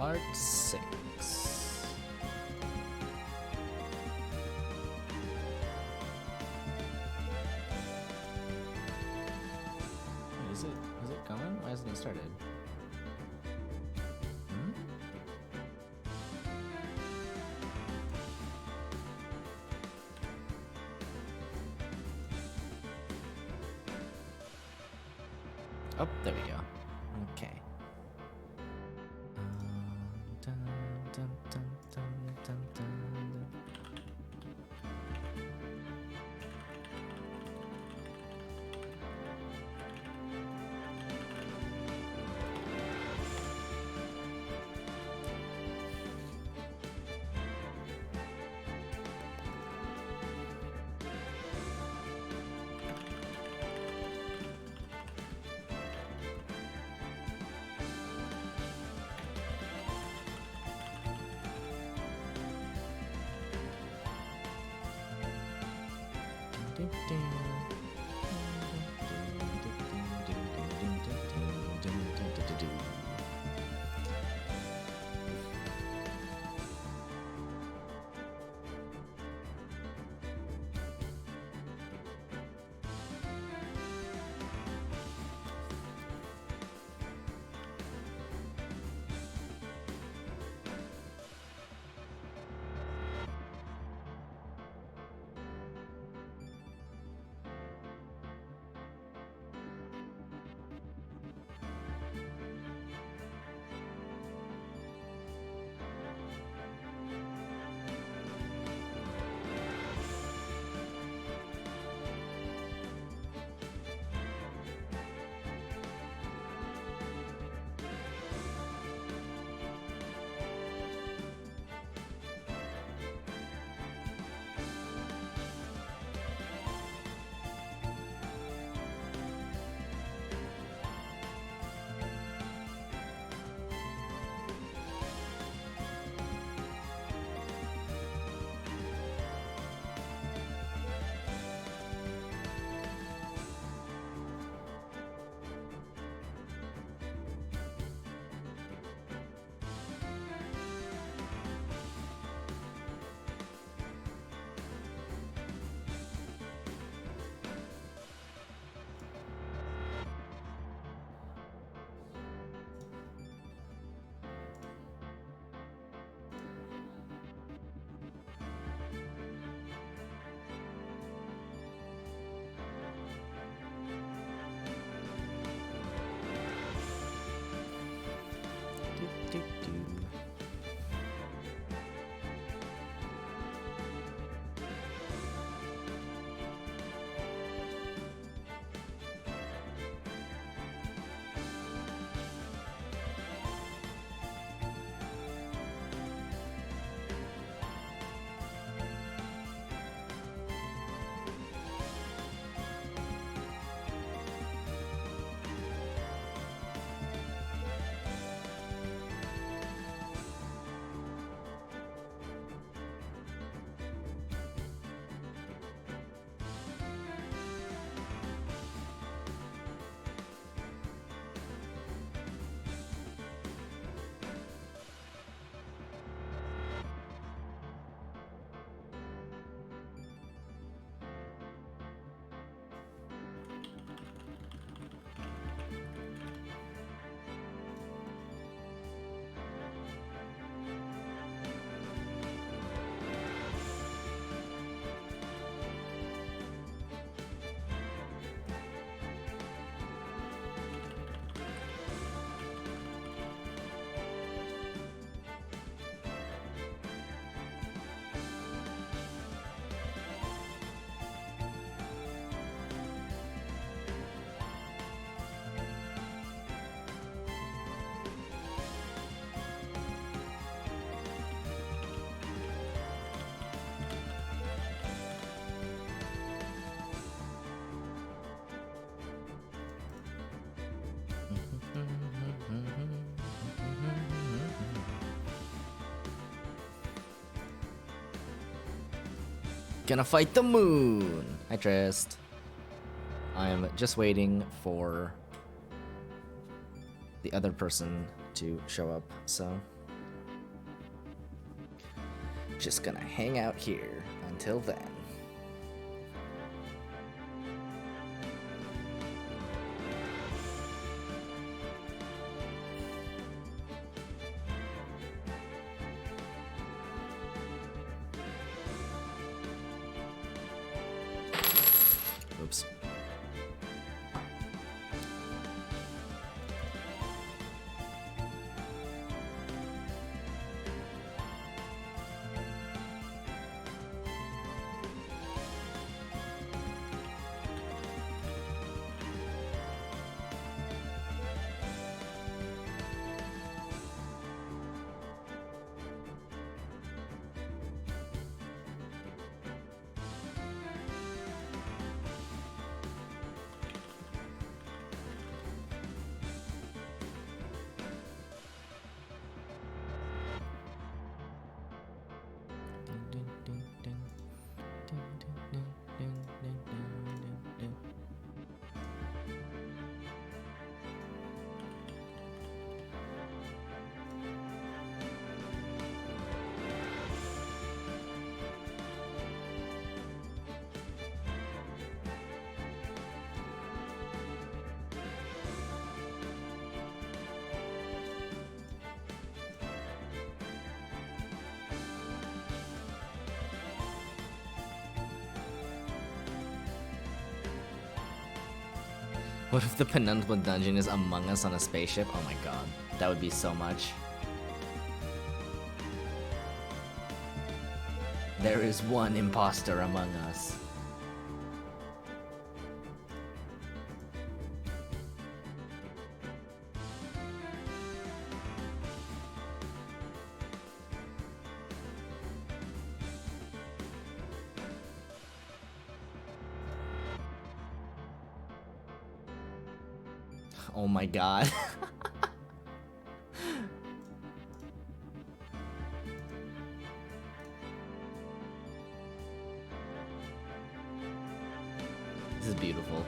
Part 6. Is it going? Why hasn't it started? Oh, there we go. Okay. Dun, dun, dun, dun, dun, dun, dun. Do, do, do. Gonna fight the moon! Hi, Trist. I'm just waiting for the other person to show up, so Just gonna hang out here until then. Oops. What if the penultimate dungeon is Among Us on a spaceship? Oh my god, that would be so much. There is one imposter among us. Oh my god. This is beautiful.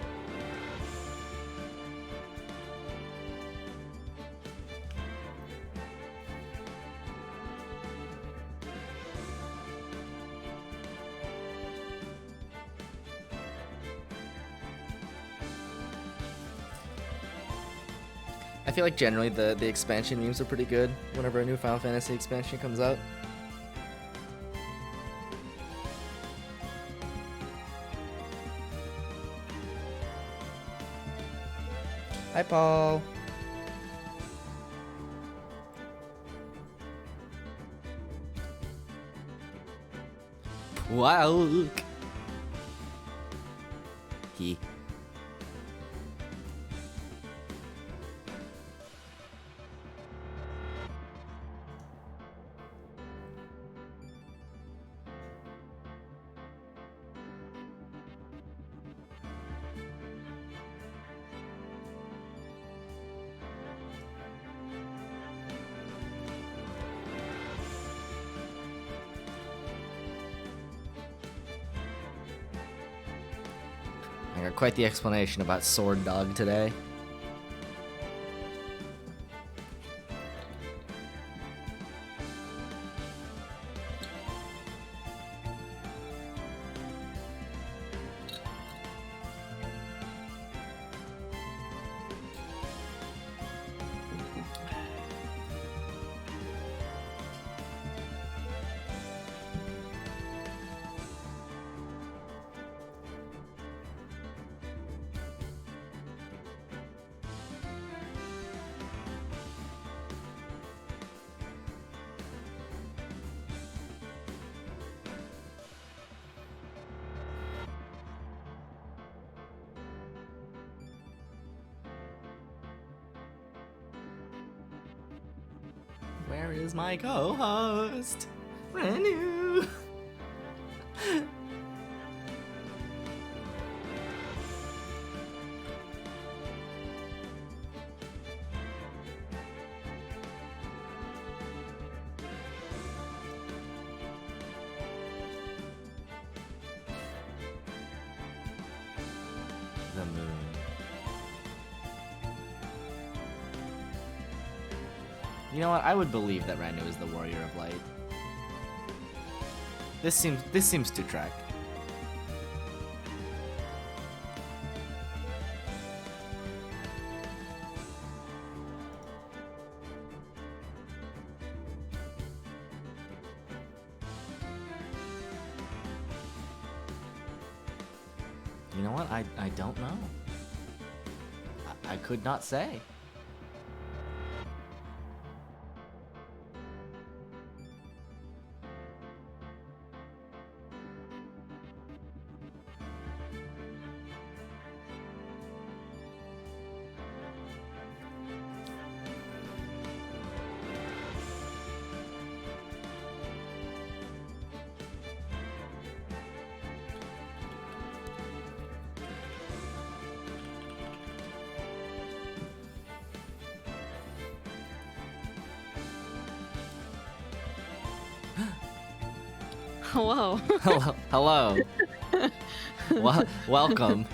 I feel like generally the expansion memes are pretty good whenever a new Final Fantasy expansion comes out. Hi, Paul. Wow. He. I got quite the explanation about Sword Dog today. Where is my co-host? Renu! The moon. You know what? I would believe that Renu is the Warrior of Light. This seems to track. You know what? I don't know. I could not say. Hello. Hello. Welcome.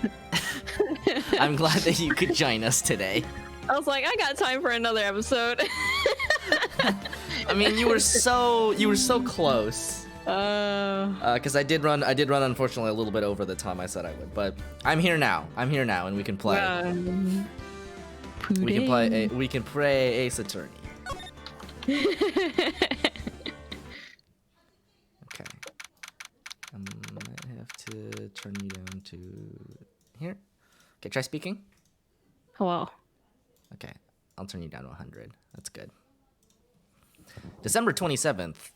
I'm glad that you could join us today. I was like, I got time for another episode. I mean, you were so close. Because I did run unfortunately a little bit over the time I said I would, but I'm here now, and we can play. We can play Ace Attorney. Okay. I have to turn you down to here. Okay, try speaking. Hello. Okay, I'll turn you down to 100. That's good. December 27th,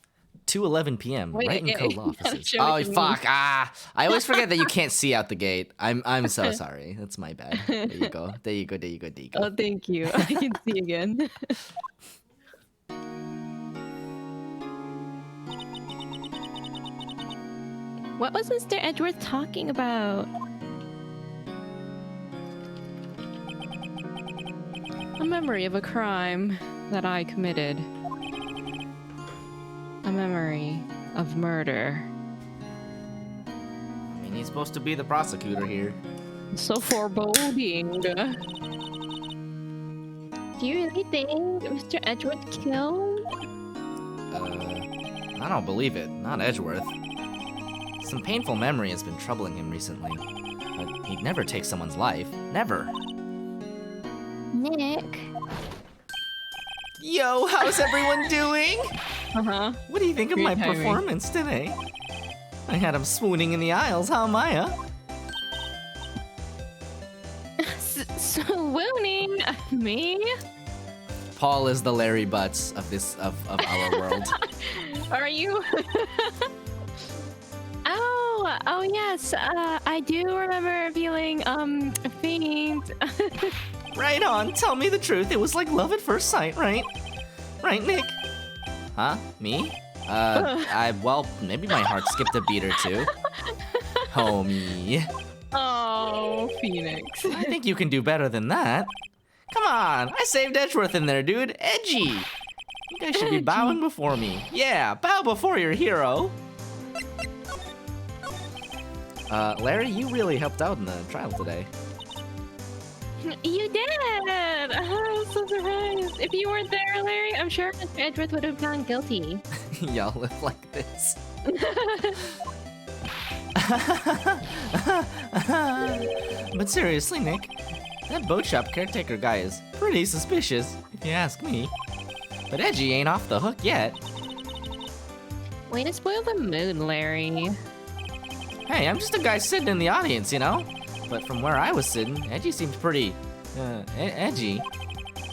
2:11 p.m. Wait, right in Cove offices. Oh fuck! I always forget that you can't see out the gate. I'm so sorry. That's my bad. There you go. There you go. Oh, thank you. I can see again. What was Mr. Edgeworth talking about? A memory of a crime that I committed. A memory of murder. I mean, he's supposed to be the prosecutor here. So foreboding. Do you really think Mr. Edgeworth killed? I don't believe it. Not Edgeworth. Some painful memory has been troubling him recently. But he'd never take someone's life. Never. Nick. Yo, how's everyone doing? Uh-huh. What do you think of Great my timing. performance today? I had him swooning in the aisles, huh, Maya? Swooning? Me? Paul is the Larry Butts of our world. Are you? Oh yes. I do remember feeling faint. Right on. Tell me the truth. It was like love at first sight, right? Right, Nick? Huh? Me? Well, maybe my heart skipped a beat or two. Homie. Oh, Phoenix. I think you can do better than that. Come on. I saved Edgeworth in there, dude. Edgy. You guys should be bowing before me. Yeah, bow before your hero. Larry, you really helped out in the trial today. You did! I'm so surprised. If you weren't there, Larry, I'm sure Mr. Edgeworth would have found guilty. Y'all live like this. But seriously, Nick, that boat shop caretaker guy is pretty suspicious, if you ask me. But Edgy ain't off the hook yet. Way to spoil the mood, Larry. Hey, I'm just a guy sitting in the audience, you know? But from where I was sitting, Edgy seemed pretty, edgy.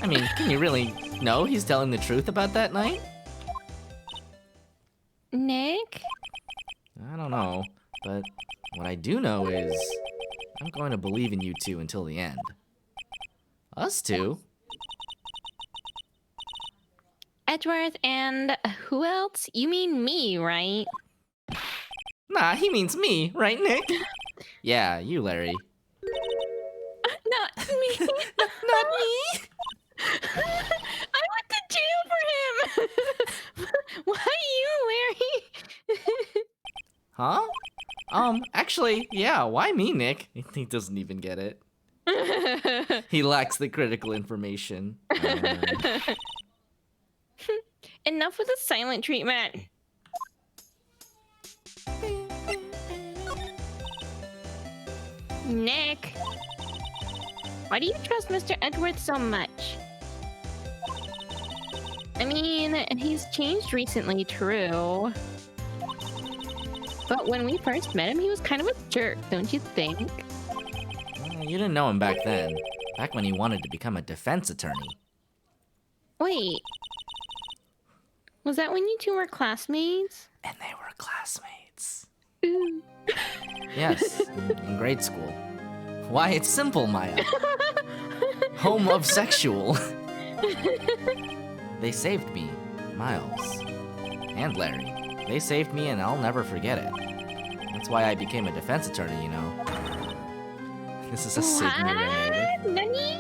I mean, can you really know he's telling the truth about that night? Nick? I don't know, but what I do know is I'm going to believe in you two until the end. Us two? Edgeworth and who else? You mean me, right? Nah, he means me, right, Nick? Yeah, you, Larry. Not me. Not me? I went to jail for him. Why you, Larry? Huh? Actually, yeah, why me, Nick? He doesn't even get it. He lacks the critical information. Enough with the silent treatment. Nick, why do you trust Mr. Edwards so much? I mean, he's changed recently, true. But when we first met him, he was kind of a jerk, don't you think? You didn't know him back then. Back when he wanted to become a defense attorney. Wait. Was that when you two were classmates? And they were classmates. Ooh. Yes, in grade school. Why, it's simple, Maya. Home of sexual. They saved me, Miles. And Larry. They saved me and I'll never forget it. That's why I became a defense attorney, you know. This is a Sigma related. Nani?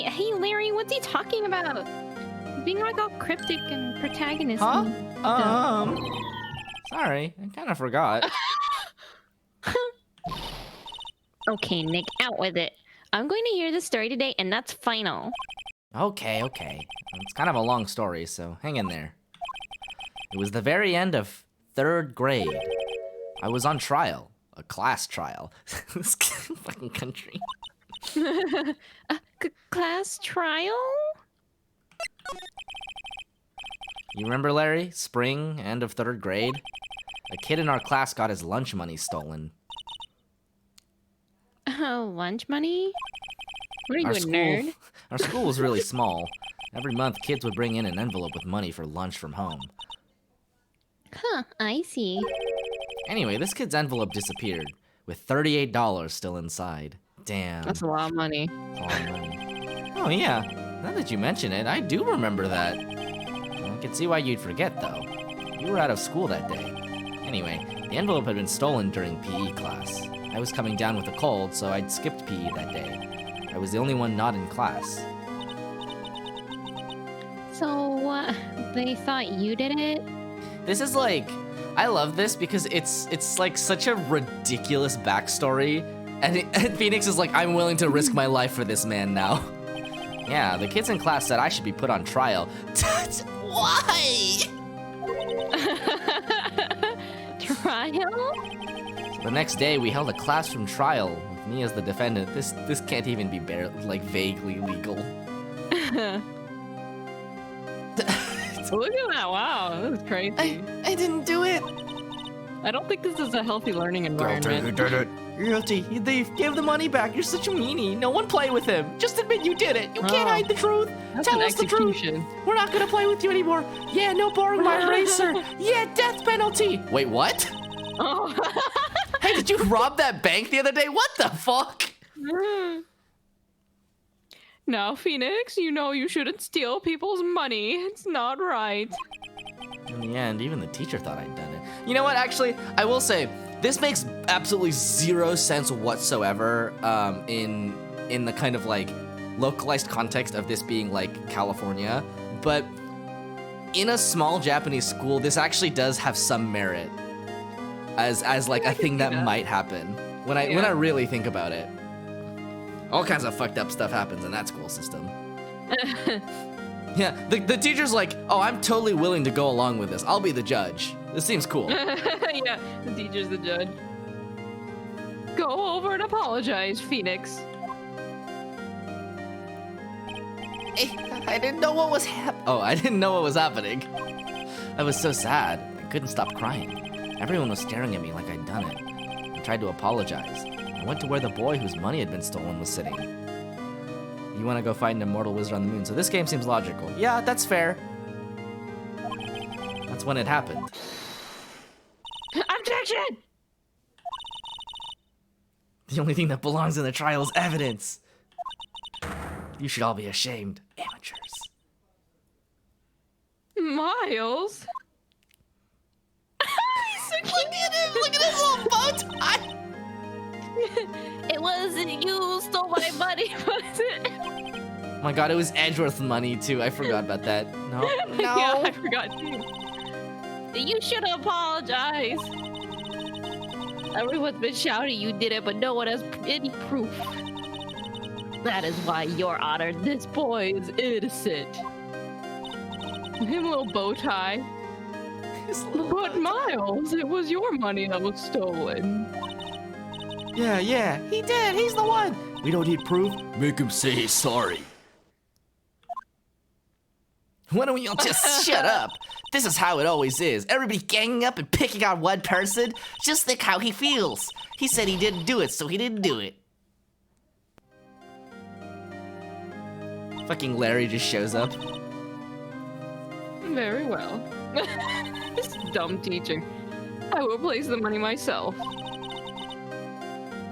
Hey, Larry, what's he talking about? He's being like all cryptic and protagonist. Huh? Sorry, I kind of forgot. Okay, Nick, out with it. I'm going to hear the story today, and that's final. Okay. It's kind of a long story, so hang in there. It was the very end of 3rd grade. I was on trial. A class trial. This fucking country. Class trial? You remember, Larry? Spring, end of 3rd grade? A kid in our class got his lunch money stolen. Lunch money? What are you, a nerd? Our school was really small. Every month, kids would bring in an envelope with money for lunch from home. Huh, I see. Anyway, this kid's envelope disappeared, with $38 still inside. Damn. That's a lot of money. That's a lot of money. Oh yeah, now that you mention it, I do remember that. I can see why you'd forget, though. You were out of school that day. Anyway, the envelope had been stolen during PE class. I was coming down with a cold, so I'd skipped PE that day. I was the only one not in class. So, they thought you did it? This is like... I love this because it's like such a ridiculous backstory. And Phoenix is like, I'm willing to risk my life for this man now. Yeah, the kids in class said I should be put on trial. Why? Trial? So the next day, we held a classroom trial with me as the defendant. This can't even be vaguely legal. Look at that! Wow, that was crazy. I didn't do it. I don't think this is a healthy learning environment. Guilty. You thief. Give the money back. You're such a meanie. No one play with him. Just admit you did it. You can't hide the truth. Tell us the truth. We're not gonna play with you anymore. Yeah, no borrowing my eraser. Yeah, death penalty. Wait, what? Oh. Hey, did you rob that bank the other day? What the fuck? Now, Phoenix, you know you shouldn't steal people's money. It's not right. In the end, even the teacher thought I'd done it. You know what, actually, I will say, this makes absolutely zero sense whatsoever in the kind of, like, localized context of this being, like, California. But in a small Japanese school, this actually does have some merit as like, a thing that might happen when I really think about it. All kinds of fucked up stuff happens in that school system. Yeah, the teacher's like, oh, I'm totally willing to go along with this. I'll be the judge. This seems cool. Yeah, the teacher's the judge. Go over and apologize, Phoenix. I didn't know what was I didn't know what was happening. I was so sad. I couldn't stop crying. Everyone was staring at me like I'd done it. I tried to apologize. I went to where the boy whose money had been stolen was sitting. You want to go find an immortal wizard on the moon, so this game seems logical. Yeah, that's fair. That's when it happened. Objection! The only thing that belongs in the trial is evidence. You should all be ashamed, amateurs. Miles? Look at him! Look at his little bow tie! It wasn't you stole my money, was it? Oh my god, it was Edgeworth's money too. I forgot about that. No. Yeah, I forgot too. You should apologize. Everyone's been shouting you did it, but no one has any proof. That is why you're honored. This boy is innocent. Him little bow tie. His little But butt. Miles, it was your money that was stolen. Yeah, he did. He's the one. We don't need proof. Make him say he's sorry. Why don't you all just shut up? This is how it always is. Everybody ganging up and picking on one person. Just think how he feels. He said he didn't do it, so he didn't do it. Fucking Larry just shows up. Very well. This dumb teacher. I will place the money myself.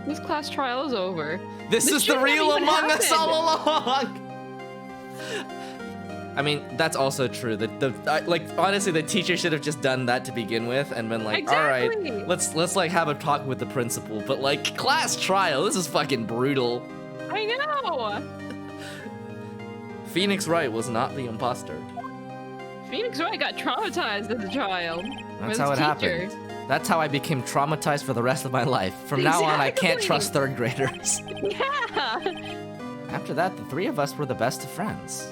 This class trial is over. This is the shouldn't real have even Among Us happened. all along. I mean, that's also true. Like honestly, the teacher should have just done that to begin with, and been like, Exactly. all right, let's like have a talk with the principal. But like class trial, this is fucking brutal. I know. Phoenix Wright was not the imposter. Phoenix Wright got traumatized as a child. That's as how a it teacher. happened. That's how I became traumatized for the rest of my life. From now on, I can't Exactly. trust third graders. Yeah. After that, the three of us were the best of friends.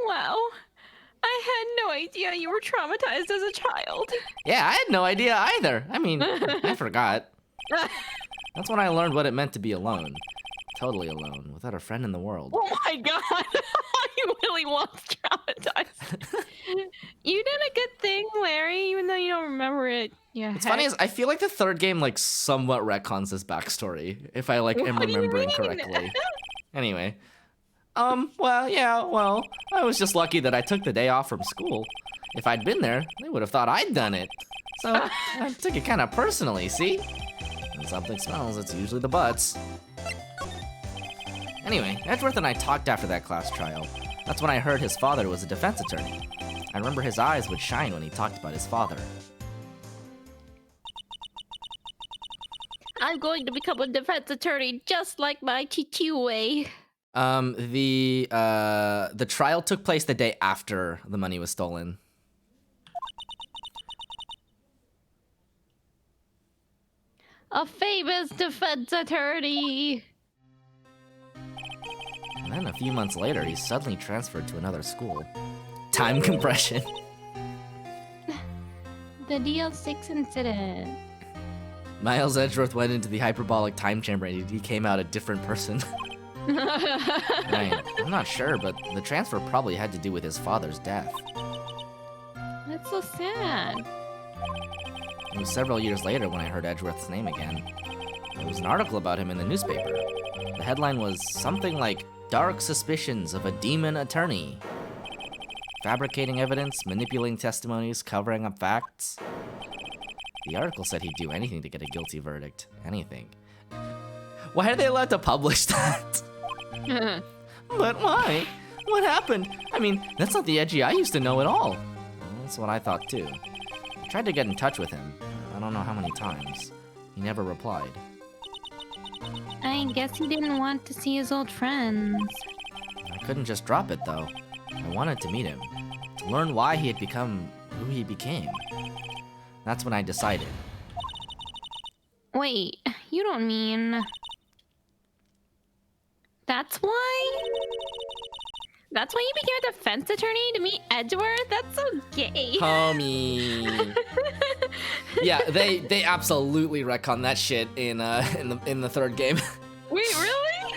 Wow. I had no idea you were traumatized as a child. Yeah, I had no idea either. I mean, I forgot. That's when I learned what it meant to be alone. Totally alone, without a friend in the world. Oh my god. You really was traumatized. You did a good thing, Larry, even though you don't remember it. Yeah. It's funny is I feel like the third game like somewhat retcons this backstory, if I like am What do you remembering mean? correctly. Anyway. Well, I was just lucky that I took the day off from school. If I'd been there, they would have thought I'd done it. So I took it kind of personally, see? When something smells, it's usually the butts. Anyway, Edgeworth and I talked after that class trial. That's when I heard his father was a defense attorney. I remember his eyes would shine when he talked about his father. I'm going to become a defense attorney just like my Chichiwe. The trial took place the day after the money was stolen. A famous defense attorney. And then a few months later, he suddenly transferred to another school. Time compression. The DL6 incident. Miles Edgeworth went into the hyperbolic time chamber and he came out a different person. Right. I'm not sure, but the transfer probably had to do with his father's death. That's so sad. It was several years later when I heard Edgeworth's name again. There was an article about him in the newspaper. The headline was something like, "Dark Suspicions of a Demon Attorney." Fabricating evidence, manipulating testimonies, covering up facts. The article said he'd do anything to get a guilty verdict. Anything. Why are they allowed to publish that? But why? What happened? I mean, that's not the Edgy I used to know at all. Well, that's what I thought too. I tried to get in touch with him. I don't know how many times. He never replied. I guess he didn't want to see his old friends. I couldn't just drop it though. I wanted to meet him. To learn why he had become who he became. That's when I decided. Wait, you don't mean... That's why? That's why you became a defense attorney to meet Edgeworth? That's so gay. Homie. Yeah, they absolutely retcon that shit in the third game. Wait, really?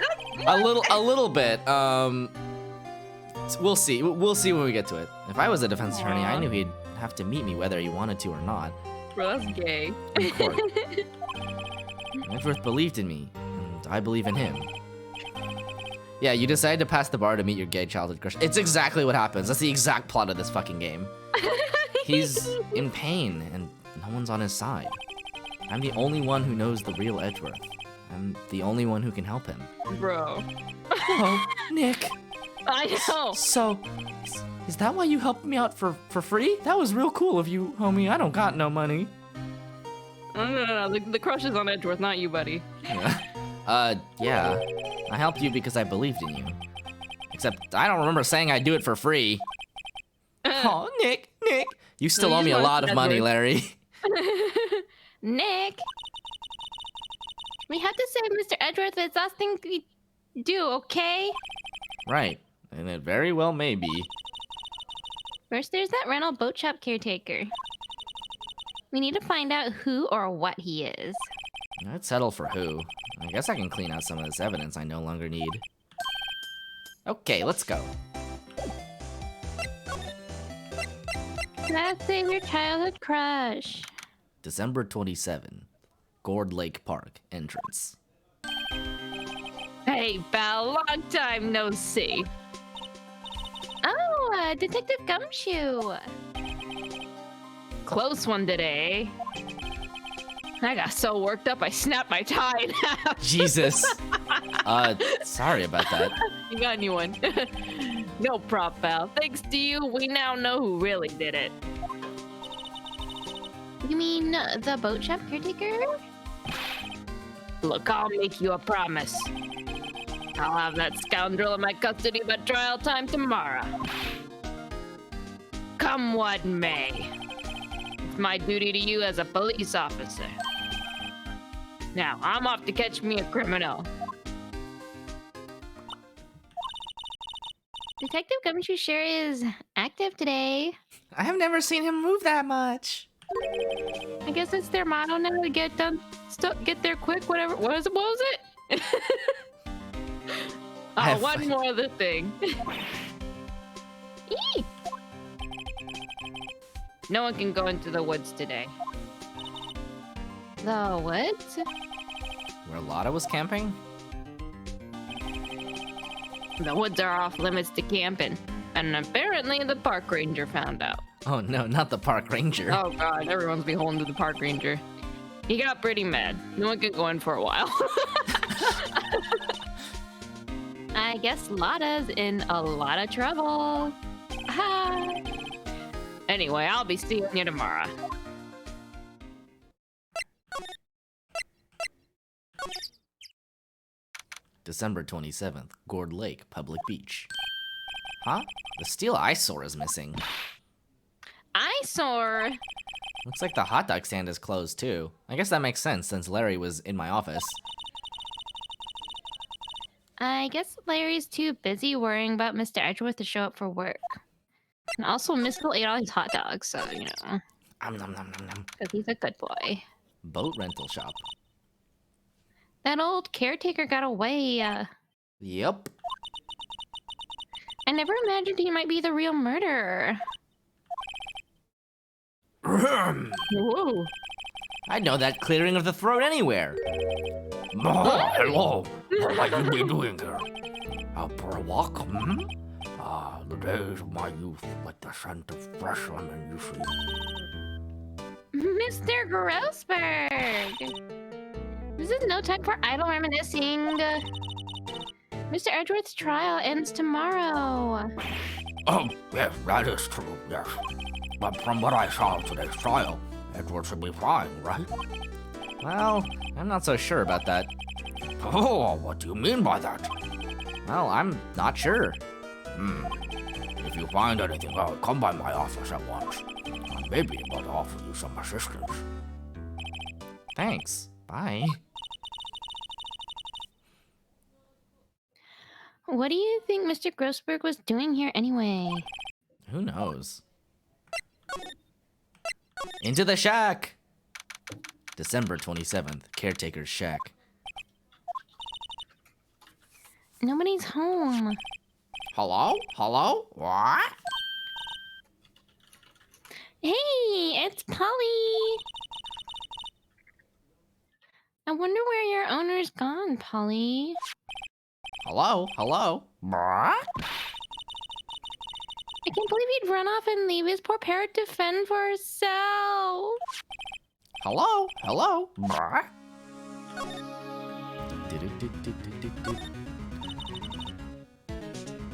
a little bit. We'll see. We'll see when we get to it. If I was a defense attorney, I knew he'd have to meet me whether he wanted to or not. Bro, that's gay. In court. Edgeworth believed in me, and I believe in him. Yeah, you decided to pass the bar to meet your gay childhood crush. It's exactly what happens. That's the exact plot of this fucking game. He's in pain, and no one's on his side. I'm the only one who knows the real Edgeworth. I'm the only one who can help him. Bro. Oh, Nick. I know. So, is that why you helped me out for free? That was real cool of you, homie. I don't got no money. No. The crush is on Edgeworth, not you, buddy. Yeah. I helped you because I believed in you. Except, I don't remember saying I'd do it for free. Oh, Nick. You still owe me a lot of money, Larry. Nick. We have to save Mr. Edgeworth. It's the last thing we do, okay? Right. And it very well may be. First, there's that rental boat shop caretaker. We need to find out who or what he is. I'd settle for who. I guess I can clean out some of this evidence I no longer need. Okay, let's go. Let's save your childhood crush. December 27, Gourd Lake Park entrance. Hey, pal, long time no see. Oh, Detective Gumshoe. Close one today. I got so worked up I snapped my tie in half. Jesus. Sorry about that. You got a new one. No prop, pal. Thanks to you, we now know who really did it. You mean the boat shop caretaker? Look, I'll make you a promise. I'll have that scoundrel in my custody by trial time tomorrow. Come what may. It's my duty to you as a police officer. Now, I'm off to catch me a criminal. Detective Gumshoe sure is active today. I have never seen him move that much. I guess it's their motto now to get done, get there quick, whatever. What was it? Oh, one more other thing. Eee! No one can go into the woods today. The woods? Where Lotta was camping? The woods are off limits to camping. And apparently the park ranger found out. Oh no, not the park ranger. Oh god, everyone's beholden to the park ranger. He got pretty mad. No one can go in for a while. I guess Lotta's in a lot of trouble. Ah. Anyway, I'll be seeing you tomorrow. December 27th, Gourd Lake, Public Beach. Huh? The steel eyesore is missing. Eyesore? Looks like the hot dog stand is closed too. I guess that makes sense since Larry was in my office. I guess Larry's too busy worrying about Mr. Edgeworth to show up for work. And also, Misko ate all his hot dogs, so, you know. Nom nom nom nom nom. Because he's a good boy. Boat rental shop. That old caretaker got away. Yep. I never imagined he might be the real murderer. Whoa. I'd know that clearing of the throat anywhere. Oh, hello. What might you be doing here? Out for a walk, hmm? The days of my youth, like the scent of fresh lemon, you see. Mr. Grossberg! This is no time for idle reminiscing. Mr. Edgeworth's trial ends tomorrow. Oh, yes, that is true, yes. But from what I saw of today's trial, Edward should be fine, right? Well, I'm not so sure about that. Oh, what do you mean by that? Well, I'm not sure. If you find anything out, come by my office at once. I may be able to offer you some assistance. Thanks. Bye. What do you think Mr. Grossberg was doing here anyway? Who knows? Into the shack! December 27th, Caretaker's Shack. Nobody's home. Hello? Hello? What? Hey, it's Polly! I wonder where your owner's gone, Polly. Hello? Hello? What? I can't believe he'd run off and leave his poor parrot to fend for herself. Hello? Hello? What?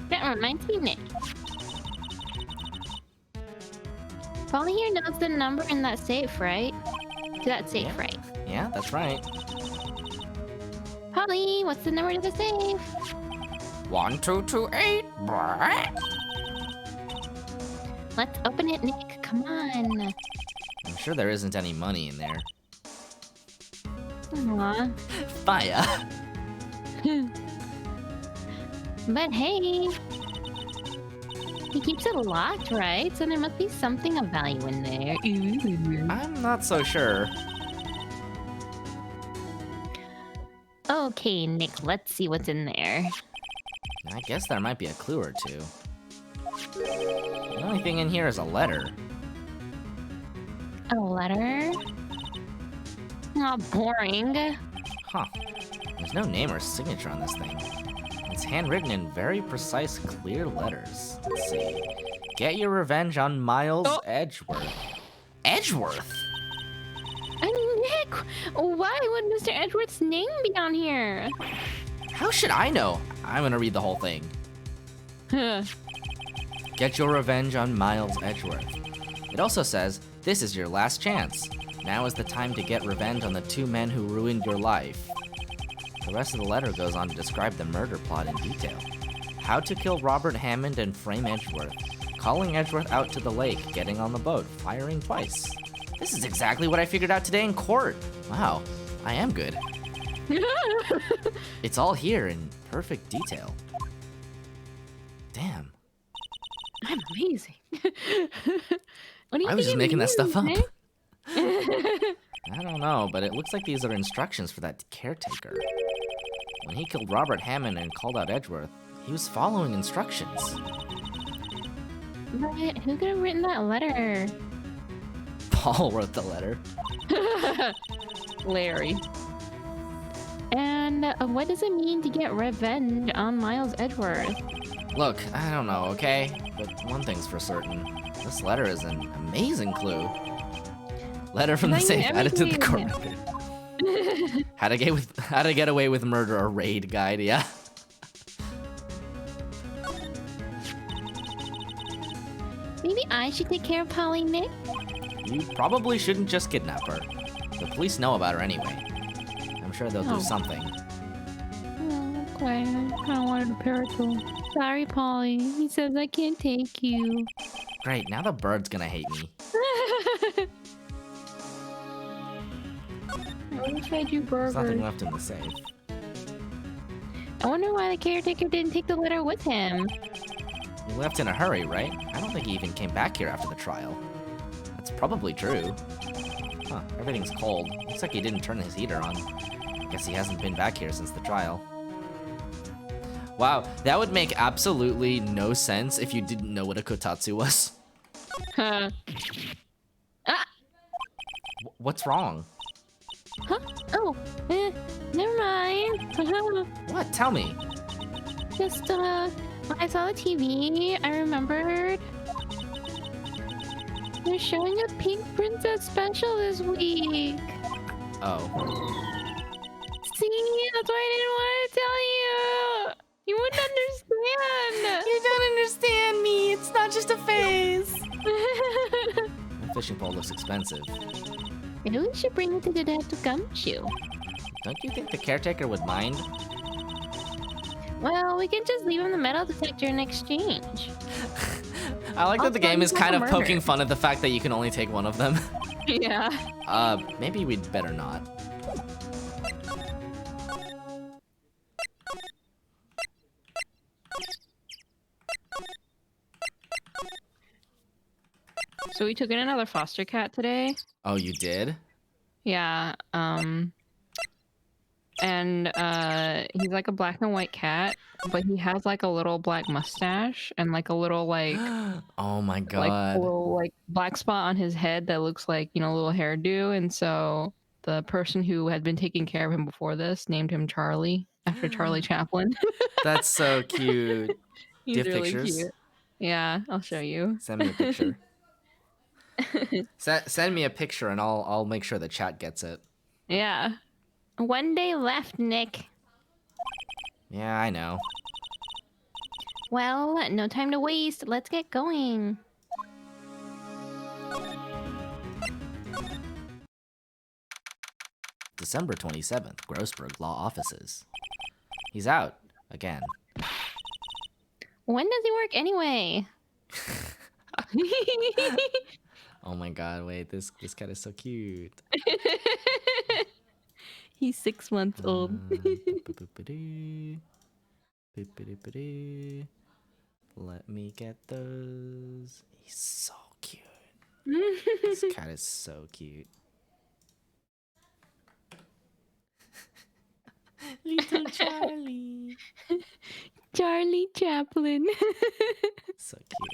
That reminds me, Nick. Polly here knows the number in that safe, right? To that safe, Yeah. right? Yeah, that's right. Polly, what's the number to the safe? 1228. What? Let's open it, Nick. Come on. I'm sure there isn't any money in there. Aw. Fire! But hey, He keeps it locked, right? So there must be something of value in there. I'm not so sure. Okay, Nick, let's see what's in there. I guess there might be a clue or two. The only thing in here is a letter. A letter? Not boring. Huh. There's no name or signature on this thing. It's handwritten in very precise, clear letters. Let's see. Get your revenge on Miles Edgeworth. Edgeworth? Nick, why would Mr. Edgeworth's name be on here? How should I know? I'm gonna read the whole thing. Get your revenge on Miles Edgeworth. It also says, this is your last chance. Now is the time to get revenge on the two men who ruined your life. The rest of the letter goes on to describe the murder plot in detail. How to kill Robert Hammond and frame Edgeworth. Calling Edgeworth out to the lake, getting on the boat, firing twice. This is exactly what I figured out today in court. Wow, I am good. It's all here in perfect detail. Damn. I'm amazing. What do you I was think just it making that stuff up. means, Nick? I don't know, but it looks like these are instructions for that caretaker. When he killed Robert Hammond and called out Edgeworth, he was following instructions. But who could have written that letter? Paul wrote the letter. Larry. And what does it mean to get revenge on Miles Edgeworth? Look, I don't know, okay? But one thing's for certain. This letter is an amazing clue. Letter from the Like safe added to the everything. court record. How to get away with murder or raid guide, yeah. Maybe I should take care of Polly, Nick? You probably shouldn't just kidnap her. The police know about her anyway. I'm sure they'll do something. Oh, okay. I don't want to parasol. Sorry, Polly. He says I can't take you. Great, now the bird's gonna hate me. I fed you There's nothing burgers. left in the safe. I wonder why the caretaker didn't take the letter with him. He left in a hurry, right? I don't think he even came back here after the trial. That's probably true. Huh, everything's cold. Looks like he didn't turn his heater on. Guess he hasn't been back here since the trial. Wow, that would make absolutely no sense if you didn't know what a kotatsu was. Huh. Ah! What's wrong? Huh? Oh, never mind. What? Tell me. Just, when I saw the TV, I remembered they're showing a Pink Princess special this week. Oh. See, that's why I didn't want to tell you. You wouldn't understand. You don't understand me. It's not just a phase. That fishing pole looks expensive. Maybe we should bring it to the Detective Gumshoe. Don't you think the caretaker would mind? Well, we can just leave him the metal detector in exchange. I like that the Also, game is he's kind like of a poking murderer. fun at the fact that you can only take one of them. Yeah. Maybe we'd better not. So we took in another foster cat today. Oh, you did? Yeah. And he's like a black and white cat, but he has like a little black mustache and like a little like Oh my like god. a little like black spot on his head that looks like, you know, a little hairdo. And so the person who had been taking care of him before this named him Charlie after Charlie Chaplin. That's so cute. He's Do you have really pictures? cute. Yeah, I'll show you. Send me a picture. Send me a picture and I'll make sure the chat gets it. Yeah. One day left, Nick. Yeah, I know. Well, no time to waste. Let's get going. December 27th, Grossberg Law Offices. He's out. Again. When does he work anyway? Oh my god, wait, this cat is so cute. He's 6 months old. Boop-a-doop-a-doo. Boop-a-doop-a-doo. Let me get those. He's so cute. This cat is so cute. Little Charlie. Charlie Chaplin. So cute.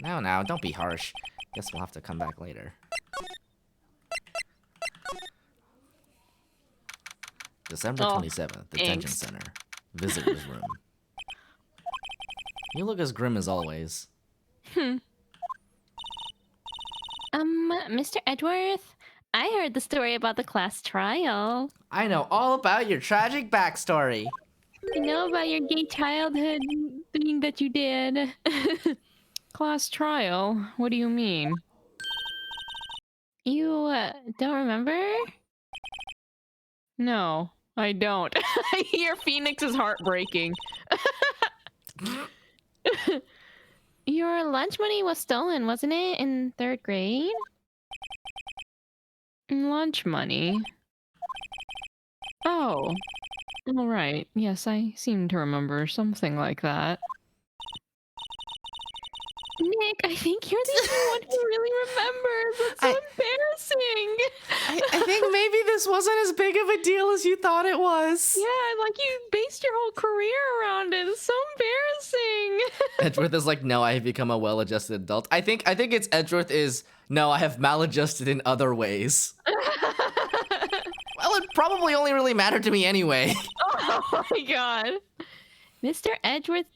Now, don't be harsh. Guess we'll have to come back later. December 27th, Detention angst. Center. Visitor's room. You look as grim as always. Mr. Edgeworth, I heard the story about the class trial. I know all about your tragic backstory. I know about your gay childhood thing that you did. Class trial? What do you mean? You don't remember? No, I don't. I hear Phoenix is heartbreaking. Your lunch money was stolen, wasn't it, in 3rd grade? Lunch money? Oh. All right. Yes, I seem to remember something like that. Nick, I think you're the only one who really remembers. That's so embarrassing. I think maybe this wasn't as big of a deal as you thought it was. Yeah, like you based your whole career around it. It's so embarrassing. Edgeworth is like, no, I have become a well-adjusted adult. I think it's Edgeworth is, no, I have maladjusted in other ways. Well, it probably only really mattered to me anyway. Oh my god. Mr. Edgeworth,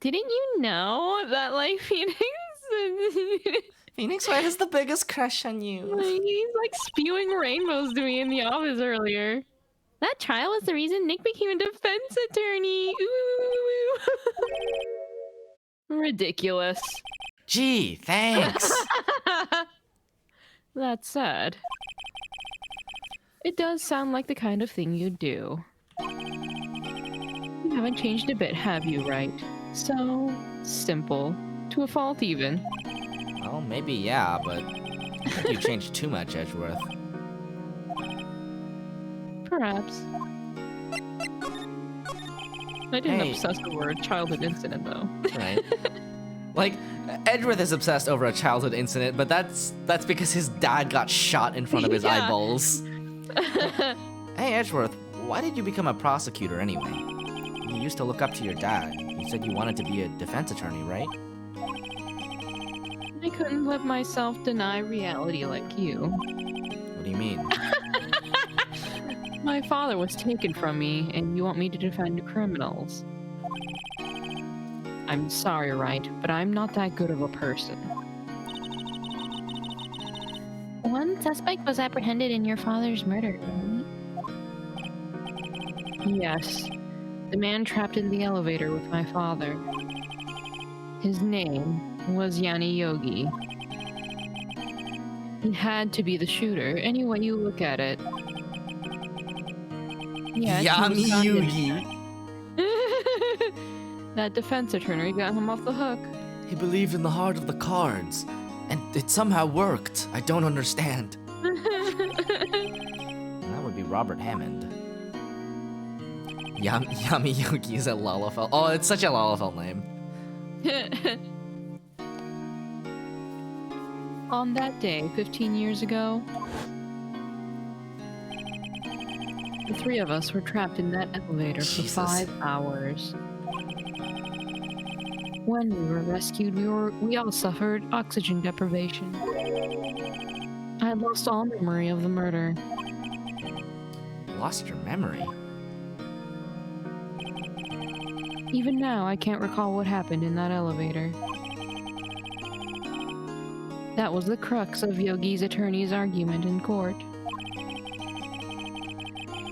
didn't you know that, like, Phoenix... Phoenix Wright has the biggest crush on you. He's like spewing rainbows to me in the office earlier. That trial was the reason Nick became a defense attorney. Ooh. Ridiculous. Gee, thanks. That said, it does sound like the kind of thing you'd do. You haven't changed a bit, have you, right? So simple. To a fault, even. Well, maybe yeah, but I think you changed too much, Edgeworth. Perhaps. I didn't Hey. obsess over a childhood incident, though. Right. Like, Edgeworth is obsessed over a childhood incident, but that's because his dad got shot in front of his Yeah. eyeballs. Hey, Edgeworth, why did you become a prosecutor anyway? You used to look up to your dad. You said you wanted to be a defense attorney, right? I couldn't let myself deny reality like you. What do you mean? My father was taken from me, and you want me to defend criminals. I'm sorry, right, but I'm not that good of a person. One suspect was apprehended in your father's murder, right? Yes, the man trapped in the elevator with my father. His name was Yanni Yogi. He had to be the shooter, any way you look at it. Yeah, Yami Yugi. That defense attorney got him off the hook. He believed in the heart of the cards, and it somehow worked. I don't understand. That would be Robert Hammond. Yami Yugi is a Lalafell. Oh, it's such a Lalafell name. On that day, 15 years ago, the three of us were trapped in that elevator Jesus. for 5 hours. When we were rescued, we all suffered oxygen deprivation. I had lost all memory of the murder. Lost your memory? Even now, I can't recall what happened in that elevator. That was the crux of Yogi's attorney's argument in court.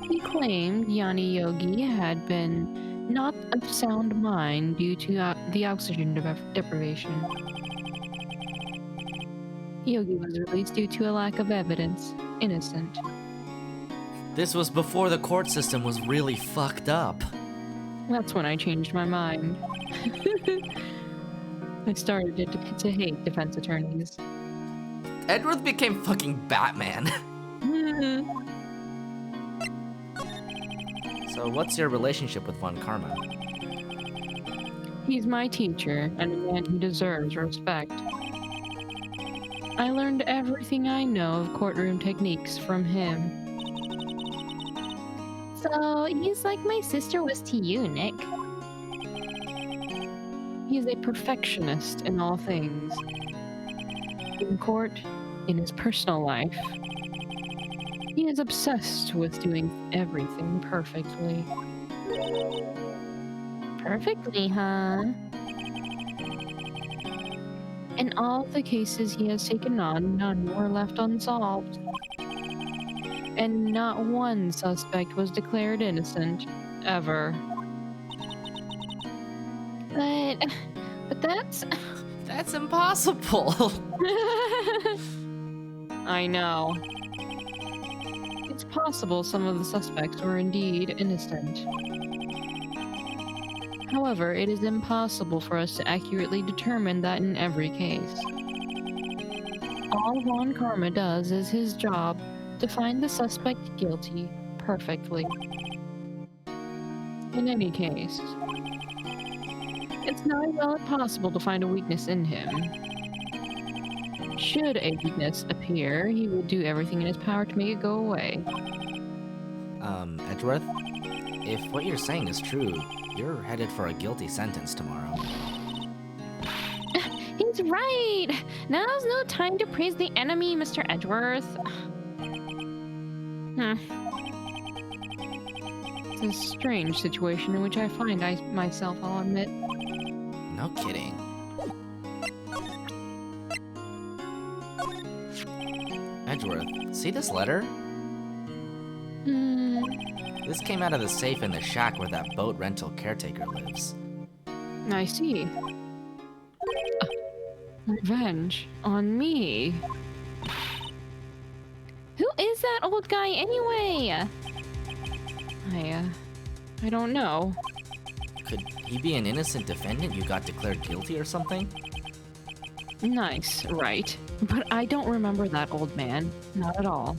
He claimed Yanni Yogi had been not of sound mind due to the oxygen deprivation. Yogi was released due to a lack of evidence. Innocent. This was before the court system was really fucked up. That's when I changed my mind. I started to hate defense attorneys. Edgeworth became fucking Batman. So what's your relationship with Von Karma? He's my teacher, and a man who deserves respect. I learned everything I know of courtroom techniques from him. So he's like my sister was to you, Nick. He is a perfectionist in all things. In court, in his personal life. He is obsessed with doing everything perfectly. Perfectly, huh? In all the cases he has taken on, none were left unsolved. And not one suspect was declared innocent, ever. But that's... That's impossible. I know. It's possible some of the suspects were indeed innocent. However, it is impossible for us to accurately determine that in every case. All Von Karma does is his job to find the suspect guilty perfectly. In any case, it's not well possible to find a weakness in him. Should a weakness appear, he will do everything in his power to make it go away. Edgeworth, if what you're saying is true, you're headed for a guilty sentence tomorrow. He's right! Now's no time to praise the enemy, Mr. Edgeworth. It's a strange situation in which I find myself, I'll admit. No kidding. Edgeworth, see this letter? This came out of the safe in the shack where that boat rental caretaker lives. I see. Revenge on me. Who is that old guy anyway? I don't know. Could he be an innocent defendant you got declared guilty or something? Nice, right. But I don't remember that old man. Not at all.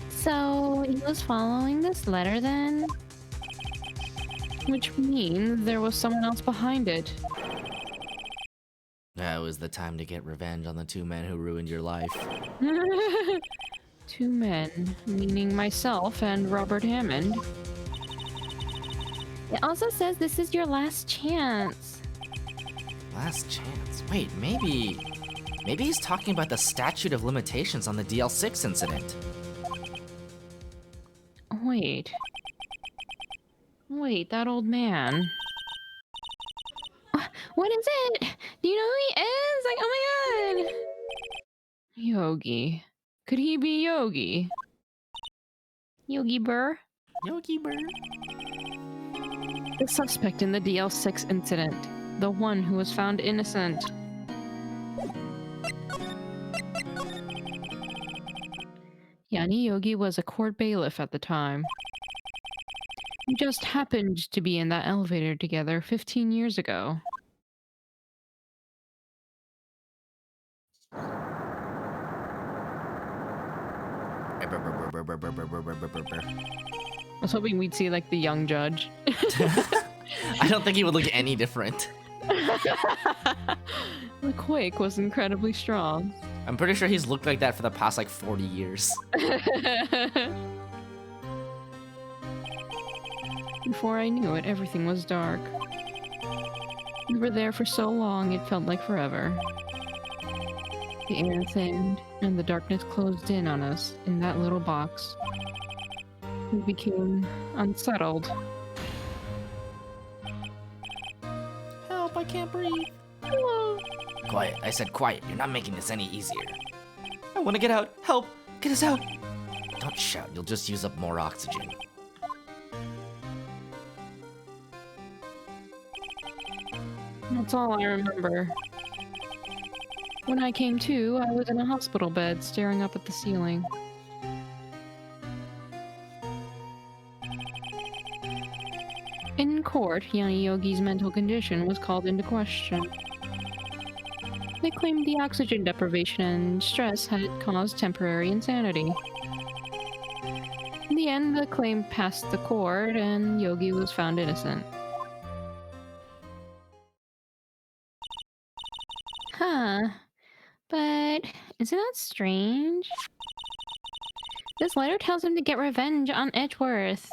So he was following this letter then? Which means there was someone else behind it. Now is the time to get revenge on the two men who ruined your life. Two men, meaning myself and Robert Hammond. It also says this is your last chance. Last chance? Wait, maybe he's talking about the statute of limitations on the DL6 incident. Wait, that old man. What is it? Do you know who he is? Like, oh my god! Yogi. Could he be Yogi? Yogi Burr? Yogi Burr? The suspect in the DL6 incident. The one who was found innocent. Yani Yogi was a court bailiff at the time. We just happened to be in that elevator together 15 years ago. I was hoping we'd see like the young judge. I don't think he would look any different. The quake was incredibly strong. I'm pretty sure he's looked like that for the past like 40 years. Before I knew it, everything was dark. We were there for so long, it felt like forever. The air thinned, and the darkness closed in on us in that little box. We became unsettled. Help, I can't breathe. Hello. Quiet, I said quiet. You're not making this any easier. I want to get out. Help, get us out. Don't shout, you'll just use up more oxygen. That's all I remember. When I came to, I was in a hospital bed, staring up at the ceiling. In court, Yani Yogi's mental condition was called into question. They claimed the oxygen deprivation and stress had caused temporary insanity. In the end, the claim passed the court, and Yogi was found innocent. But isn't that strange? This letter tells him to get revenge on Edgeworth.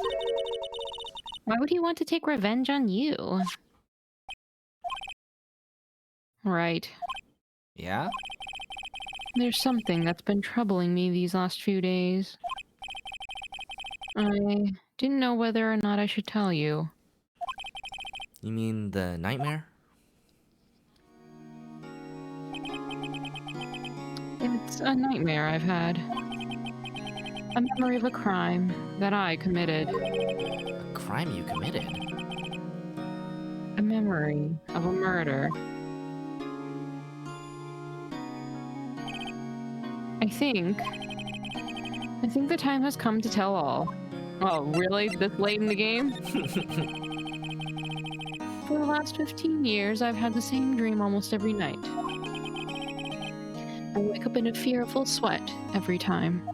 Why would he want to take revenge on you? Right. Yeah? There's something that's been troubling me these last few days. I didn't know whether or not I should tell you. You mean the nightmare? It's a nightmare I've had. A memory of a crime that I committed. A crime you committed? A memory of a murder. I think the time has come to tell all. Oh, really? This late in the game? For the last 15 years, I've had the same dream almost every night. I wake up in a fearful sweat every time.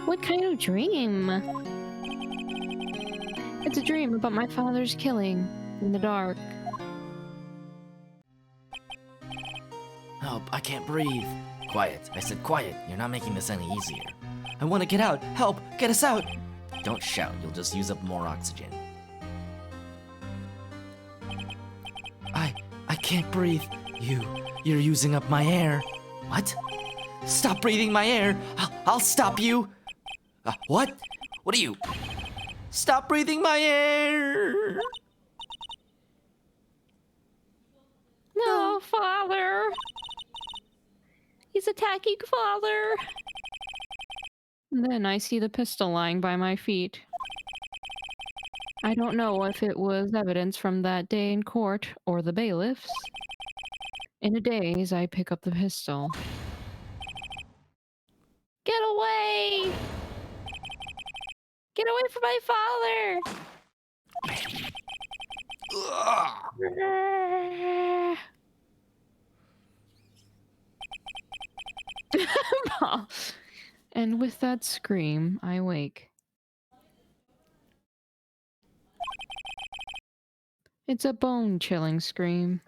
What kind of dream? It's a dream about my father's killing in the dark. Help, I can't breathe. Quiet. I said quiet. You're not making this any easier. I want to get out. Help, get us out. Don't shout. You'll just use up more oxygen. I can't breathe. You're using up my air. What? Stop breathing my air. I'll stop you. What? What are you? Stop breathing my air. No, Father. He's attacking Father. Then I see the pistol lying by my feet. I don't know if it was evidence from that day in court or the bailiffs. In a daze, I pick up the pistol. Get away! Get away from my father! And with that scream, I wake. It's a bone-chilling scream.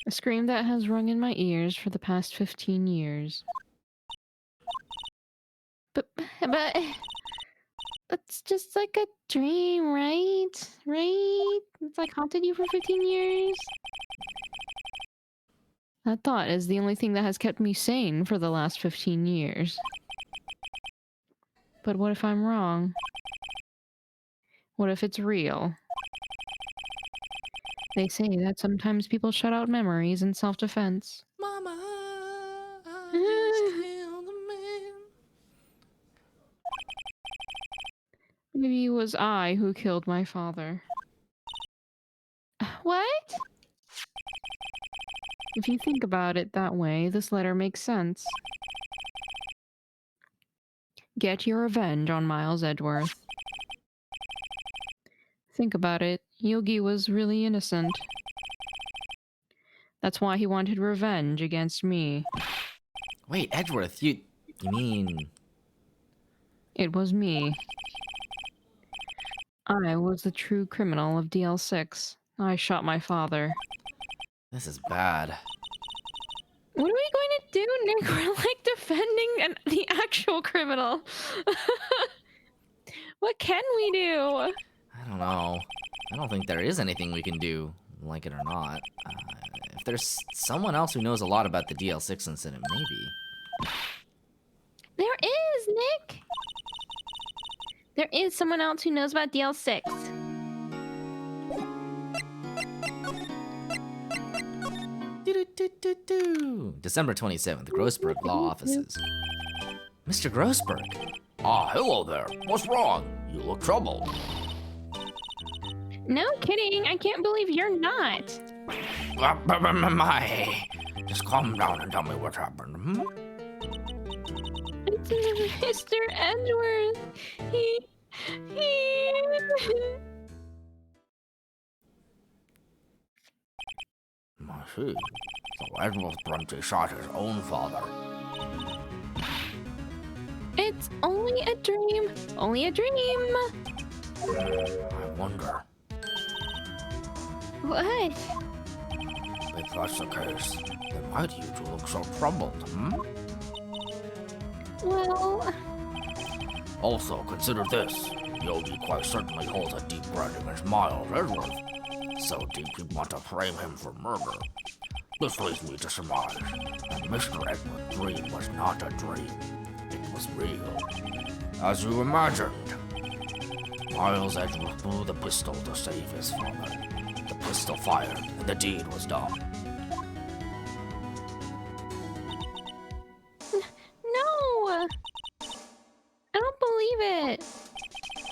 A scream that has rung in my ears for the past 15 years. But it's just like a dream, right? Right? It's like haunted you for 15 years? That thought is the only thing that has kept me sane for the last 15 years. But what if I'm wrong? What if it's real? They say that sometimes people shut out memories in self-defense. Mama, I killed a man. Maybe it was I who killed my father. What? If you think about it that way, this letter makes sense. Get your revenge on Miles Edgeworth. Think about it. Yogi was really innocent. That's why he wanted revenge against me. Wait, Edgeworth, you mean... It was me. I was the true criminal of DL6. I shot my father. This is bad. What are we going to do, Nick? We're like defending the actual criminal. What can we do? I don't know. I don't think there is anything we can do, like it or not. If there's someone else who knows a lot about the DL6 incident, maybe. There is, Nick. There is someone else who knows about DL6. December 27th, Grossberg Law Offices. Mr. Grossberg. Ah, hello there. What's wrong? You look troubled. No kidding. I can't believe you're not. My. Just calm down and tell me what happened. Hmm? It's Mr. Edgeworth. He... I see. So Edward Brunty shot his own father. It's only a dream. Only a dream. I wonder. What? If that's the case, then why do you two look so troubled, hmm? Well, Also, consider this. Yogi quite certainly holds a deep grudge against Miles Edgeworth. So deep you want to frame him for murder. This leads me to surmise that Mr. Edward's dream was not a dream. It was real. As you imagined. Miles Edgeworth blew the pistol to save his father. The pistol fired, and the deed was done. no! I don't believe it.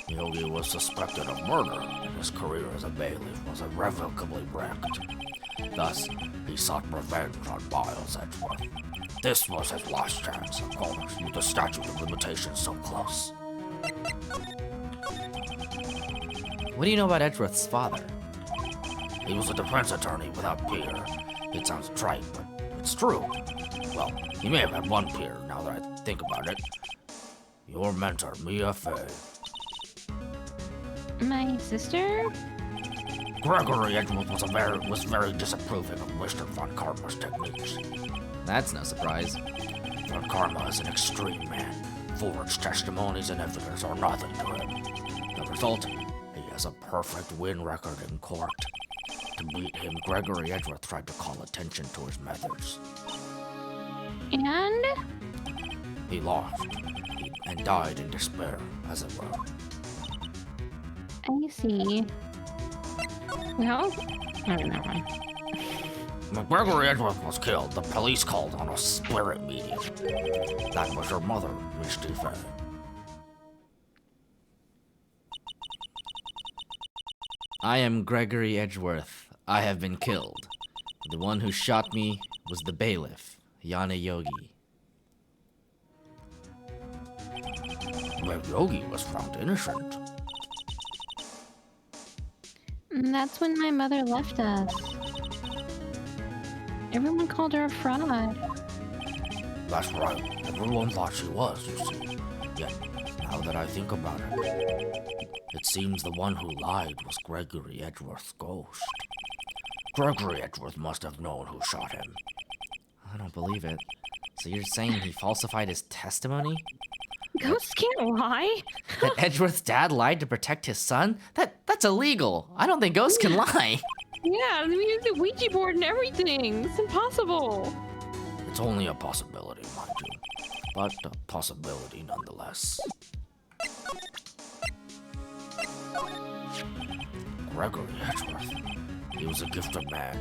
Yogi was suspected of murder, and his career as a bailiff was irrevocably wrecked. Thus, he sought revenge on Miles Edgeworth. This was his last chance, of course, with the statute of limitations so close. What do you know about Edgeworth's father? He was a defense attorney without peer. It sounds trite, but it's true. Well, he may have had one peer, now that I think about it. Your mentor, Mia Fey. My sister? Gregory Edgeworth was very disapproving of Mr. Von Karma's techniques. That's no surprise. Von Karma is an extreme man. Forged testimonies and evidence are nothing to him. The result? He has a perfect win record in court. To beat him, Gregory Edgeworth tried to call attention to his methods. And? He lost, and died in despair, as it were. I see. Well, never mind. When Gregory Edgeworth was killed, the police called on a spirit medium. That was her mother, Misty Fey. I am Gregory Edgeworth. I have been killed. The one who shot me was the bailiff, Yana Yogi. But Yogi was found innocent. And that's when my mother left us. Everyone called her a fraud. That's right. Everyone thought she was, you see. Yet, now that I think about it, it seems the one who lied was Gregory Edgeworth's ghost. Gregory Edgeworth must have known who shot him. I don't believe it. So you're saying he falsified his testimony? Ghosts can't lie. That Edgeworth's dad lied to protect his son? That's illegal. I don't think ghosts can lie. Yeah, we use the Ouija board and everything. It's impossible. It's only a possibility, mind you. But a possibility nonetheless. Gregory Edgeworth. He was a gifted man.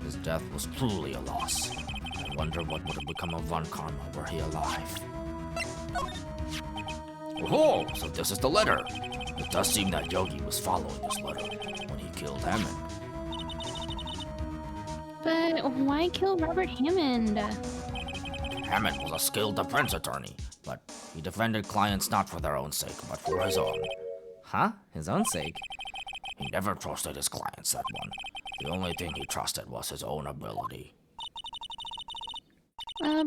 His death was truly a loss. I wonder what would have become of Von Karma were he alive. Oh, so this is the letter. It does seem that Yogi was following this letter when he killed Hammond. But why kill Robert Hammond? Hammond was a skilled defense attorney, but he defended clients not for their own sake, but for his own. Huh? His own sake? He never trusted his clients, that one. The only thing he trusted was his own ability.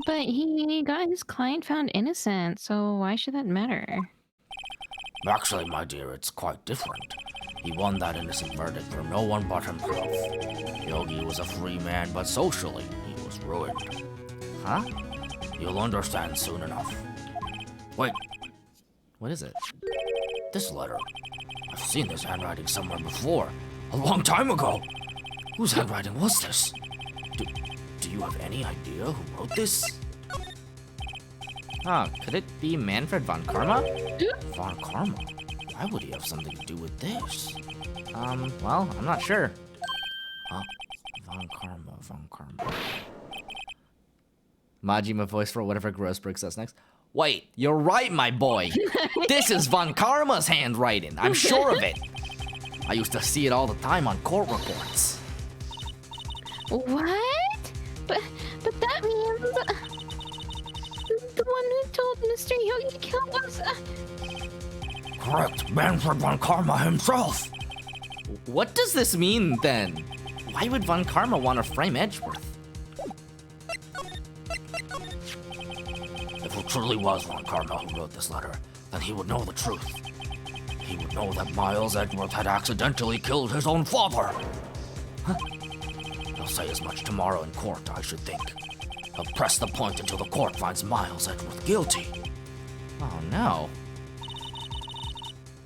But he got his client found innocent, so why should that matter? Actually, my dear, it's quite different. He won that innocent verdict for no one but himself. Yogi was a free man, but socially, he was ruined. Huh? You'll understand soon enough. Wait, What is it? this letter. I've seen this handwriting somewhere before. A long time ago. Whose handwriting was this? Do you have any idea who wrote this? Huh, could it be Manfred von Karma? Von Karma? Why would he have something to do with this? Well, I'm not sure. Huh? Von Karma. Majima voice for whatever Grossberg says next. Wait, you're right, my boy. This is Von Karma's handwriting. I'm sure of it. I used to see it all the time on court reports. What? But that means the one who told Mr. Yogi to kill us. Correct, Manfred von Karma himself. What does this mean, then? Why would Von Karma want to frame Edgeworth? If it truly was Von Karma who wrote this letter, then he would know the truth. He would know that Miles Edgeworth had accidentally killed his own father. Huh? Now say as much tomorrow in court, I should think. He'll press the point until the court finds Miles Edgeworth guilty. Oh no.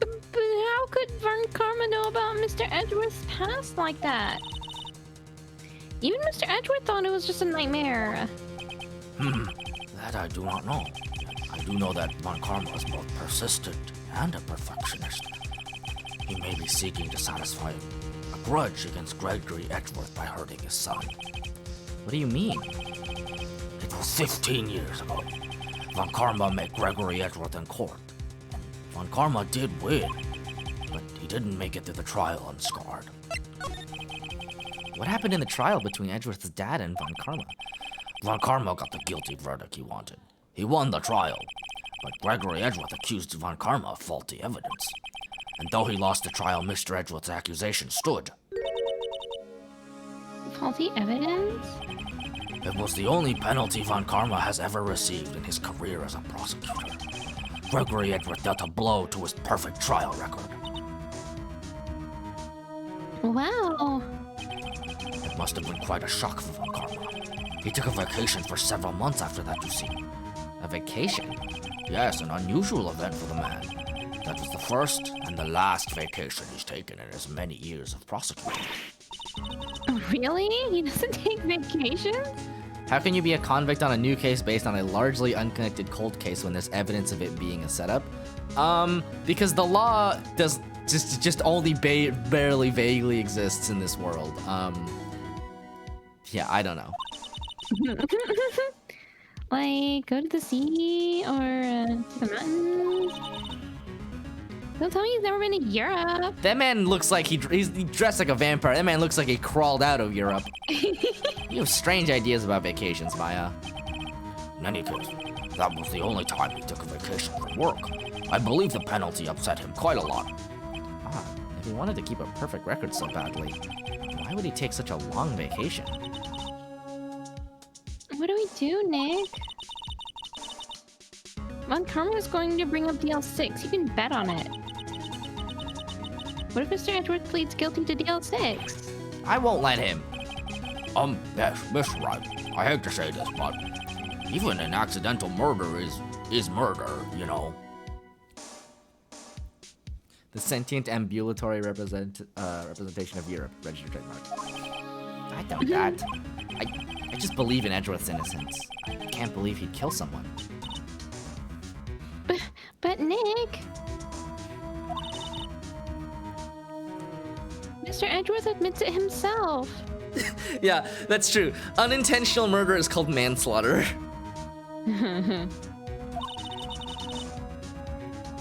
But how could Von Karma know about Mr. Edgeworth's past like that? Even Mr. Edgeworth thought it was just a nightmare. That I do not know. I do know that Von Karma is both persistent and a perfectionist. He may be seeking to satisfy a grudge against Gregory Edgeworth by hurting his son. What do you mean? It was 15 years ago. Von Karma met Gregory Edgeworth in court. Von Karma did win, but he didn't make it through the trial unscarred. What happened in the trial between Edgeworth's dad and Von Karma? Von Karma got the guilty verdict he wanted. He won the trial, but Gregory Edgeworth accused Von Karma of faulty evidence. And though he lost the trial, Mr. Edgeworth's accusation stood. Faulty evidence? It was the only penalty Von Karma has ever received in his career as a prosecutor. Gregory Edgeworth dealt a blow to his perfect trial record. Wow. It must have been quite a shock for Von Karma. He took a vacation for several months after that, you see. A vacation? Yes, an unusual event for the man. That was the first and the last vacation he's taken in his many years of prosecuting. Really? He doesn't take vacations? How can you be a convict on a new case based on a largely unconnected cold case when there's evidence of it being a setup? Because the law does just only barely vaguely exists in this world. Yeah, I don't know. Like, go to the sea or to the mountains? Don't tell me he's never been to Europe. That man looks like he's dressed like a vampire. That man looks like he crawled out of Europe. You have strange ideas about vacations, Maya. In any case, that was the only time he took a vacation from work. I believe the penalty upset him quite a lot. If he wanted to keep a perfect record so badly, why would he take such a long vacation? What do we do, Nick? Von Karma is going to bring up DL6. You can bet on it. What if Mr. Edgeworth pleads guilty to DL6? I won't let him. Yes, Miss Wright. I hate to say this, but even an accidental murder is murder, you know. The sentient ambulatory representation of Europe. Registered trademark. I doubt that. I just believe in Edgeworth's innocence. I can't believe he'd kill someone. But Nick... Mr. Edgeworth admits it himself. Yeah, that's true. Unintentional murder is called manslaughter.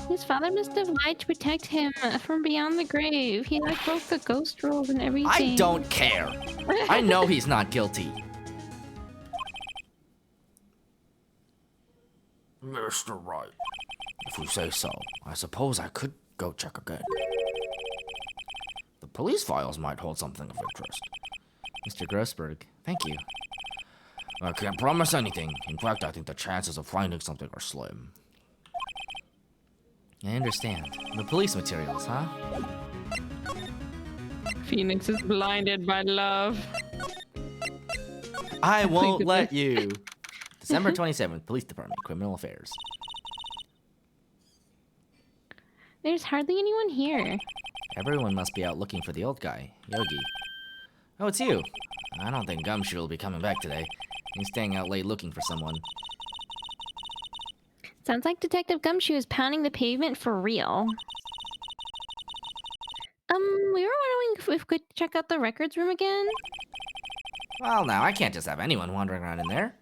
His father must have lied to protect him from beyond the grave. He like broke the ghost rules and everything. I don't care. I know he's not guilty. Mr. Wright, if you say so, I suppose I could go check again. The police files might hold something of interest. Mr. Grossberg, thank you. I can't promise anything. In fact, I think the chances of finding something are slim. I understand. The police materials, huh? Phoenix is blinded by love. I won't let you. December 27th, Police Department, Criminal Affairs. There's hardly anyone here. Everyone must be out looking for the old guy, Yogi. Oh, it's you. I don't think Gumshoe will be coming back today. He's staying out late looking for someone. Sounds like Detective Gumshoe is pounding the pavement for real. We were wondering if we could check out the records room again. Well, now, I can't just have anyone wandering around in there.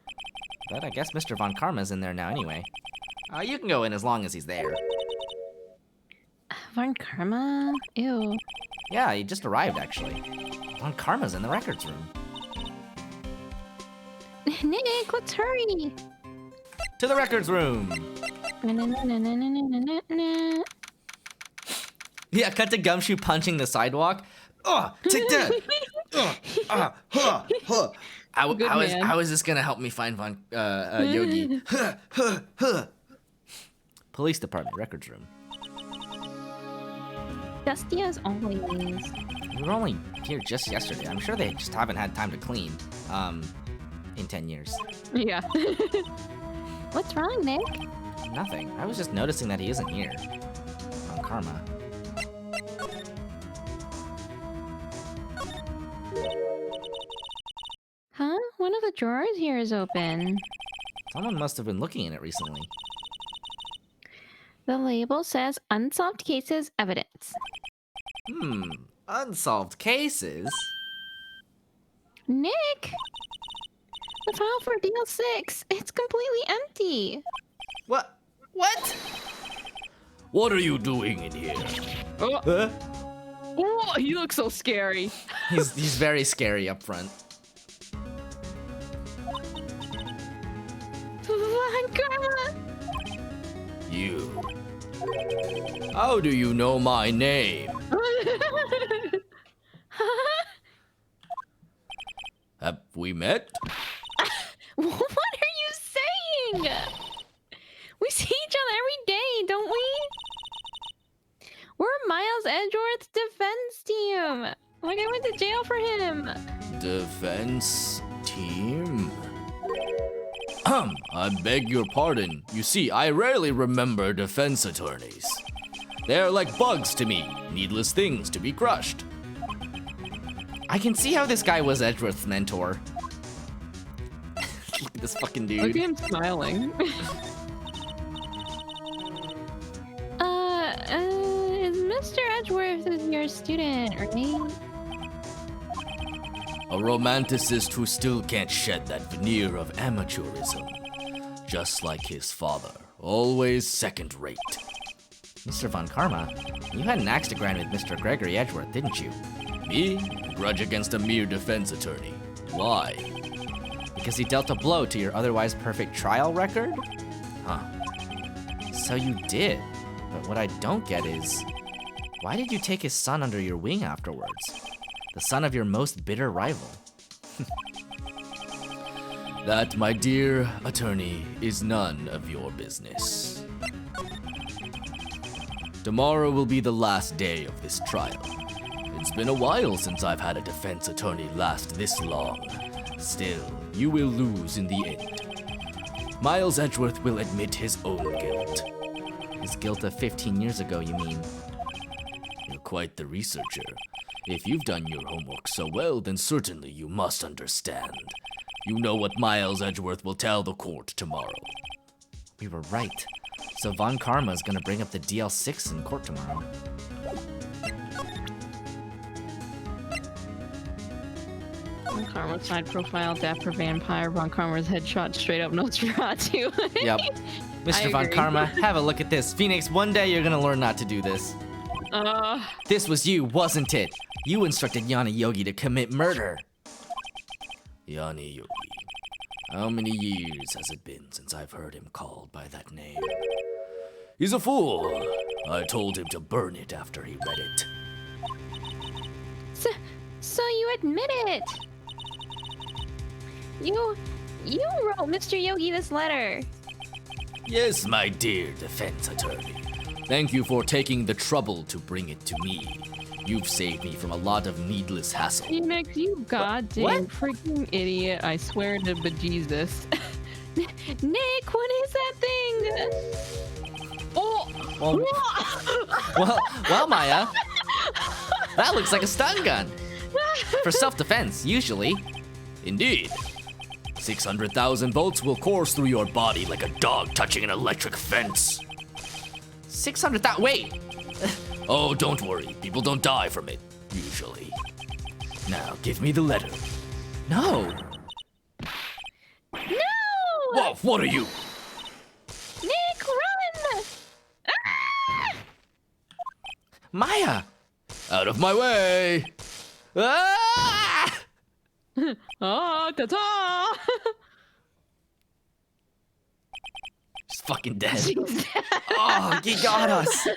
But I guess Mr. Von Karma's in there now anyway. You can go in as long as he's there. Von Karma? Ew. Yeah, he just arrived, actually. Von Karma's in the records room. Nick, let's hurry! To the records room! Yeah, cut to Gumshoe punching the sidewalk. Take that! How is this gonna help me find Yogi? Police Department, records room. Dusty as always. We were only here just yesterday. I'm sure they just haven't had time to clean, in 10 years. Yeah. What's wrong, Nick? Nothing. I was just noticing that he isn't here. On Karma. Huh? One of the drawers here is open. Someone must have been looking in it recently. The label says unsolved cases evidence. Unsolved cases? Nick! The file for DL6, it's completely empty. What? What? What are you doing in here? Huh? Oh, he looks so scary. He's very scary up front. Karma! You. How do you know my name? Have we met? What are you saying? We see each other every day, don't we? We're Miles Edgeworth's defense team. Like, I went to jail for him. Defense team? I beg your pardon. You see, I rarely remember defense attorneys. They're like bugs to me, needless things to be crushed. I can see how this guy was Edgeworth's mentor. Look at this fucking Look at dude. him smiling. Is Mr. Edgeworth your student, right? A romanticist who still can't shed that veneer of amateurism. Just like his father, always second rate. Mr. Von Karma, you had an axe to grind with Mr. Gregory Edgeworth, didn't you? Me? A grudge against a mere defense attorney. Why? Because he dealt a blow to your otherwise perfect trial record? Huh. So you did. But what I don't get is, why did you take his son under your wing afterwards? The son of your most bitter rival. That, my dear attorney, is none of your business. Tomorrow will be the last day of this trial. It's been a while since I've had a defense attorney last this long. Still, you will lose in the end. Miles Edgeworth will admit his own guilt. His guilt of 15 years ago, you mean? You're quite the researcher. If you've done your homework so well, then certainly you must understand. You know what Miles Edgeworth will tell the court tomorrow. We were right. So Von Karma's gonna bring up the DL6 in court tomorrow. Von Karma side profile, Dapper Vampire, Von Karma's headshot, straight up Nosferatu. Yep. Mr. Von agree. Karma, have a look at this. Phoenix, one day you're gonna learn not to do this. This was you, wasn't it? You instructed Yanni Yogi to commit murder. Yanni Yogi. How many years has it been since I've heard him called by that name? He's a fool. I told him to burn it after he read it. So you admit it? You wrote Mr. Yogi this letter. Yes, my dear defense attorney. Thank you for taking the trouble to bring it to me. You've saved me from a lot of needless hassle. Phoenix, you goddamn What? freaking idiot. I swear to bejesus. Nick, what is that thing? Well, well, Maya. That looks like a stun gun. For self-defense, usually. Indeed. 600,000 volts will course through your body like a dog touching an electric fence. 600,000. Wait. Oh, don't worry. People don't die from it, usually. Now, give me the letter. No. No! Whoa, what are you? Nick, run! Ah! Maya. Out of my way! Ah! Oh, ta-ta! She's fucking dead. Oh, he got us.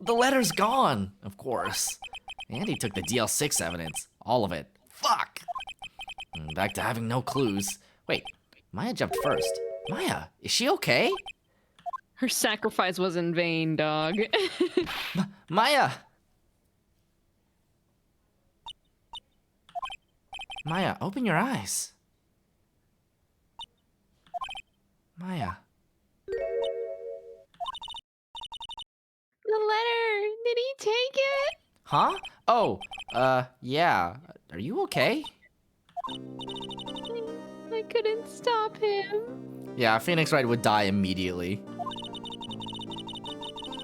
The letter's gone, of course. And he took the DL6 evidence. All of it. Fuck. Back to having no clues. Wait, Maya jumped first. Maya, is she okay? Her sacrifice was in vain, dog. Maya. Maya, open your eyes. Maya. The letter. Did he take it? Huh? Oh, yeah. Are you okay? I couldn't stop him. Yeah, Phoenix Wright would die immediately.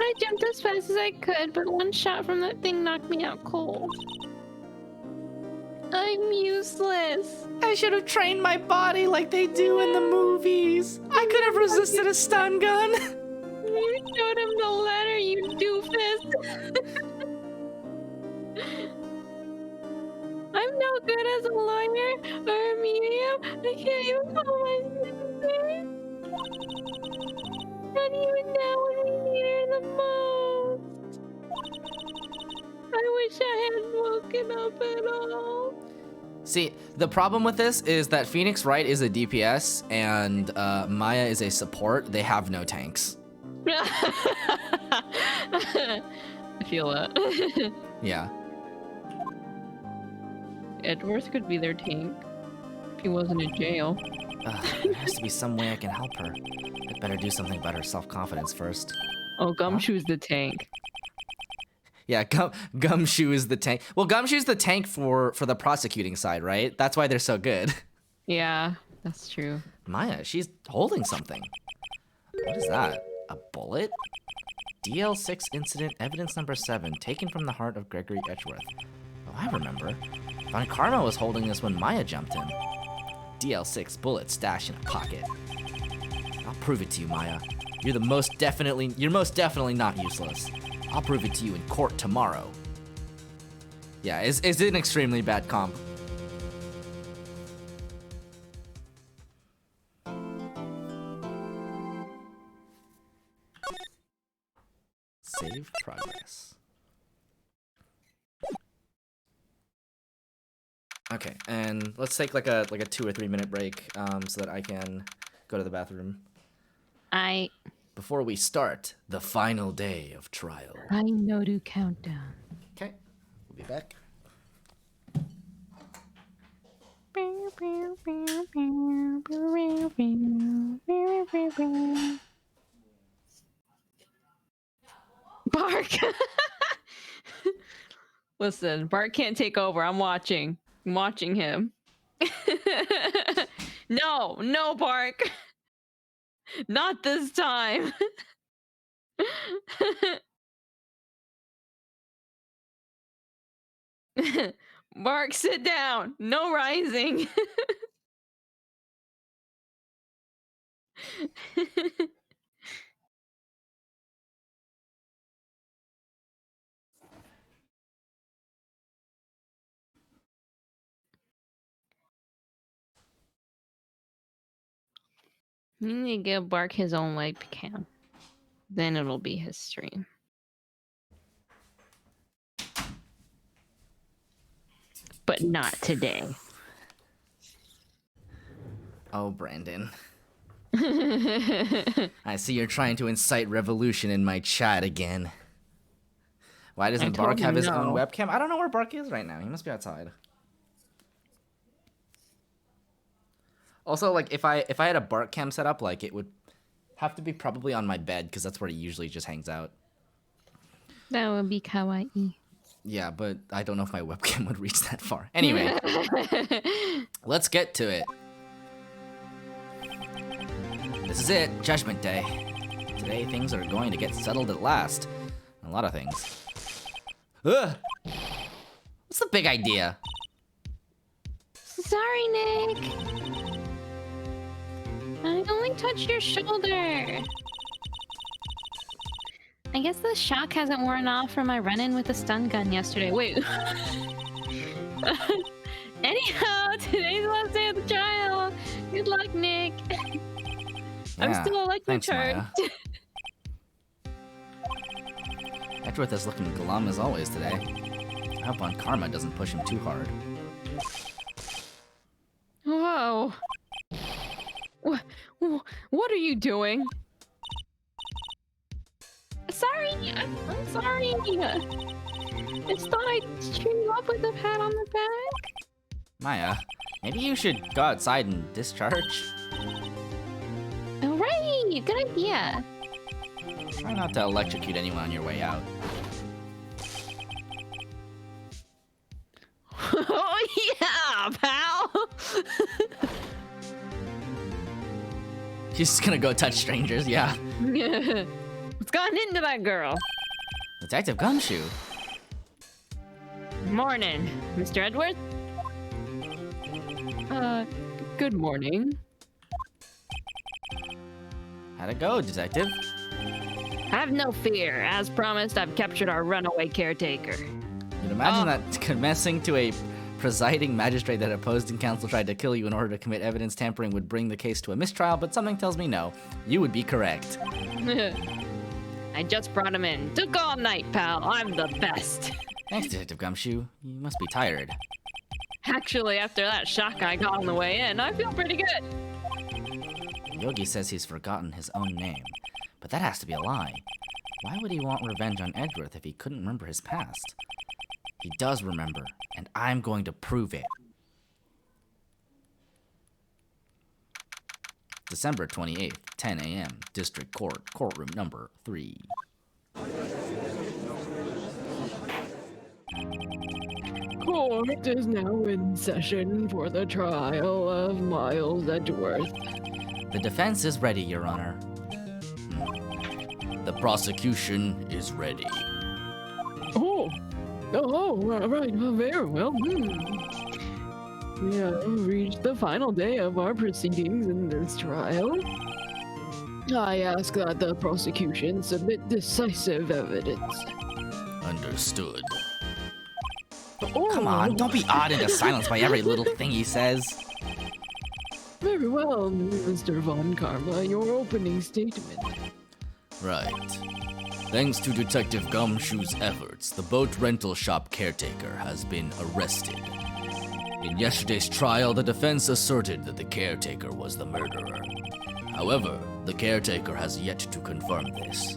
I jumped as fast as I could, but one shot from that thing knocked me out cold. I'm useless. I should have trained my body like they do in the movies. I could have resisted a stun gun. You showed him the letter, you doofus. I'm no good as a lawyer or a medium. I can't even follow my sister. Not even now when we need her the most. I wish I hadn't woken up at all. See, the problem with this is that Phoenix Wright is a DPS and Maya is a support. They have no tanks. I feel that. Yeah. Edgeworth could be their tank if he wasn't in jail. There has to be some way I can help her. I'd better do something about her self-confidence first. Oh, Gumshoe's the tank. Yeah, Gumshoe is the tank. Well, Gumshoe's the tank for the prosecuting side, right? That's why they're so good. Yeah, that's true. Maya, she's holding something. What is that? A bullet? DL6 incident, evidence number 7, taken from the heart of Gregory Edgeworth. Oh, I remember. Von Karma was holding this when Maya jumped him. DL6 bullet stashed in a pocket. I'll prove it to you, Maya. You're most definitely not useless. I'll prove it to you in court tomorrow. Yeah, it's an extremely bad comp. Save progress. Okay, and let's take like a 2 or 3 minute break so that I can go to the bathroom. Before we start the final day of trial. I know to count down. Okay, we'll be back. Bark! Listen, Bark can't take over. I'm watching. I'm watching him. No, Bark! Not this time! Bark, sit down! No rising! You need to give Bark his own webcam. Then it'll be his stream. But not today. Oh, Brandon. I see you're trying to incite revolution in my chat again. Why doesn't Bark have his own webcam? I don't know where Bark is right now. He must be outside. Also, like, if I had a Bark cam set up, like, it would have to be probably on my bed, because that's where he usually just hangs out. That would be kawaii. Yeah, but I don't know if my webcam would reach that far. Anyway, let's get to it. This is it, Judgment Day. Today things are going to get settled at last. A lot of things. Ugh! What's the big idea? Sorry, Nick. I only touched your shoulder. I guess the shock hasn't worn off from my run-in with the stun gun yesterday. Wait. Anyhow, today's the last day of the trial. Good luck, Nick. I'm still electric charged. Edgeworth is looking glum as always today. I hope Von Karma doesn't push him too hard. Whoa. What are you doing? Sorry, I'm sorry. I just thought I'd cheer you up with a pat on the back. Maya, maybe you should go outside and discharge. All right, good idea. Try not to electrocute anyone on your way out. Oh yeah, pal. She's just gonna go touch strangers, yeah. What's gone into that girl? Detective Gumshoe. Morning, Mr. Edward. Good morning. How'd it go, Detective? Have no fear. As promised, I've captured our runaway caretaker. You'd imagine that confessing to a presiding magistrate that opposing counsel tried to kill you in order to commit evidence tampering would bring the case to a mistrial, but something tells me no. You would be correct. I just brought him in. Took all night, pal. I'm the best. Thanks, Detective Gumshoe. You must be tired. Actually, after that shock I got on the way in, I feel pretty good. Yogi says he's forgotten his own name, but that has to be a lie. Why would he want revenge on Edgeworth if he couldn't remember his past? He does remember, and I'm going to prove it. December 28th, 10 a.m., District Court, courtroom number 3. Court is now in session for the trial of Miles Edgeworth. The defense is ready, Your Honor. The prosecution is ready. Right, very well. We have reached the final day of our proceedings in this trial. I ask that the prosecution submit decisive evidence. Understood. Oh, Come on, don't be awed into silence by every little thing he says. Very well, Mr. Von Karma, your opening statement. Right. Thanks to Detective Gumshoe's efforts, the boat rental shop caretaker has been arrested. In yesterday's trial, the defense asserted that the caretaker was the murderer. However, the caretaker has yet to confirm this.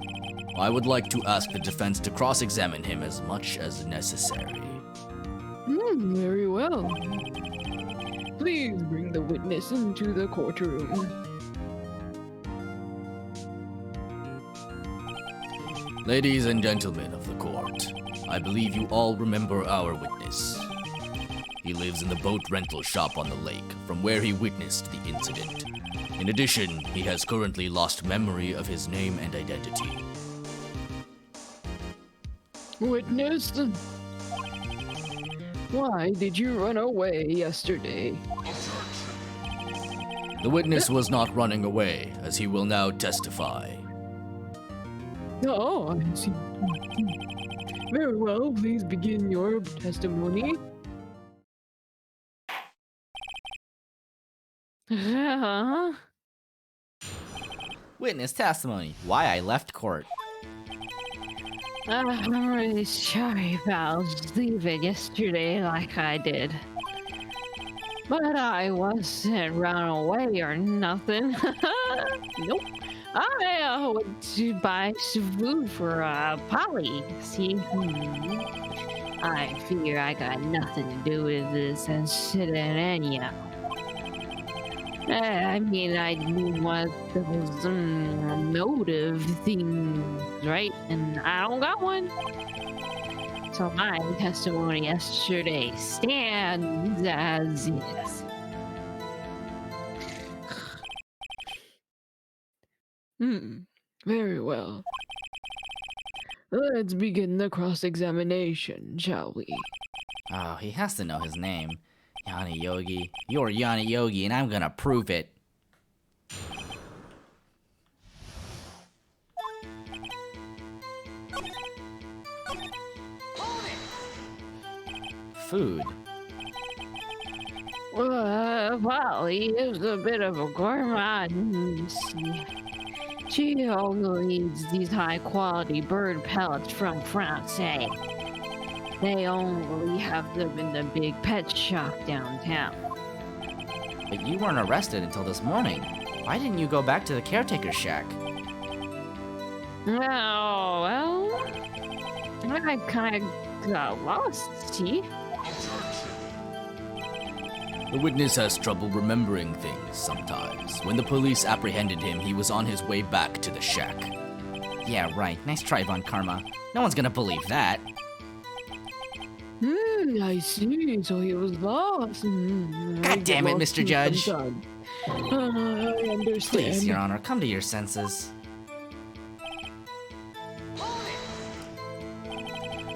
I would like to ask the defense to cross-examine him as much as necessary. Very well. Please bring the witness into the courtroom. Ladies and gentlemen of the court, I believe you all remember our witness. He lives in the boat rental shop on the lake, from where he witnessed the incident. In addition, he has currently lost memory of his name and identity. Witness? Why did you run away yesterday? The witness was not running away, as he will now testify. Oh, I see. Very well, please begin your testimony. Witness testimony. Why I left court. I'm really sorry about leaving yesterday like I did. But I wasn't run away or nothing. Nope. I went to buy some food for Polly. See, I figure I got nothing to do with this incident anyhow. I mean, I knew what those motive things, right? And I don't got one. So my testimony yesterday stands as is. Very well. Let's begin the cross-examination, shall we? Oh, he has to know his name. Yanni Yogi. You're Yanni Yogi, and I'm gonna prove it. Food. Well, he is a bit of a gourmand. She only eats these high-quality bird pellets from France, eh? They only have them in the big pet shop downtown. But you weren't arrested until this morning. Why didn't you go back to the caretaker's shack? Oh, well, I kind of got lost, see? The witness has trouble remembering things sometimes. When the police apprehended him, he was on his way back to the shack. Yeah, right. Nice try, Von Karma. No one's gonna believe that. I see. So he was lost. God damn it, Mr. Judge. I understand. Please, Your Honor, come to your senses.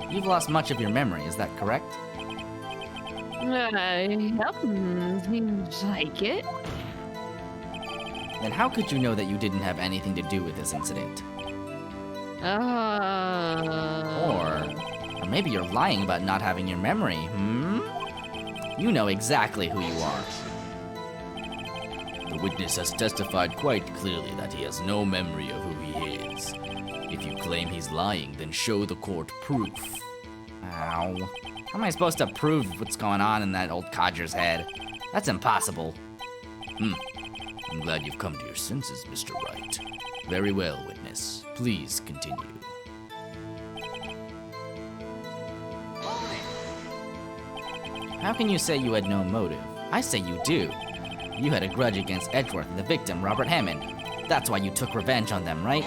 You've lost much of your memory, is that correct? Seems like it. Then how could you know that you didn't have anything to do with this incident? Or maybe you're lying about not having your memory, hmm? You know exactly who you are. The witness has testified quite clearly that he has no memory of who he is. If you claim he's lying, then show the court proof. Ow. How am I supposed to prove what's going on in that old codger's head? That's impossible. I'm glad you've come to your senses, Mr. Wright. Very well, witness. Please continue. How can you say you had no motive? I say you do. You had a grudge against Edgeworth and the victim, Robert Hammond. That's why you took revenge on them, right?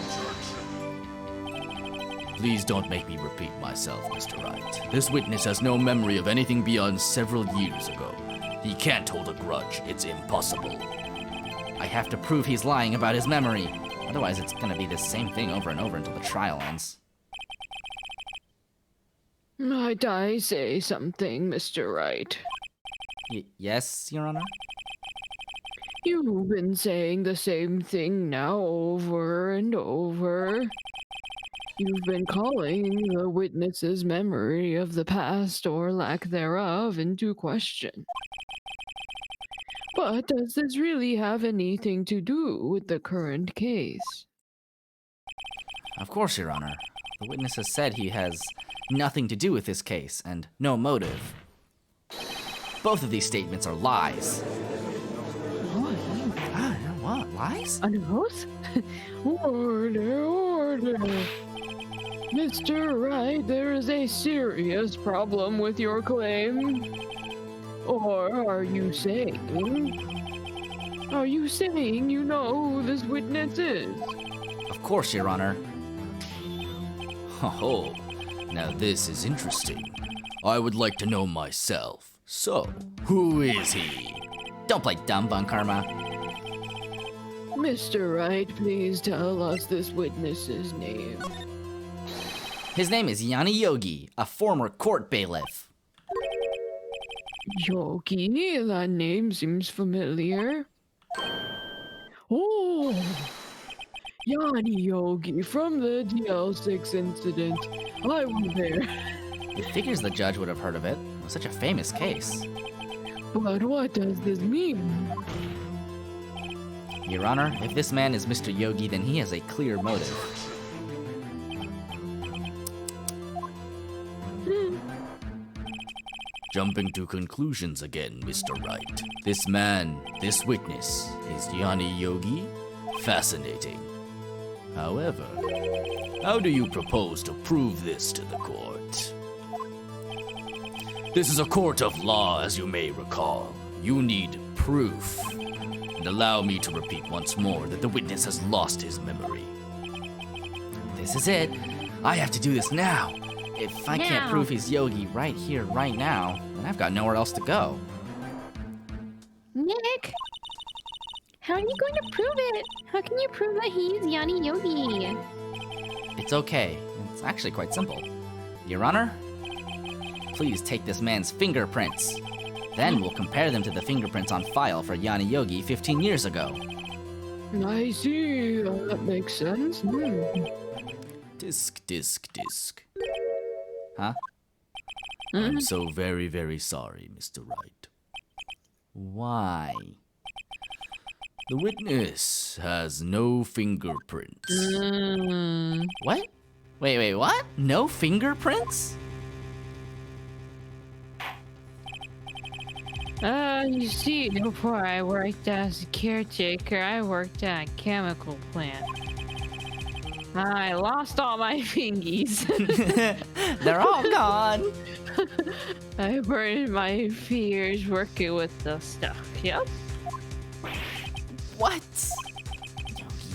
Please don't make me repeat myself, Mr. Wright. This witness has no memory of anything beyond several years ago. He can't hold a grudge. It's impossible. I have to prove he's lying about his memory. Otherwise, it's gonna be the same thing over and over until the trial ends. Might I say something, Mr. Wright? Yes, Your Honor? You've been saying the same thing now over and over. You've been calling the witness's memory of the past or lack thereof into question. But does this really have anything to do with the current case? Of course, Your Honor. The witness has said he has nothing to do with this case and no motive. Both of these statements are lies. What? What? Lies? An oath? Order. Mr. Wright, there is a serious problem with your claim. Or are you saying you know who this witness is? Of course, Your Honor. Oh, now this is interesting. I would like to know myself. So, who is he? Don't play dumb, Von Karma. Mr. Wright, please tell us this witness's name. His name is Yanni Yogi, a former court bailiff. Yogi? That name seems familiar. Oh! Yanni Yogi from the DL6 incident. I was there. It figures the judge would have heard of it. It was such a famous case. But what does this mean? Your Honor, if this man is Mr. Yogi, then he has a clear motive. Jumping to conclusions again, Mr. Wright. This man, this witness, is Yanni Yogi? Fascinating. However, how do you propose to prove this to the court? This is a court of law, as you may recall. You need proof. And allow me to repeat once more that the witness has lost his memory. This is it. I have to do this now. If I can't Now. prove he's Yogi right here, right now, then I've got nowhere else to go. Nick, how are you going to prove it? How can you prove that he's Yanni Yogi? It's okay. It's actually quite simple. Your Honor, please take this man's fingerprints. Then we'll compare them to the fingerprints on file for Yanni Yogi 15 years ago. I see. That makes sense. Disc. Huh? I'm so very, very sorry, Mr. Wright. Why? The witness has no fingerprints. What? Wait, what? No fingerprints? You see, before I worked as a caretaker, I worked at a chemical plant. I lost all my fingies. They're all gone. I burned my fingers working with the stuff. Yep. What?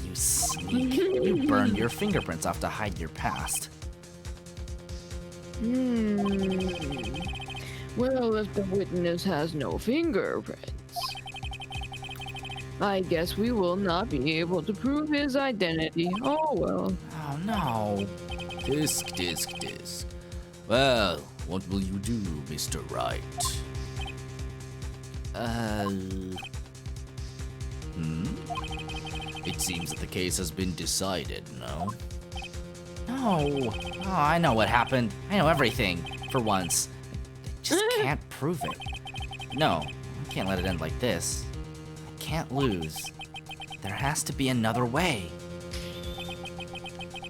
You sneak. You burned your fingerprints off to hide your past. Well, if the witness has no fingerprints, I guess we will not be able to prove his identity. Oh well. Oh no. Disc. Well, what will you do, Mr. Wright? It seems that the case has been decided, no? No. Oh, I know what happened. I know everything, for once. I just can't prove it. No, I can't let it end like this. I can't lose. There has to be another way.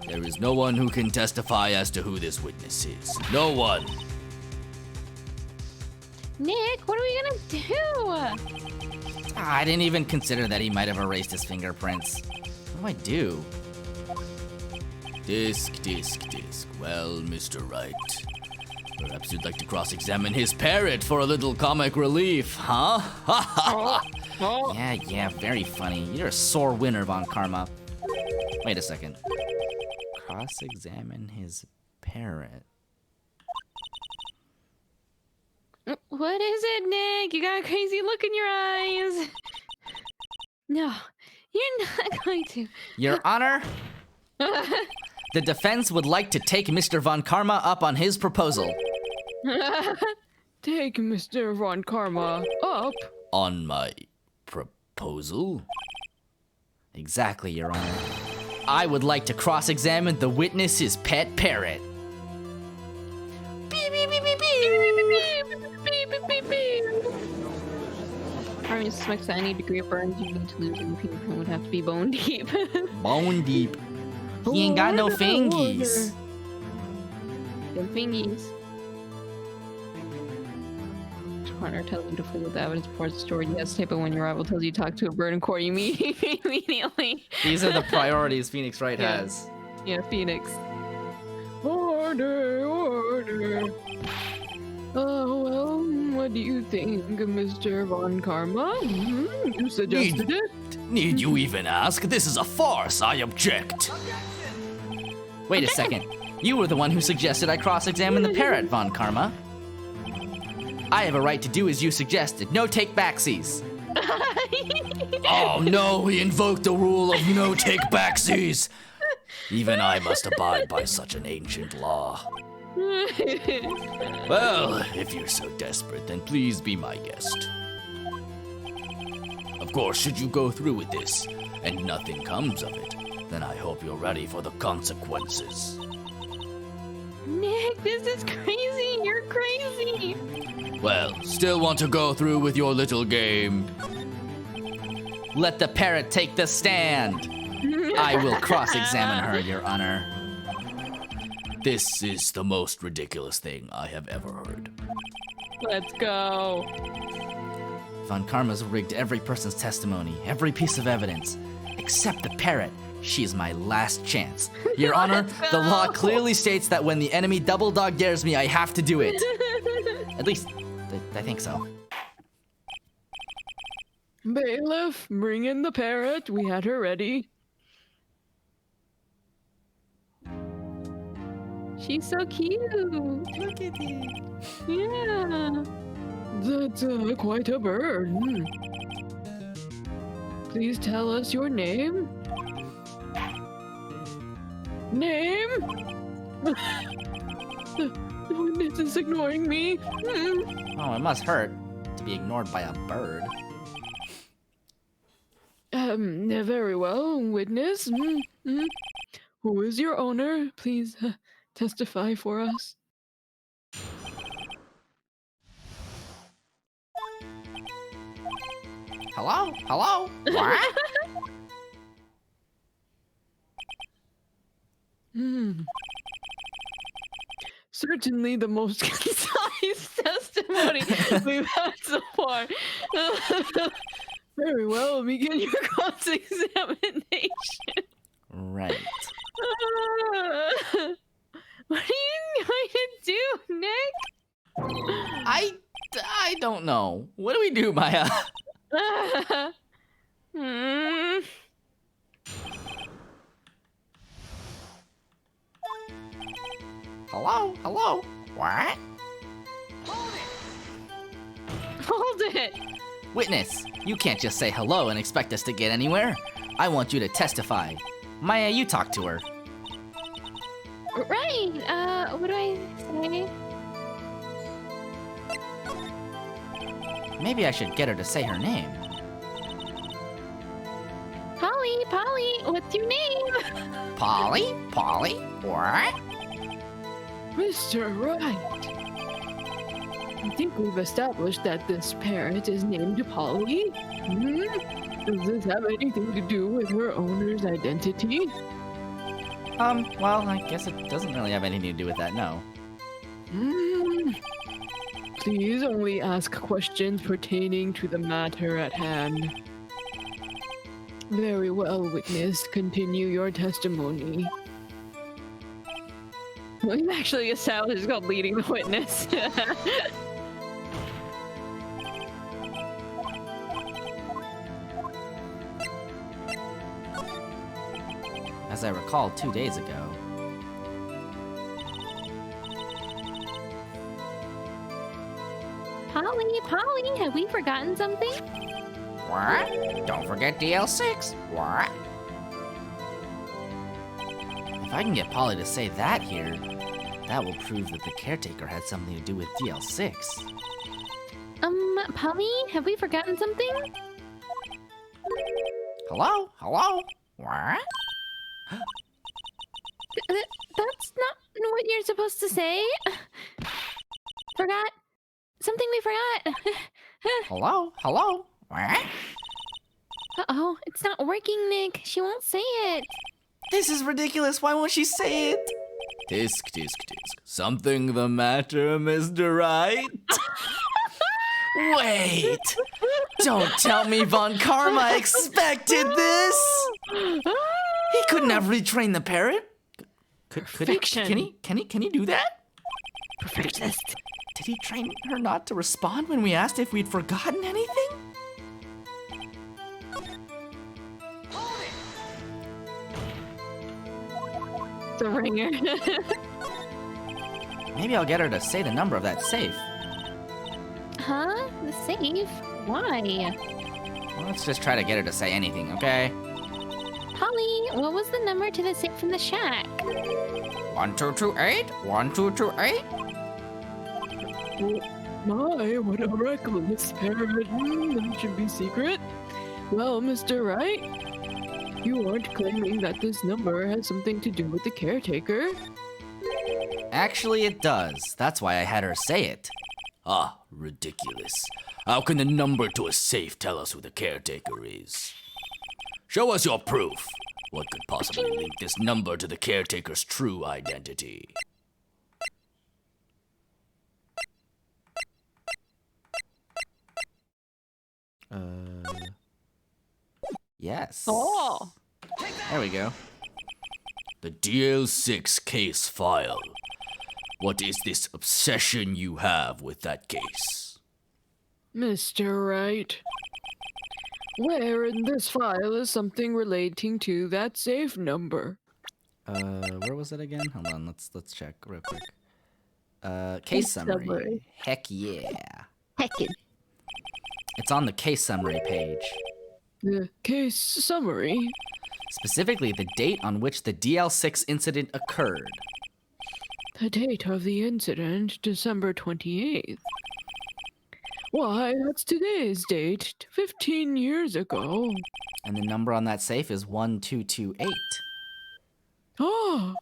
There is no one who can testify as to who this witness is. No one. Nick, what are we gonna do? I didn't even consider that he might have erased his fingerprints. What do I do? Disc. Well, Mr. Wright, perhaps you'd like to cross-examine his parrot for a little comic relief, huh? Yeah, very funny. You're a sore winner, Von Karma. Wait a second. Cross-examine his parrot. What is it, Nick? You got a crazy look in your eyes. No, you're not going to. Your Honor, the defense would like to take Mr. Von Karma up on his proposal. Take Mr. Von Karma up. On my proposal? Exactly, Your Honor. I would like to cross-examine the witness's pet parrot. I mean, suspects that any degree of burns you need to lose in the fingerprint would have to be bone deep. Bone deep. He ain't got no fingies. Them fingies. Partner tells you to flee with the evidence before it's stored. You hesitate, but when your rival tells you to talk to a bird in court, you immediately. These are the priorities Phoenix Wright Yeah. has. Yeah, Phoenix. Order. Oh, well, what do you think, Mr. Von Karma? You suggested it? Need you even ask? This is a farce. I object. Wait a second. You were the one who suggested I cross-examine the parrot, Von Karma. I have a right to do as you suggested. No take-backsies. Oh no, he invoked the rule of no take-backsies. Even I must abide by such an ancient law. Well, if you're so desperate, then please be my guest. Of course, should you go through with this, and nothing comes of it, then I hope you're ready for the consequences. Nick, this is crazy. You're crazy. Well, still want to go through with your little game? Let the parrot take the stand. I will cross-examine her, Your Honor. This is the most ridiculous thing I have ever heard. Let's go. Von Karma's rigged every person's testimony, every piece of evidence, except the parrot. She is my last chance. Your Honor, the law clearly states that when the enemy double dog dares me, I have to do it. At least, I think so. Bailiff, bring in the parrot. We had her ready. She's so cute. Look at it. Yeah. That's quite a bird. Please tell us your name. Name? The witness is ignoring me. Oh, it must hurt to be ignored by a bird. Very well, witness. Who is your owner? Please testify for us. Hello? Hello? What? Certainly the most concise testimony we've had so far. Very well, begin your cross-examination. Right. What are you going to do, Nick? I don't know. What do we do, Maya? Hmm. Hello? Hello? What? Hold it. Witness, you can't just say hello and expect us to get anywhere. I want you to testify. Maya, you talk to her. Right. What do I say? Maybe I should get her to say her name. Polly, what's your name? Polly? Polly? What? Mr. Right. I think we've established that this parrot is named Polly. Hmm? Does this have anything to do with her owner's identity? Well, I guess it doesn't really have anything to do with that, no. Hmm. Please only ask questions pertaining to the matter at hand. Very well, witness. Continue your testimony. We've actually established it's called leading the witness. As I recall 2 days ago. Polly, have we forgotten something? What? Don't forget DL6. What? If I can get Polly to say that here, that will prove that the caretaker had something to do with DL6. Polly, have we forgotten something? Hello? Hello? What? That's not what you're supposed to say. Forgot? Something we forgot. Hello? Hello? What? Uh-oh, it's not working, Nick. She won't say it. This is ridiculous. Why won't she say it? Tisk, tisk, tisk. Something the matter, Mr. Right? Wait! Don't tell me Von Karma expected this! He couldn't have retrained the parrot? Could he? Perfection. Can he do that? Perfectionist. Did he train her not to respond when we asked if we'd forgotten anything? The ringer. Maybe I'll get her to say the number of that safe. Huh? The safe? Why? Well, let's just try to get her to say anything, okay? Polly, what was the number to the safe from the shack? 1228? 1228? My, what a reckless parrot. That should be secret. Well, Mr. Right, you aren't claiming that this number has something to do with the caretaker. Actually, it does. That's why I had her say it. Ah, ridiculous. How can the number to a safe tell us who the caretaker is? Show us your proof. What could possibly link this number to the caretaker's true identity? Yes. Oh. There we go. The DL6 case file. What is this obsession you have with that case? Mr. Right, where in this file is something relating to that safe number? Where was it again? Hold on, let's check real quick. Case summary. Heck yeah. Heckin'. It's on the case summary page. The case summary? Specifically, the date on which the DL6 incident occurred. The date of the incident, December 28th. Why, that's today's date, 15 years ago. And the number on that safe is 1228. Oh,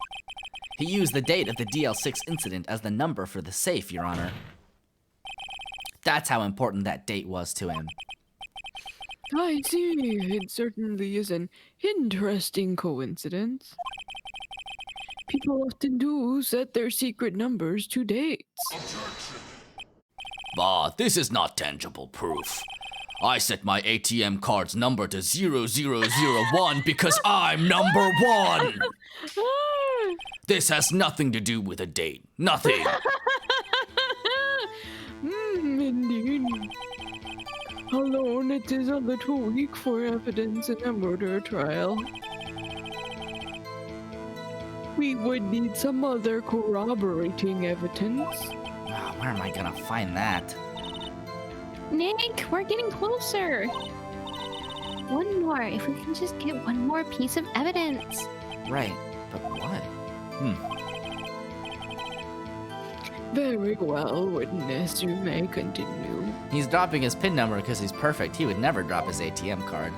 He used the date of the DL6 incident as the number for the safe, Your Honor. That's how important that date was to him. I see. It certainly is an interesting coincidence. People often do set their secret numbers to dates. But this is not tangible proof. I set my ATM card's number to 0001 because I'm number one! This has nothing to do with a date. Nothing. Alone, it is a little weak for evidence in a murder trial. We would need some other corroborating evidence. Oh, where am I gonna find that? Nick, we're getting closer. One more. If we can just get one more piece of evidence. Right, but what? Very well, witness. You may continue. He's dropping his PIN number because he's perfect. He would never drop his ATM card.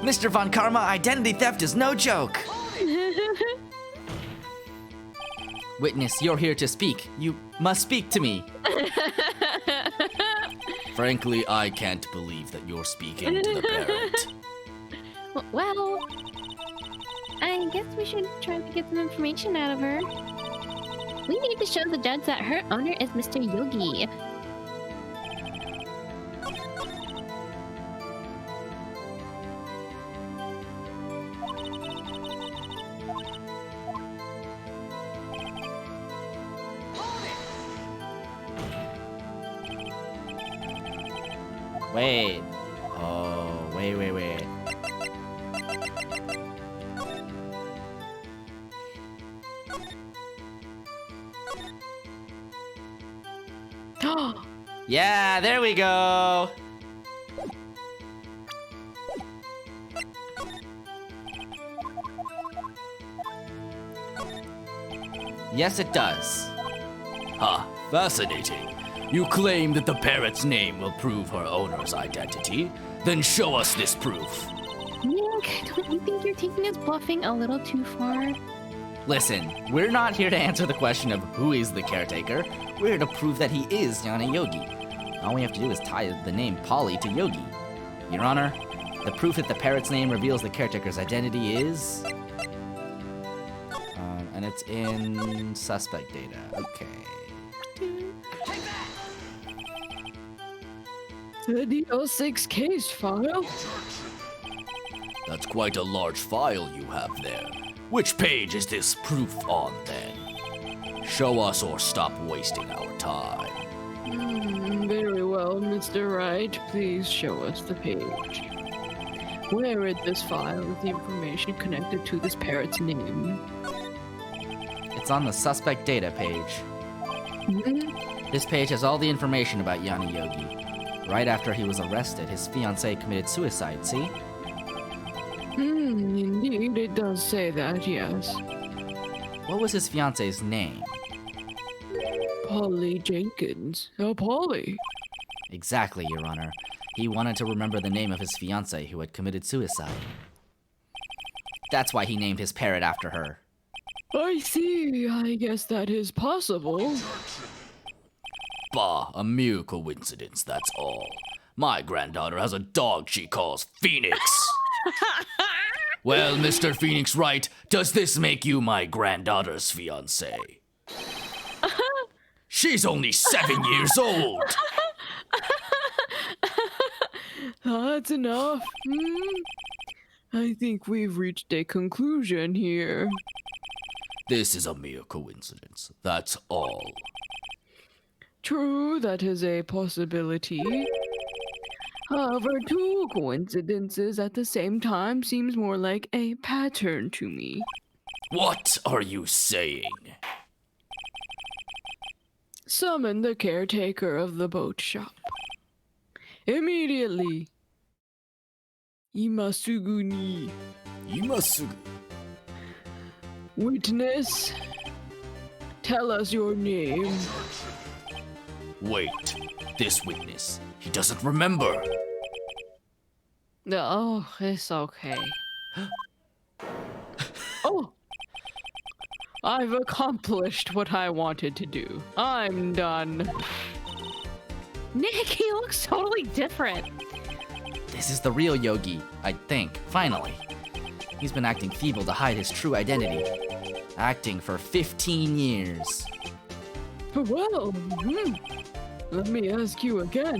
Mr. Von Karma, identity theft is no joke! Witness, you're here to speak. You must speak to me. Frankly, I can't believe that you're speaking to the parent. Well, I guess we should try to get some information out of her. We need to show the judge that her owner is Mr. Yogi. Wait. Oh, wait. Yeah, there we go. Yes, it does. Ha, fascinating. You claim that the parrot's name will prove her owner's identity? Then show us this proof. Nick, don't you think you're taking us bluffing a little too far? Listen, we're not here to answer the question of who is the caretaker. We're here to prove that he is Yanni Yogi. All we have to do is tie the name Polly to Yogi. Your Honor, the proof that the parrot's name reveals the caretaker's identity is... and it's in suspect data. Okay. The DL6 case file. That's quite a large file you have there. Which page is this proof on, then? Show us or stop wasting our time. Very well, Mr. Wright. Please show us the page. Where is this file with the information connected to this parrot's name? It's on the suspect data page. This page has all the information about Yanni Yogi. Right after he was arrested, his fiancée committed suicide, see? Indeed, it does say that, yes. What was his fiancée's name? Polly Jenkins. Oh, Polly. Exactly, Your Honor. He wanted to remember the name of his fiancée who had committed suicide. That's why he named his parrot after her. I see. I guess that is possible. Bah, a mere coincidence, that's all. My granddaughter has a dog she calls Phoenix. Well, Mr. Phoenix Wright, does this make you my granddaughter's fiancé? She's only 7 years old. That's enough. I think we've reached a conclusion here. This is a mere coincidence, that's all. True, that is a possibility. However, two coincidences at the same time seems more like a pattern to me. What are you saying? Summon the caretaker of the boat shop. Immediately. Imasuguni. Imasugu. Witness, tell us your name. Wait, this witness, he doesn't remember. Oh, it's okay. Oh! I've accomplished what I wanted to do. I'm done. Nick, he looks totally different. This is the real Yogi, I think, finally. He's been acting feeble to hide his true identity. Acting for 15 years. Well, let me ask you again.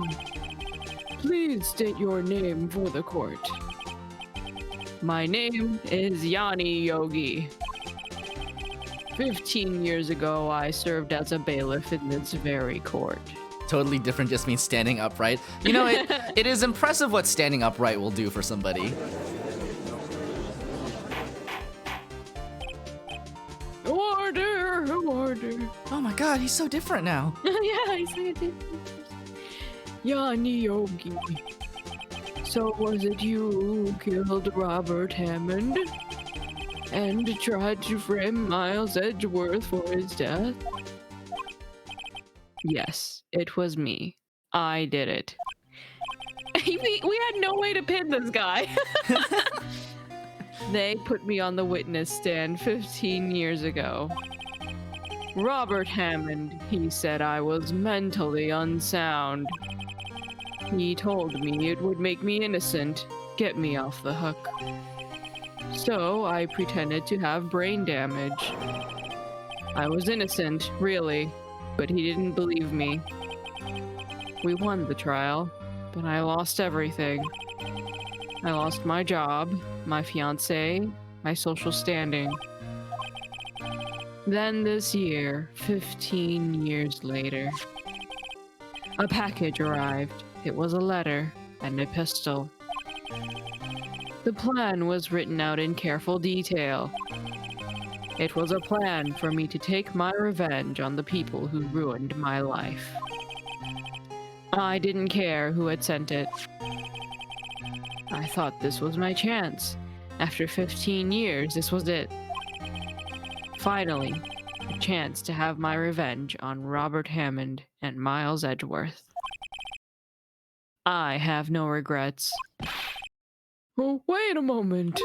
Please state your name for the court. My name is Yanni Yogi. 15 years ago, I served as a bailiff in this very court. Totally different just means standing upright. You know, it is impressive what standing upright will do for somebody. Order, order. Oh my god, he's so different now. Yeah, he's like a different. Yanni Yogi. So was it you who killed Robert Hammond? And tried to frame Miles Edgeworth for his death? Yes, it was me. I did it. We had no way to pin this guy. They put me on the witness stand 15 years ago. Robert Hammond, he said I was mentally unsound. He told me it would make me innocent, get me off the hook. So I pretended to have brain damage. I was innocent, really, but he didn't believe me. We won the trial, but I lost everything. I lost my job, my fiancé, my social standing. Then this year, 15 years later, a package arrived. It was a letter and a pistol. The plan was written out in careful detail. It was a plan for me to take my revenge on the people who ruined my life. I didn't care who had sent it. I thought this was my chance. After 15 years, this was it. Finally, a chance to have my revenge on Robert Hammond and Miles Edgeworth. I have no regrets. Oh, wait a moment.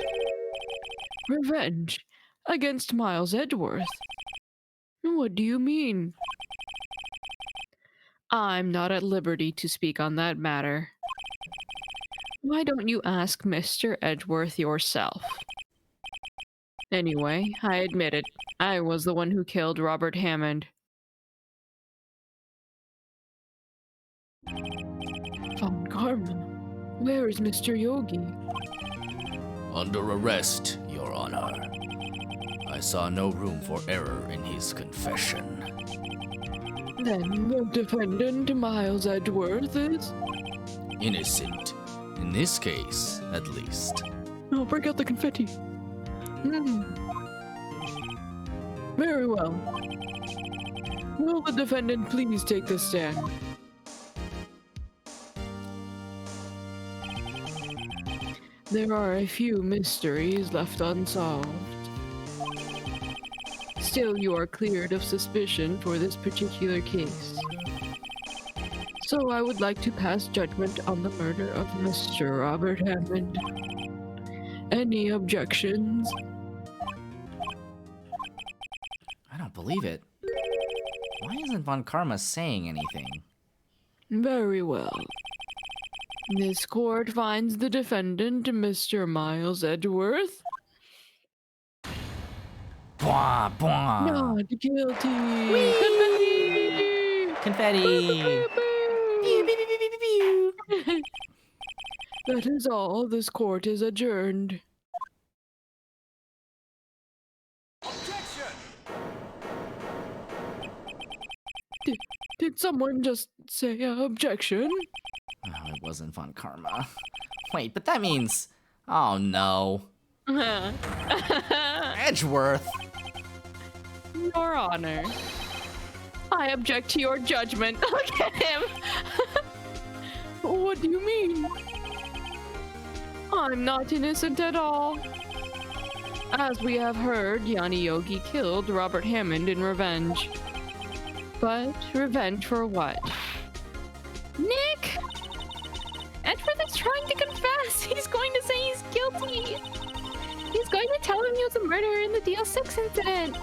Revenge against Miles Edgeworth? What do you mean? I'm not at liberty to speak on that matter. Why don't you ask Mr. Edgeworth yourself? Anyway, I admit it. I was the one who killed Robert Hammond. Von Karma, where is Mr. Yogi? Under arrest, Your Honor. I saw no room for error in his confession. Then the defendant, Miles Edgeworth, is? Innocent. In this case, at least. Oh, break out the confetti. Very well. Will the defendant please take the stand? There are a few mysteries left unsolved. Still, you are cleared of suspicion for this particular case. So I would like to pass judgment on the murder of Mr. Robert Hammond. Any objections? I don't believe it. Why isn't Von Karma saying anything? Very well. This court finds the defendant, Mr. Miles Edgeworth, Bwah, bwah. not guilty. Confetti! Pew, pew, pew, pew, pew, pew. That is all. This court is adjourned. Did someone just say objection? Oh, it wasn't Von Karma. Wait, but that means... Oh no. Edgeworth! Your Honor, I object to your judgment. Look at him. What do you mean? I'm not innocent at all. As we have heard, Yanni Yogi killed Robert Hammond in revenge. But revenge for what? Nick! Edgeworth is trying to confess. He's going to say he's guilty. He's going to tell him he was a murderer in the DL6 incident.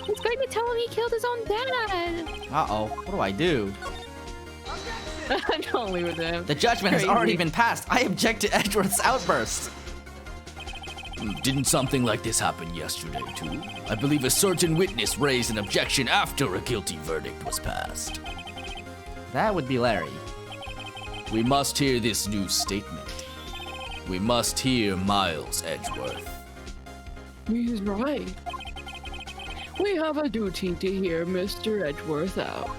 He's going to tell him he killed his own dad. Uh-oh, what do I do? Don't leave it to him. The judgment has Crazy. already been passed. I object to Edgeworth's outburst. Didn't something like this happen yesterday, too? I believe a certain witness raised an objection after a guilty verdict was passed. That would be Larry. We must hear this new statement. We must hear Miles Edgeworth. He's right. We have a duty to hear Mr. Edgeworth out.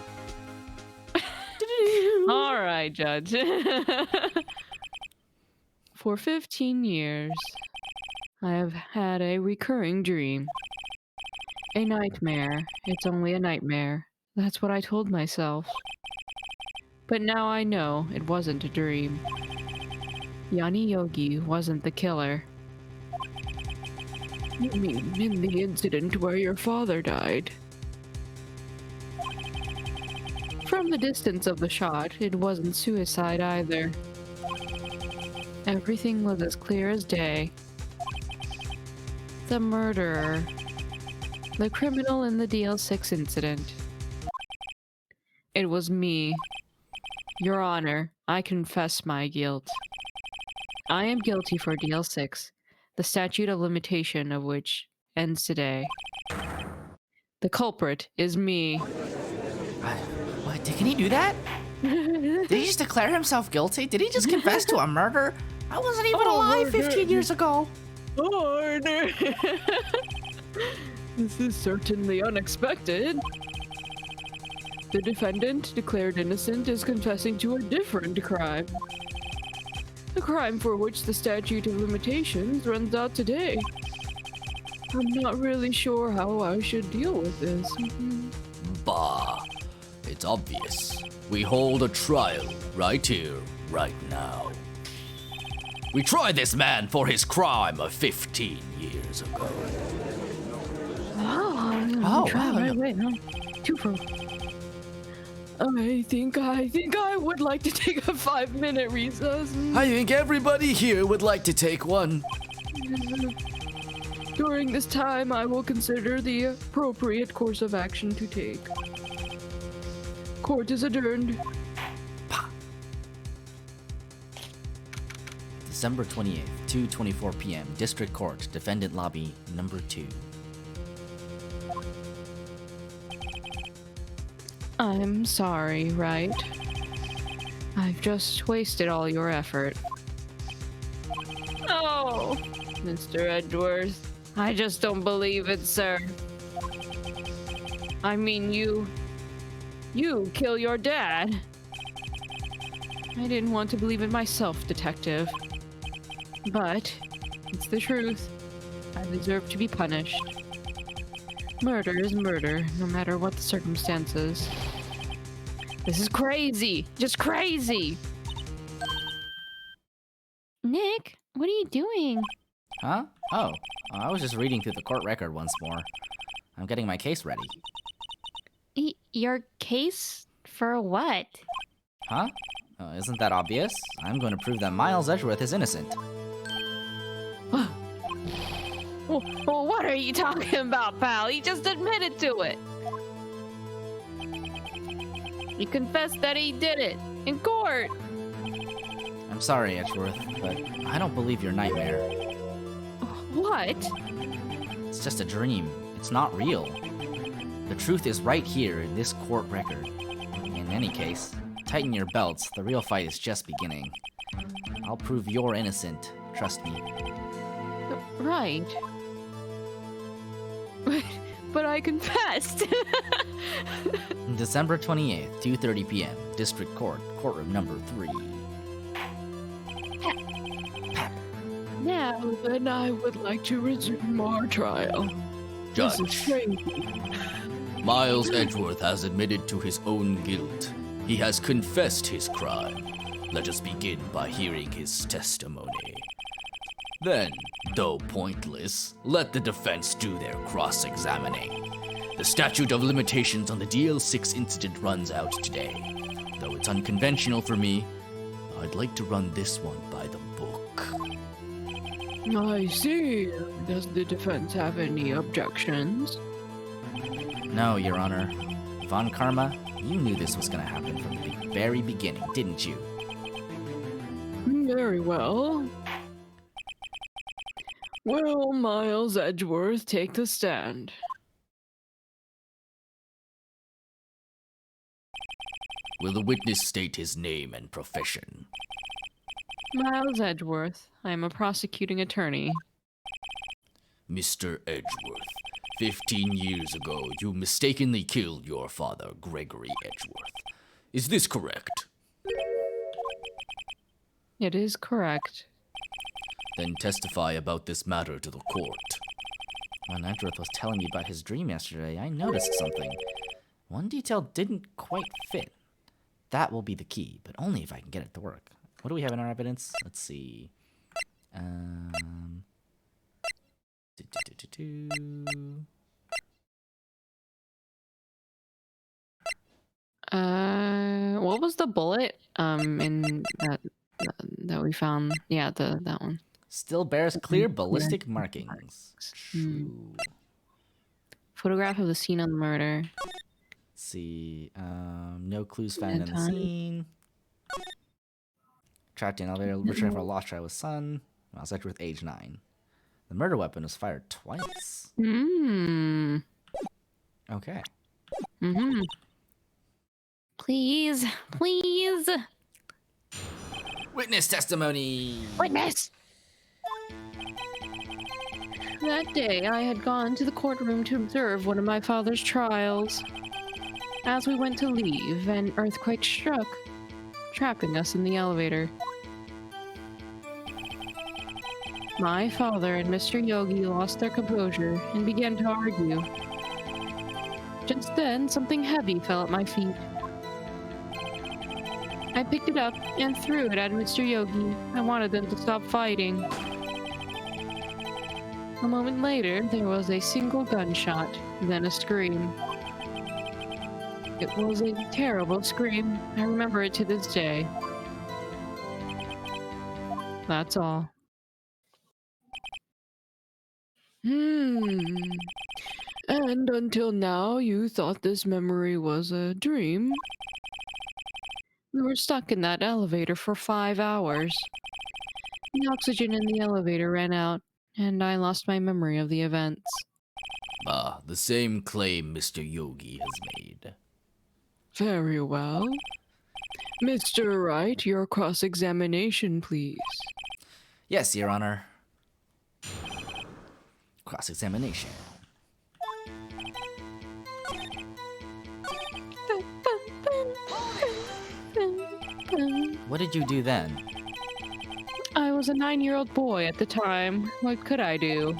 All right, Judge. For 15 years, I have had a recurring dream. A nightmare. It's only a nightmare. That's what I told myself. But now I know it wasn't a dream. Yanni Yogi wasn't the killer. You mean in the incident where your father died? From the distance of the shot, it wasn't suicide either. Everything was as clear as day. The murderer. The criminal in the DL6 incident. It was me. Your Honor, I confess my guilt. I am guilty for DL6, the statute of limitation of which ends today. The culprit is me. What? Can he do that? Did he just declare himself guilty? Did he just confess to a murder? I wasn't even alive 15 years ago. Order! This is certainly unexpected. The defendant, declared innocent, is confessing to a different crime. A crime for which the statute of limitations runs out today. I'm not really sure how I should deal with this. Bah. It's obvious. We hold a trial right here, right now. We try this man for his crime of 15 years ago. Oh, try wow. right away, huh? Two for. I think I would like to take a 5-minute recess. I think everybody here would like to take one. During this time, I will consider the appropriate course of action to take. Court is adjourned. December 28th, 2:24 p.m. District Court, Defendant Lobby, number 2. I'm sorry, right? I've just wasted all your effort. Oh, Mr. Edgeworth, I just don't believe it, sir. I mean, you kill your dad. I didn't want to believe it myself, Detective. But it's the truth. I deserve to be punished. Murder is murder, no matter what the circumstances. This is crazy! Just crazy! Nick, what are you doing? Huh? Oh, I was just reading through the court record once more. I'm getting my case ready. Your case for what? Huh? Isn't that obvious? I'm going to prove that Miles Edgeworth is innocent. Well, what are you talking about, pal? He just admitted to it. He confessed that he did it in court. I'm sorry, Edgeworth, but I don't believe your nightmare. What? It's just a dream. It's not real. The truth is right here in this court record. In any case, tighten your belts. The real fight is just beginning. I'll prove you're innocent. Trust me. Right. But I confessed. December 28th, 2:30 p.m. District Court, courtroom number 3. Now then, I would like to resume our trial. This is Judge, crazy. Miles Edgeworth has admitted to his own guilt. He has confessed his crime. Let us begin by hearing his testimony. Then, though pointless, let the defense do their cross-examining. The statute of limitations on the DL6 incident runs out today. Though it's unconventional for me, I'd like to run this one by the book. I see. Does the defense have any objections? No, Your Honor. Von Karma, you knew this was going to happen from the very beginning, didn't you? Very well. Will Miles Edgeworth take the stand? Will the witness state his name and profession? Miles Edgeworth. I am a prosecuting attorney. Mr. Edgeworth, 15 years ago, you mistakenly killed your father, Gregory Edgeworth. Is this correct? It is correct. Then testify about this matter to the court. When Edgeworth was telling me about his dream yesterday, I noticed something. One detail didn't quite fit. That will be the key, but only if I can get it to work. What do we have in our evidence? Let's see. Do, do, do, do, do. What was the bullet? In that we found? Yeah, that one. Still bears clear ballistic markings. True. Photograph of the scene of the murder. Let's see. No clues found in the Time. scene. Trapped in elevator, returning for a lost child with son. Miles Edgeworth, age 9. The murder weapon was fired twice. Hmm. Okay. Mm-hmm. Please. Please. Witness testimony! Witness! That day, I had gone to the courtroom to observe one of my father's trials. As we went to leave, an earthquake struck, trapping us in the elevator. My father and Mr. Yogi lost their composure and began to argue. Just then, something heavy fell at my feet. I picked it up and threw it at Mr. Yogi. I wanted them to stop fighting. A moment later, there was a single gunshot, then a scream. It was a terrible scream. I remember it to this day. That's all. And until now, you thought this memory was a dream? We were stuck in that elevator for 5 hours. The oxygen in the elevator ran out, and I lost my memory of the events. Ah, the same claim Mr. Yogi has made. Very well. Mr. Wright, your cross-examination, please. Yes, Your Honor. Cross-examination. What did you do then? I was a 9-year-old boy at the time. What could I do?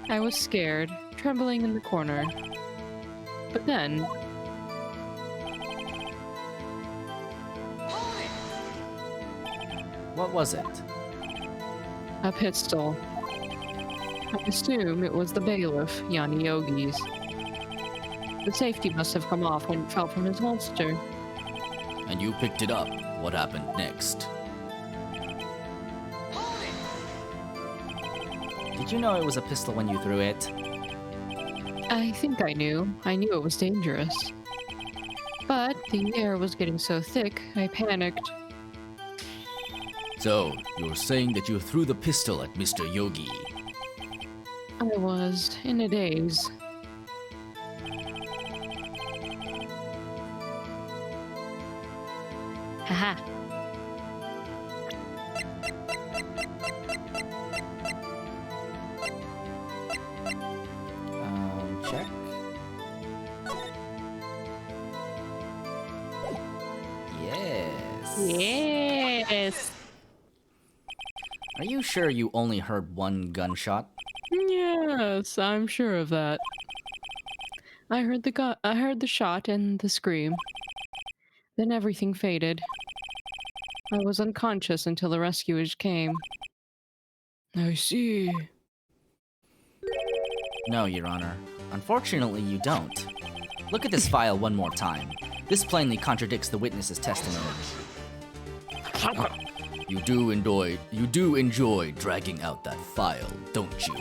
I was scared, trembling in the corner. But then... What was it? a pistol. I assume it was the bailiff, Yanni Yogi's. The safety must have come off when it fell from his holster. And you picked it up. What happened next? Did you know it was a pistol when you threw it? I think I knew. I knew it was dangerous. But the air was getting so thick, I panicked. So, you're saying that you threw the pistol at Mr. Yogi? I was in a daze. Haha. Check. Yes. Yes. Are you sure you only heard one gunshot? Yes, I'm sure of that. I heard the shot and the scream. Then everything faded. I was unconscious until the rescuers came. I see. No, Your Honor. Unfortunately, you don't. Look at this file one more time. This plainly contradicts the witness's testimony. You do enjoy dragging out that file, don't you?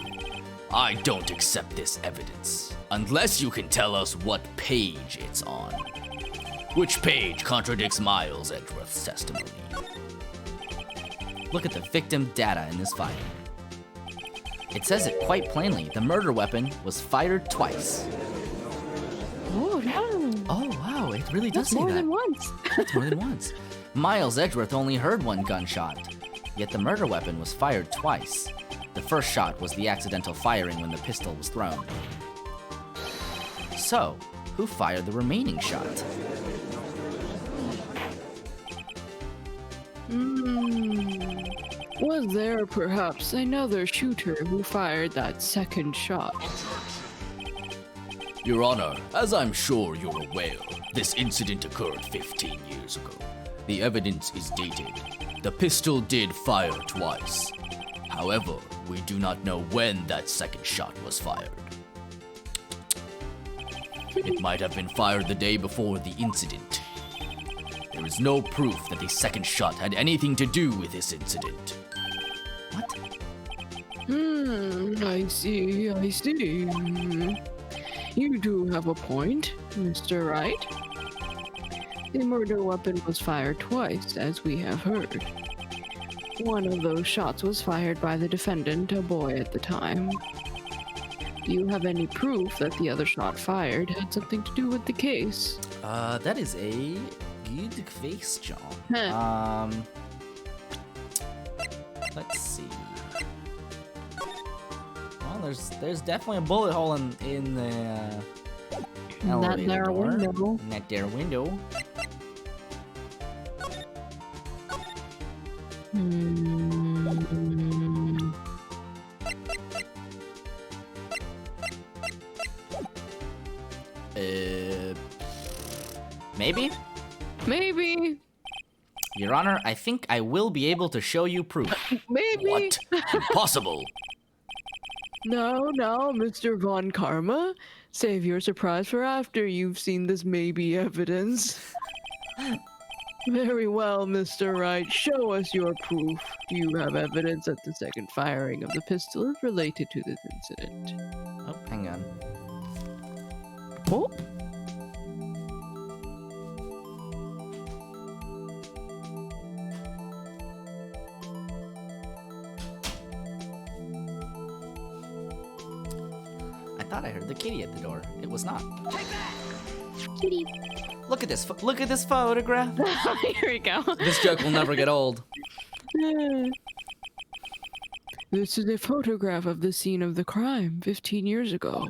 I don't accept this evidence, unless you can tell us what page it's on. Which page contradicts Miles Edgeworth's testimony? Look at the victim data in this file. It says it quite plainly. The murder weapon was fired twice. Oh, no. Oh, wow, it really does That's say more that. than once. That's more than once. Miles Edgeworth only heard one gunshot, yet the murder weapon was fired twice. The first shot was the accidental firing when the pistol was thrown. So, who fired the remaining shot? Was there perhaps another shooter who fired that second shot? Your Honor, as I'm sure you're aware, this incident occurred 15 years ago. The evidence is dated. The pistol did fire twice. However, we do not know when that second shot was fired. It might have been fired the day before the incident. There is no proof that the second shot had anything to do with this incident. What? I see. You do have a point, Mr. Wright. The murder weapon was fired twice, as we have heard. One of those shots was fired by the defendant, a boy at the time. Do you have any proof that the other shot fired had something to do with the case? That is a good question. Huh. Let's see. Well, there's definitely a bullet hole in the elevator there door. window. In that there window. Maybe? Maybe. Your Honor, I think I will be able to show you proof. Maybe. What? Impossible! No, Mr. Von Karma. Save your surprise for after you've seen this maybe evidence. Very well, Mr. Wright. Show us your proof. Do you have evidence that the second firing of the pistol is related to this incident? Oh, hang on. Oh? I thought I heard the kitty at the door. It was not. Kitty. Look at this. Look at this photograph. Here we go. This joke will never get old. This is a photograph of the scene of the crime 15 years ago.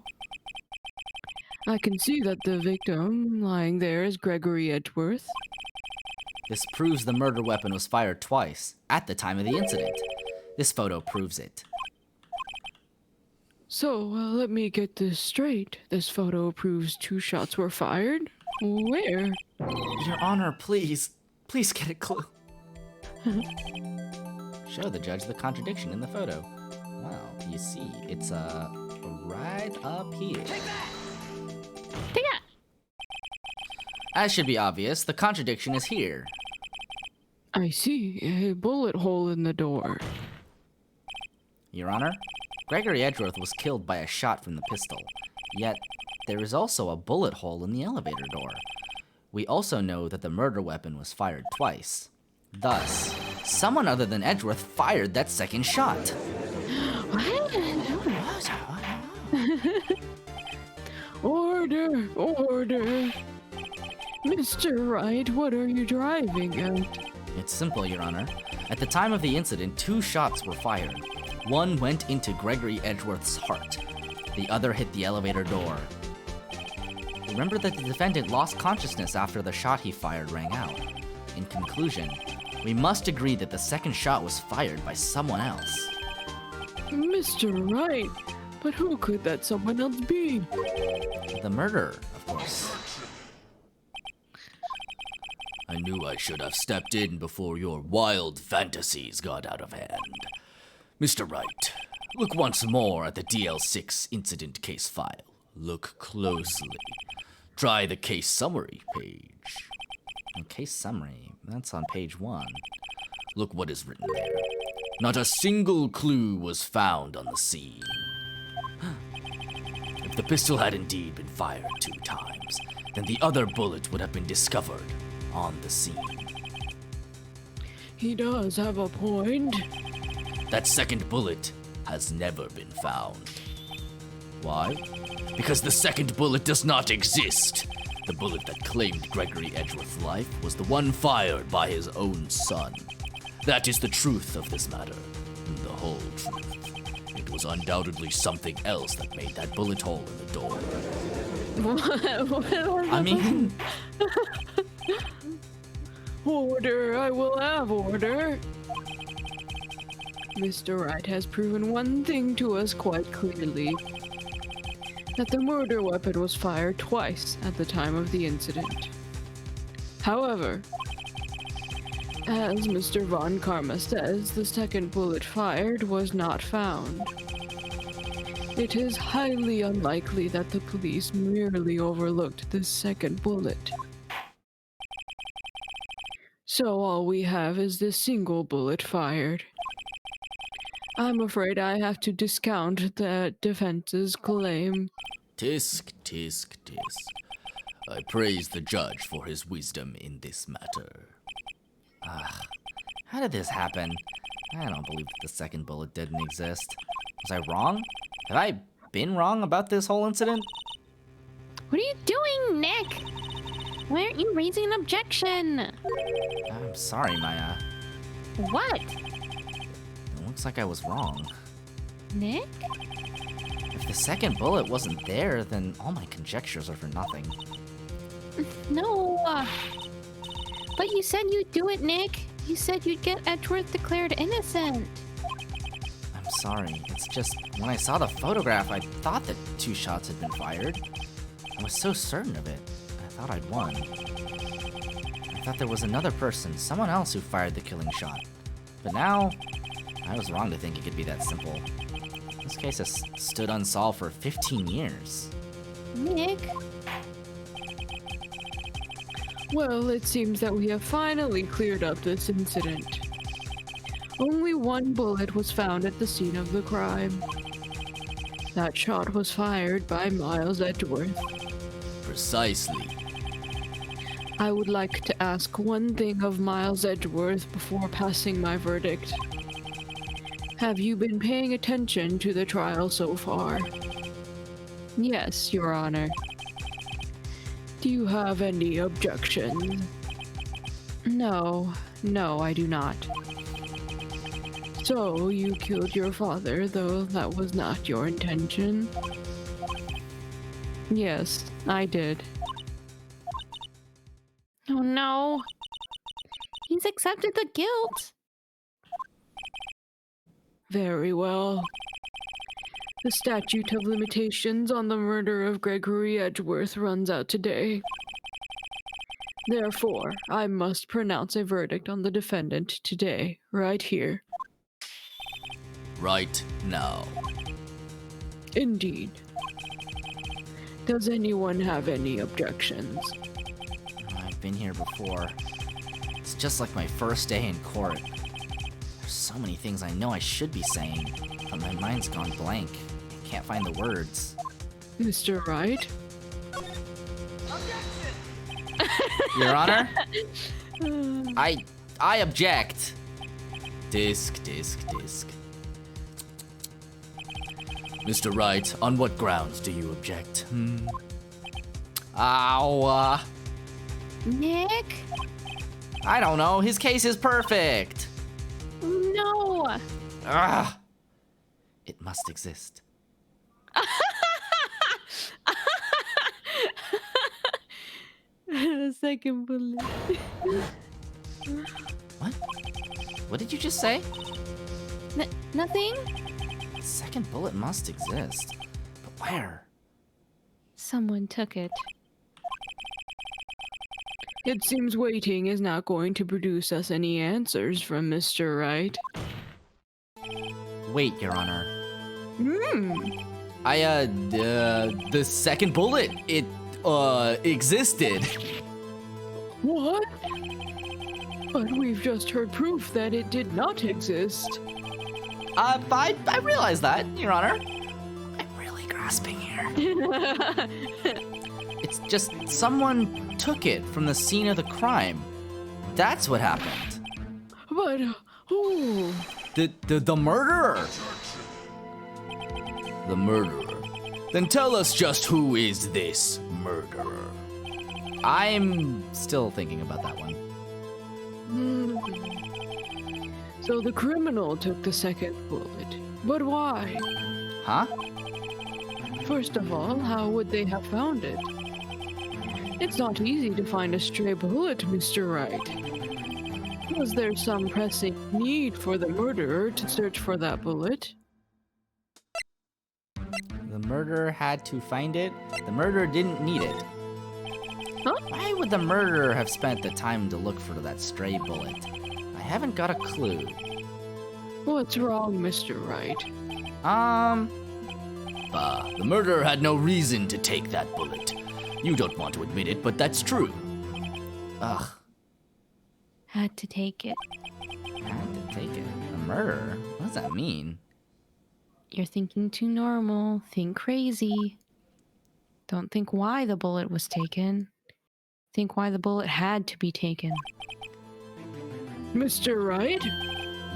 I can see that the victim lying there is Gregory Edgeworth. This proves the murder weapon was fired twice at the time of the incident. This photo proves it. So, let me get this straight. This photo proves 2 shots were fired? Where? Your Honor, please. Please get a clue. Show the judge the contradiction in the photo. Wow, you see, it's right up here. Take that! As should be obvious, the contradiction is here. I see a bullet hole in the door. Your Honor, Gregory Edgeworth was killed by a shot from the pistol. Yet, there is also a bullet hole in the elevator door. We also know that the murder weapon was fired twice. Thus, someone other than Edgeworth fired that second shot. Order! Mr. Wright, what are you driving at? It's simple, Your Honor. At the time of the incident, 2 shots were fired. One went into Gregory Edgeworth's heart. The other hit the elevator door. Remember that the defendant lost consciousness after the shot he fired rang out. In conclusion, we must agree that the second shot was fired by someone else. Mr. Wright, but who could that someone else be? The murderer, of course. I knew I should have stepped in before your wild fantasies got out of hand. Mr. Wright, look once more at the DL6 incident case file. Look closely. Try the case summary page. Case summary, that's on page 1. Look what is written there. Not a single clue was found on the scene. If the pistol had indeed been fired 2 times, then the other bullet would have been discovered on the scene. He does have a point. That second bullet has never been found. Why? Because the second bullet does not exist. The bullet that claimed Gregory Edgeworth's life was the one fired by his own son. That is the truth of this matter. The whole truth. It was undoubtedly something else that made that bullet hole in the door. I mean, Order, I will have order. Mr. Wright has proven one thing to us quite clearly. That the murder weapon was fired twice at the time of the incident. However, as Mr. Von Karma says, the second bullet fired was not found. It is highly unlikely that the police merely overlooked the second bullet. So all we have is this single bullet fired. I'm afraid I have to discount the defense's claim. Tisk, tisk, tisk. I praise the judge for his wisdom in this matter. How did this happen? I don't believe that the second bullet didn't exist. Was I wrong? Have I been wrong about this whole incident? What are you doing, Nick? Why aren't you raising an objection? I'm sorry, Maya. What? It looks like I was wrong. Nick? If the second bullet wasn't there, then all my conjectures are for nothing. No. But you said you'd do it, Nick. You said you'd get Edgeworth declared innocent. I'm sorry. It's just, when I saw the photograph, I thought that 2 shots had been fired. I was so certain of it. I thought I'd won. I thought there was another person, someone else who fired the killing shot. But now, I was wrong to think it could be that simple. This case has stood unsolved for 15 years. Nick? Well, it seems that we have finally cleared up this incident. Only one bullet was found at the scene of the crime. That shot was fired by Miles Edgeworth. Precisely. I would like to ask one thing of Miles Edgeworth before passing my verdict. Have you been paying attention to the trial so far? Yes, Your Honor. Do you have any objections? No, I do not. So, you killed your father, though that was not your intention? Yes, I did. Oh no. He's accepted the guilt. Very well. The statute of limitations on the murder of Gregory Edgeworth runs out today. Therefore, I must pronounce a verdict on the defendant today, right here. Right now. Indeed. Does anyone have any objections? I've been here before. It's just like my first day in court. There's so many things I know I should be saying, but my mind's gone blank. I can't find the words. Mr. Wright? Your Honor? I object. Disc. Mr. Wright, on what grounds do you object? Ow. Nick? I don't know. His case is perfect. No. Ugh. It must exist. The second bullet. What? What did you just say? Nothing? The second bullet must exist. But where? Someone took it. It seems waiting is not going to produce us any answers from Mr. Wright. Wait, Your Honor. Hmm. The second bullet, it, existed. What? But we've just heard proof that it did not exist. I realize that, Your Honor. I'm really grasping here. It's just someone took it from the scene of the crime. That's what happened. But who? The murderer. The murderer. Then tell us just who is this murderer? I'm still thinking about that one. So the criminal took the second bullet. But why? Huh? First of all, how would they have found it? It's not easy to find a stray bullet, Mr. Wright. Was there some pressing need for the murderer to search for that bullet? The murderer had to find it. The murderer didn't need it. Huh? Why would the murderer have spent the time to look for that stray bullet? I haven't got a clue. What's wrong, Mr. Wright? The murderer had no reason to take that bullet. You don't want to admit it, but that's true. Ugh, Had to take it. had to take it. The murderer? What does that mean? You're thinking too normal. Think crazy. Don't think why the bullet was taken. Think why the bullet had to be taken. Mr. Wright?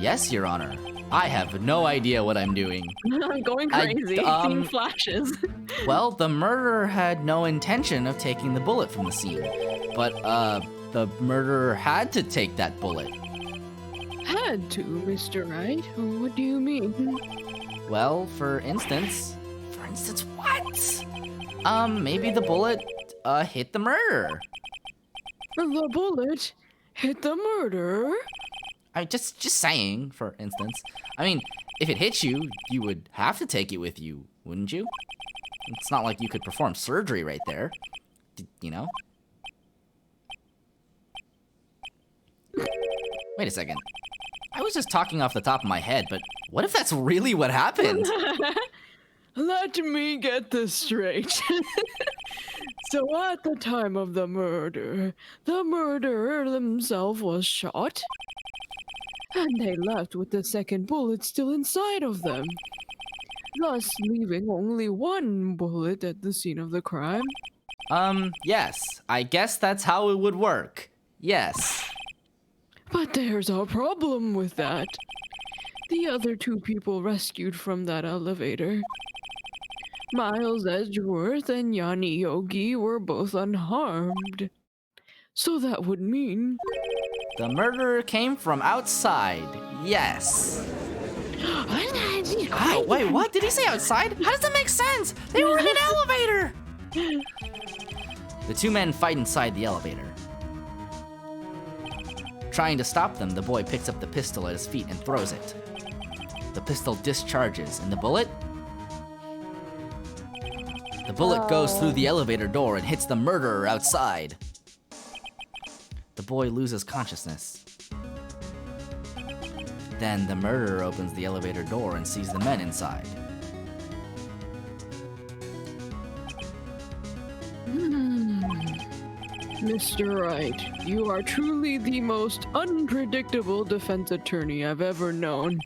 Yes, Your Honor. I have no idea what I'm doing. I'm going I- crazy. um, Seeing flashes. Well, the murderer had no intention of taking the bullet from the scene. But, the murderer had to take that bullet. Had to, Mr. Wright? What do you mean? Well, for instance what? Maybe the bullet, hit the murderer. The bullet hit the murderer? I just saying, for instance. I mean, if it hits you, you would have to take it with you, wouldn't you? It's not like you could perform surgery right there. You know? Wait a second. I was just talking off the top of my head, but what if that's really what happened? Let me get this straight. So at the time of the murderer themselves was shot, and they left with the second bullet still inside of them, thus leaving only one bullet at the scene of the crime. Yes. I guess that's how it would work. Yes. But there's a problem with that. The other two people rescued from that elevator, Miles Edgeworth and Yanni Yogi, were both unharmed. So that would mean... The murderer came from outside. Yes. Oh, wait, what? Did he say outside? How does that make sense? They were in an elevator! The two men fight inside the elevator. Trying to stop them, the boy picks up the pistol at his feet and throws it. The pistol discharges, and the bullet? The bullet goes through the elevator door and hits the murderer outside. The boy loses consciousness. Then the murderer opens the elevator door and sees the men inside. Mr. Wright, you are truly the most unpredictable defense attorney I've ever known.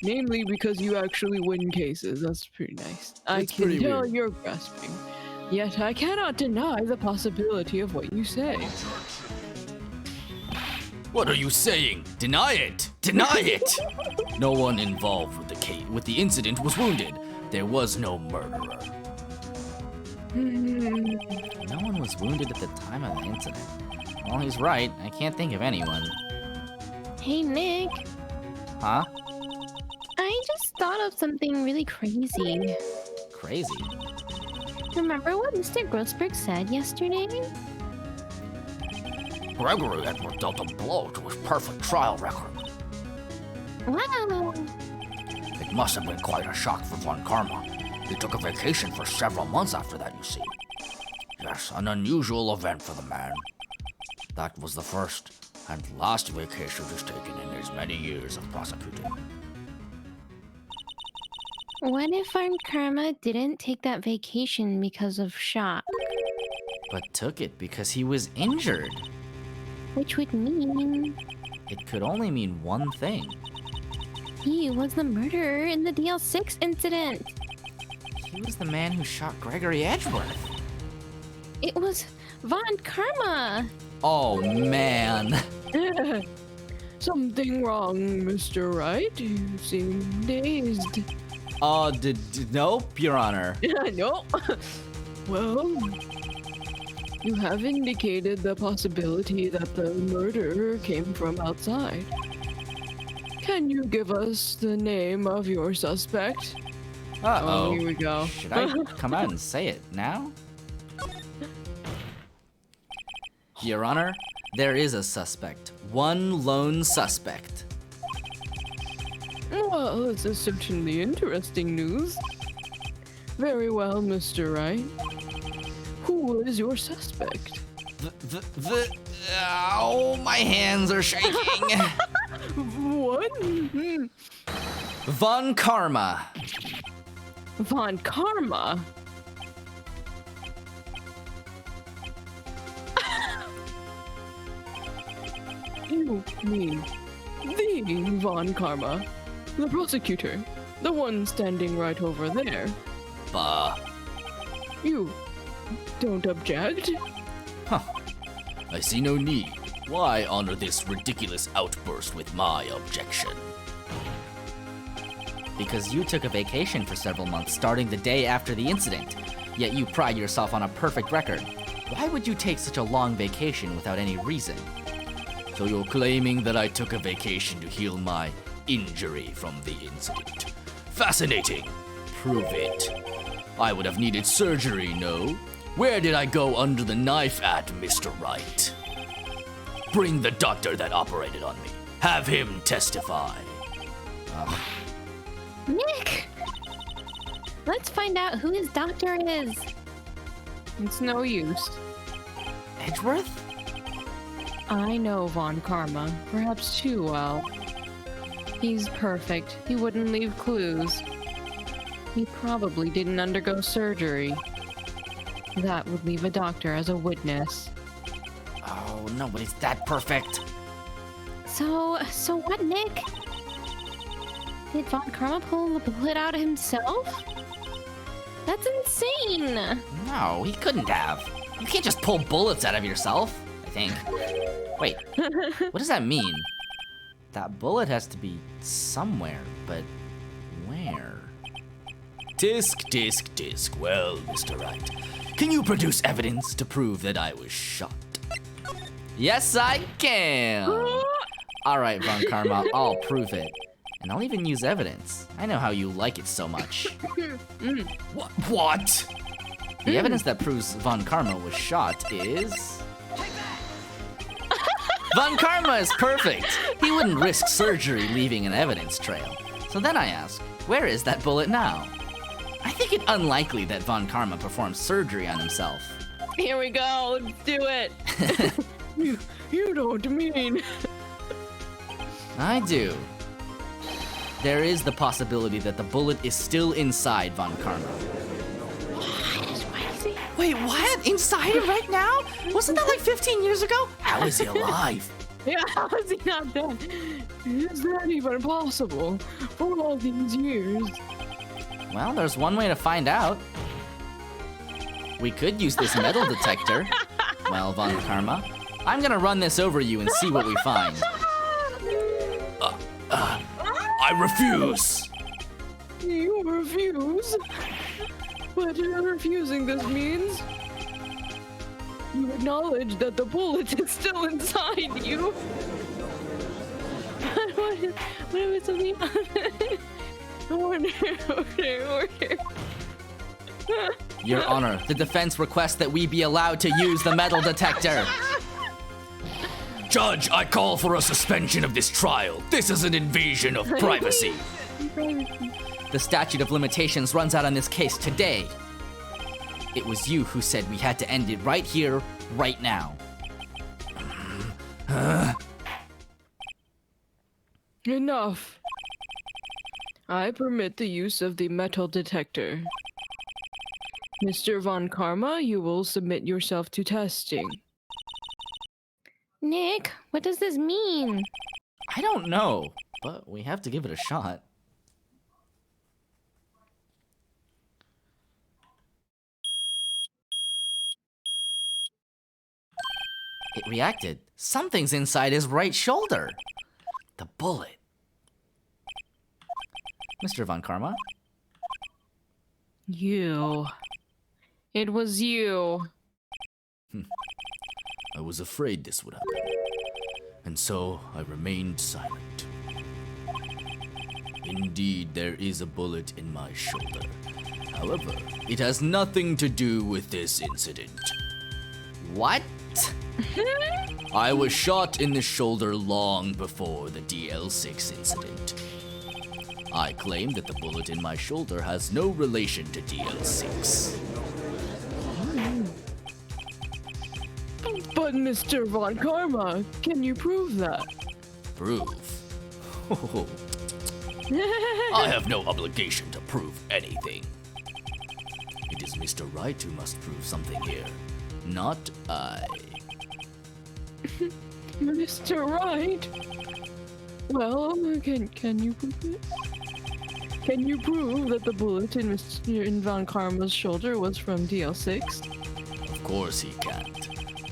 Namely because you actually win cases. That's pretty nice. I It's can pretty tell weird. you're grasping. Yet I cannot deny the possibility of what you say. What are you saying? Deny it! Deny it! No one involved with the incident was wounded. There was no murderer. No one was wounded at the time of the incident. Well, he's right. I can't think of anyone. Hey, Nick. Huh? I just thought of something really crazy. Crazy. Remember what Mr. Grossberg said yesterday? Gregory Edward dealt a blow to his perfect trial record. Wow. It must have been quite a shock for Von Karma. He took a vacation for several months after that, you see. Yes, an unusual event for the man. That was the first and last vacation he's taken in his many years of prosecuting. What if Von Karma didn't take that vacation because of shock? But took it because he was injured. Which would mean It could only mean one thing. he was the murderer in the DL6 incident. He was the man who shot Gregory Edgeworth. It was Von Karma. Oh, man. Something wrong, Mr. Wright? You seem dazed. Nope, Your Honor. No. Well, you have indicated the possibility that the murderer came from outside. Can you give us the name of your suspect? Uh-oh. Oh, here we go. Should I come out and say it now? Your Honor, There is a suspect. One lone suspect. Well, this is certainly interesting news. Very well, Mr. Wright. Who is your suspect? Oh, my hands are shaking. What? Von Karma. Von Karma? You mean the Von Karma? The prosecutor? The one standing right over there? Bah. You don't object? Huh. I see no need. Why honor this ridiculous outburst with my objection? Because you took a vacation for several months starting the day after the incident, yet you pride yourself on a perfect record. Why would you take such a long vacation without any reason? So you're claiming that I took a vacation to heal my injury from the incident. Fascinating. Prove it. I would have needed surgery, no? Where did I go under the knife at, Mr. Wright? Bring the doctor that operated on me. Have him testify. Nick! Let's find out who his doctor is. It's no use. Edgeworth? I know Von Karma, perhaps too well. He's perfect. He wouldn't leave clues. He probably didn't undergo surgery. That would leave a doctor as a witness. Oh, nobody's that perfect. So what, Nick? Did Von Karma pull the bullet out himself? That's insane! No, he couldn't have. You can't just pull bullets out of yourself, I think. Wait, what does that mean? That bullet has to be somewhere, but where? Disc. Well, Mr. Wright, can you produce evidence to prove that I was shot? Yes, I can! Alright, Von Karma, I'll prove it. And I'll even use evidence. I know how you like it so much. What? The evidence that proves Von Karma was shot is... Von Karma is perfect! He wouldn't risk surgery leaving an evidence trail. So then I ask, where is that bullet now? I think it unlikely that Von Karma performed surgery on himself. Here we go, let's do it! you don't mean... I do. There is the possibility that the bullet is still inside Von Karma. Wait, what? Inside him right now? Wasn't that like 15 years ago? How is he alive? Yeah, how is he not dead? Is that even possible? For all these years? Well, there's one way to find out. We could use this metal detector. Well, Von Karma, I'm gonna run this over you and see what we find. I refuse! You refuse? But refusing this means you acknowledge that the bullet is still inside you. What was something? Order. Your Honor, the defense requests that we be allowed to use the metal detector. Judge, I call for a suspension of this trial. This is an invasion of privacy. The statute of limitations runs out on this case today. It was you who said we had to end it right here, right now. Enough. I permit the use of the metal detector. Mr. Von Karma, you will submit yourself to testing. Nick, what does this mean? I don't know, but we have to give it a shot. It reacted. Something's inside his right shoulder. The bullet. Mr. Von Karma? You. It was you. I was afraid this would happen, and so I remained silent. Indeed, there is a bullet in my shoulder. However, it has nothing to do with this incident. What? I was shot in the shoulder long before the DL6 incident. I claim that the bullet in my shoulder has no relation to DL6. But Mr. Von Karma, can you prove that? Prove? I have no obligation to prove anything. It is Mr. Wright who must prove something here, not I. Mr. Wright? Well, can you prove it? Can you prove that the bullet in Mr. Von Karma's shoulder was from DL6? Of course he can't.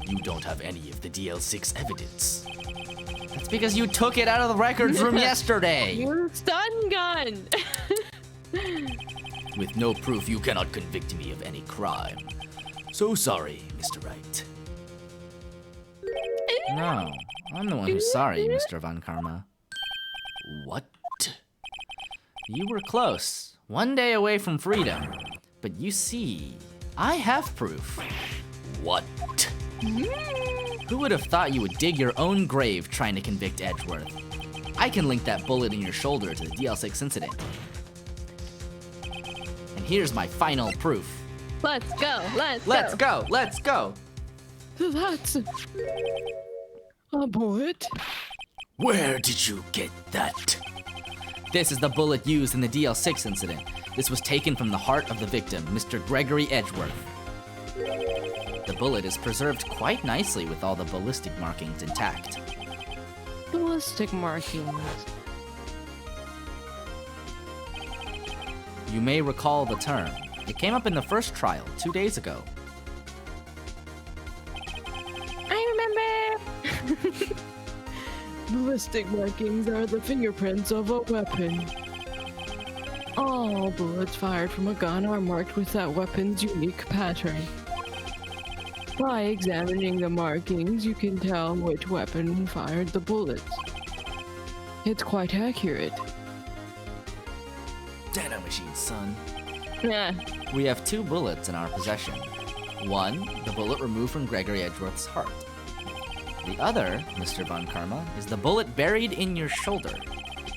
You don't have any of the DL6 evidence. That's because you took it out of the records room yesterday. Your stun gun! With no proof, you cannot convict me of any crime. So sorry, Mr. Wright. No, I'm the one who's sorry, Mr. Von Karma. What? You were close, one day away from freedom. But you see, I have proof. What? Who would have thought you would dig your own grave trying to convict Edgeworth? I can link that bullet in your shoulder to the DL6 incident. And here's my final proof. Let's go. Let's go. Let's go. That's a bullet. Where did you get that? This is the bullet used in the DL6 incident. This was taken from the heart of the victim, Mr. Gregory Edgeworth. The bullet is preserved quite nicely with all the ballistic markings intact. Ballistic markings. You may recall the term. It came up in the first trial 2 days ago. I remember. Ballistic markings are the fingerprints of a weapon. All bullets fired from a gun are marked with that weapon's unique pattern. By examining the markings, you can tell which weapon fired the bullets. It's quite accurate. Dino machine, son. Yeah. We have 2 bullets in our possession. One, the bullet removed from Gregory Edgeworth's heart. The other, Mr. Von Karma, is the bullet buried in your shoulder.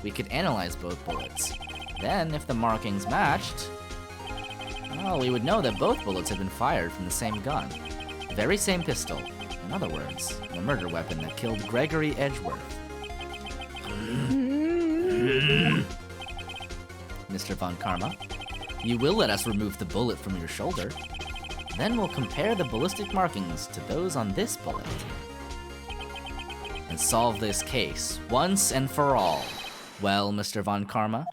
We could analyze both bullets. Then, if the markings matched, well, we would know that both bullets had been fired from the same gun. The very same pistol. In other words, the murder weapon that killed Gregory Edgeworth. Mr. Von Karma, you will let us remove the bullet from your shoulder. Then we'll compare the ballistic markings to those on this bullet. And solve this case once and for all. Well, Mr. Von Karma?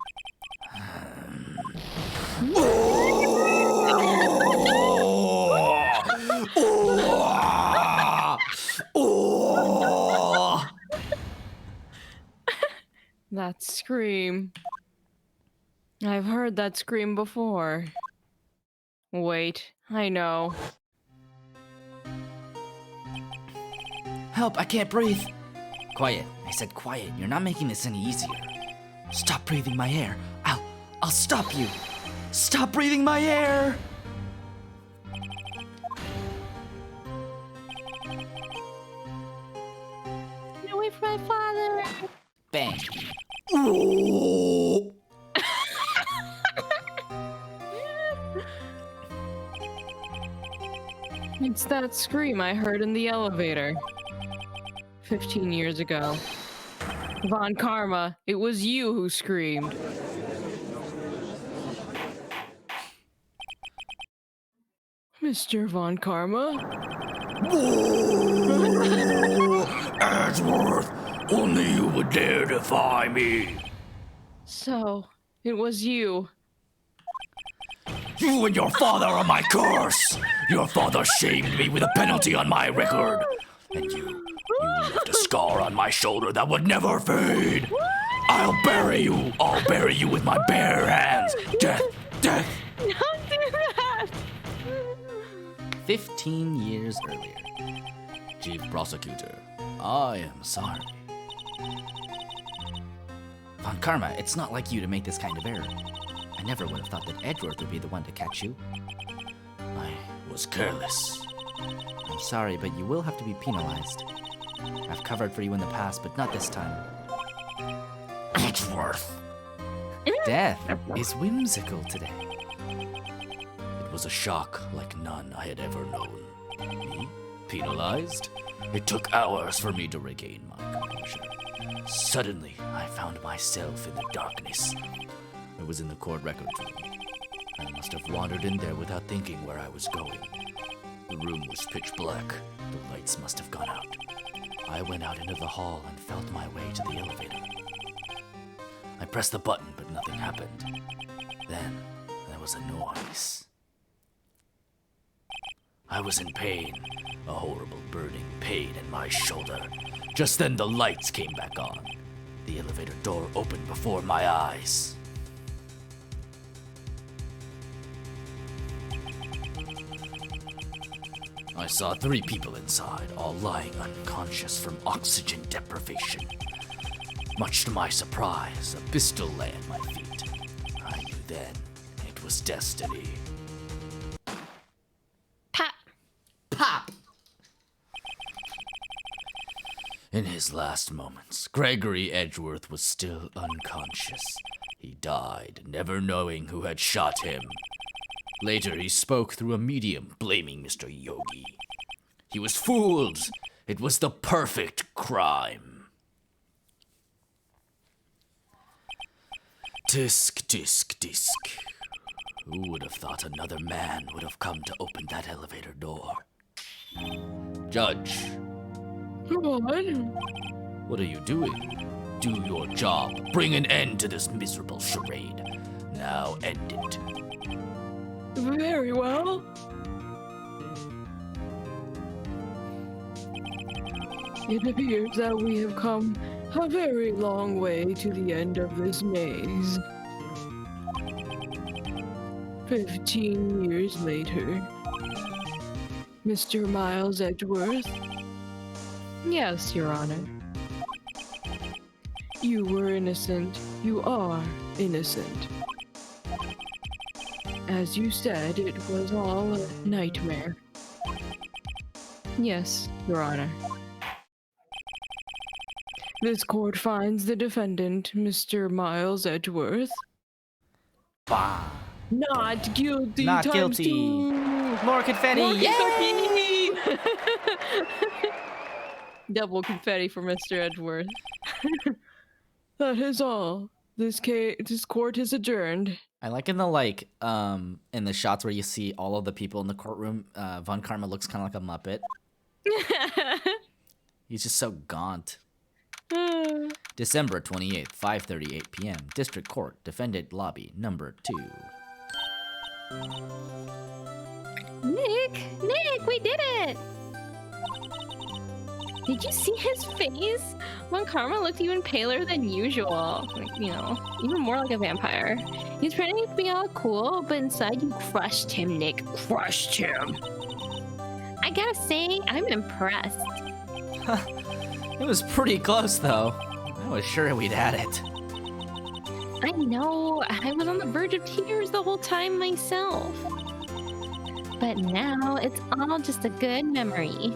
That scream. I've heard that scream before. Wait, I know. Help, I can't breathe. Quiet. I said quiet. You're not making this any easier. Stop breathing my air. I'll stop you. Stop breathing my air. Get away from my father. Bang. It's that scream I heard in the elevator. 15 years ago. Von Karma, it was you who screamed. Mr. Von Karma? Edgeworth, only you would dare defy me. So, it was you. You and your father are my curse. Your father shamed me with a penalty on my record. And you left a scar on my shoulder that would never fade. I'll bury you. I'll bury you with my bare hands. Death, death. Don't do that. 15 years earlier. Chief Prosecutor, I am sorry. Von Karma, it's not like you to make this kind of error. I never would have thought that Edgeworth would be the one to catch you. I was careless. I'm sorry, but you will have to be penalized. I've covered for you in the past, but not this time. Edgeworth. Death is whimsical today. It was a shock like none I had ever known. Me? Penalized? It took hours for me to regain my composure. Suddenly, I found myself in the darkness. I was in the court records room. I must have wandered in there without thinking where I was going. The room was pitch black. The lights must have gone out. I went out into the hall and felt my way to the elevator. I pressed the button, but nothing happened. Then, there was a noise. I was in pain, a horrible burning pain in my shoulder. Just then the lights came back on. The elevator door opened before my eyes. I saw 3 people inside, all lying unconscious from oxygen deprivation. Much to my surprise, a pistol lay at my feet. I knew then it was destiny. Pop. Pop! In his last moments, Gregory Edgeworth was still unconscious. He died, never knowing who had shot him. Later, he spoke through a medium, blaming Mr. Yogi. He was fooled. It was the perfect crime. Tisk, tisk, tisk. Who would have thought another man would have come to open that elevator door? Judge, what are you doing? Do your job. Bring an end to this miserable charade. Now end it. Very well. It appears that we have come a very long way to the end of this maze. 15 years later. Mr. Miles Edgeworth? Yes, Your Honor. You were innocent. You are innocent. As you said, it was all a nightmare. Yes, Your Honor. This court finds the defendant, Mr. Miles Edgeworth, Bah. not guilty. Not times guilty. 2. More confetti! More Yay! confetti! Double confetti for Mr. Edgeworth. That is all. This court is adjourned. I like in the shots where you see all of the people in the courtroom, Von Karma looks kind of like a Muppet. He's just so gaunt. December 28th, 5:38 p.m. District Court, Defendant Lobby, number 2. Nick, we did it! Did you see his face? When Karma looked even paler than usual. Like, you know, even more like a vampire. He's pretending to be all cool, but inside you crushed him, Nick. Crushed him. I gotta say, I'm impressed. It was pretty close, though. I was sure we'd had it. I know, I was on the verge of tears the whole time myself. But now, it's all just a good memory.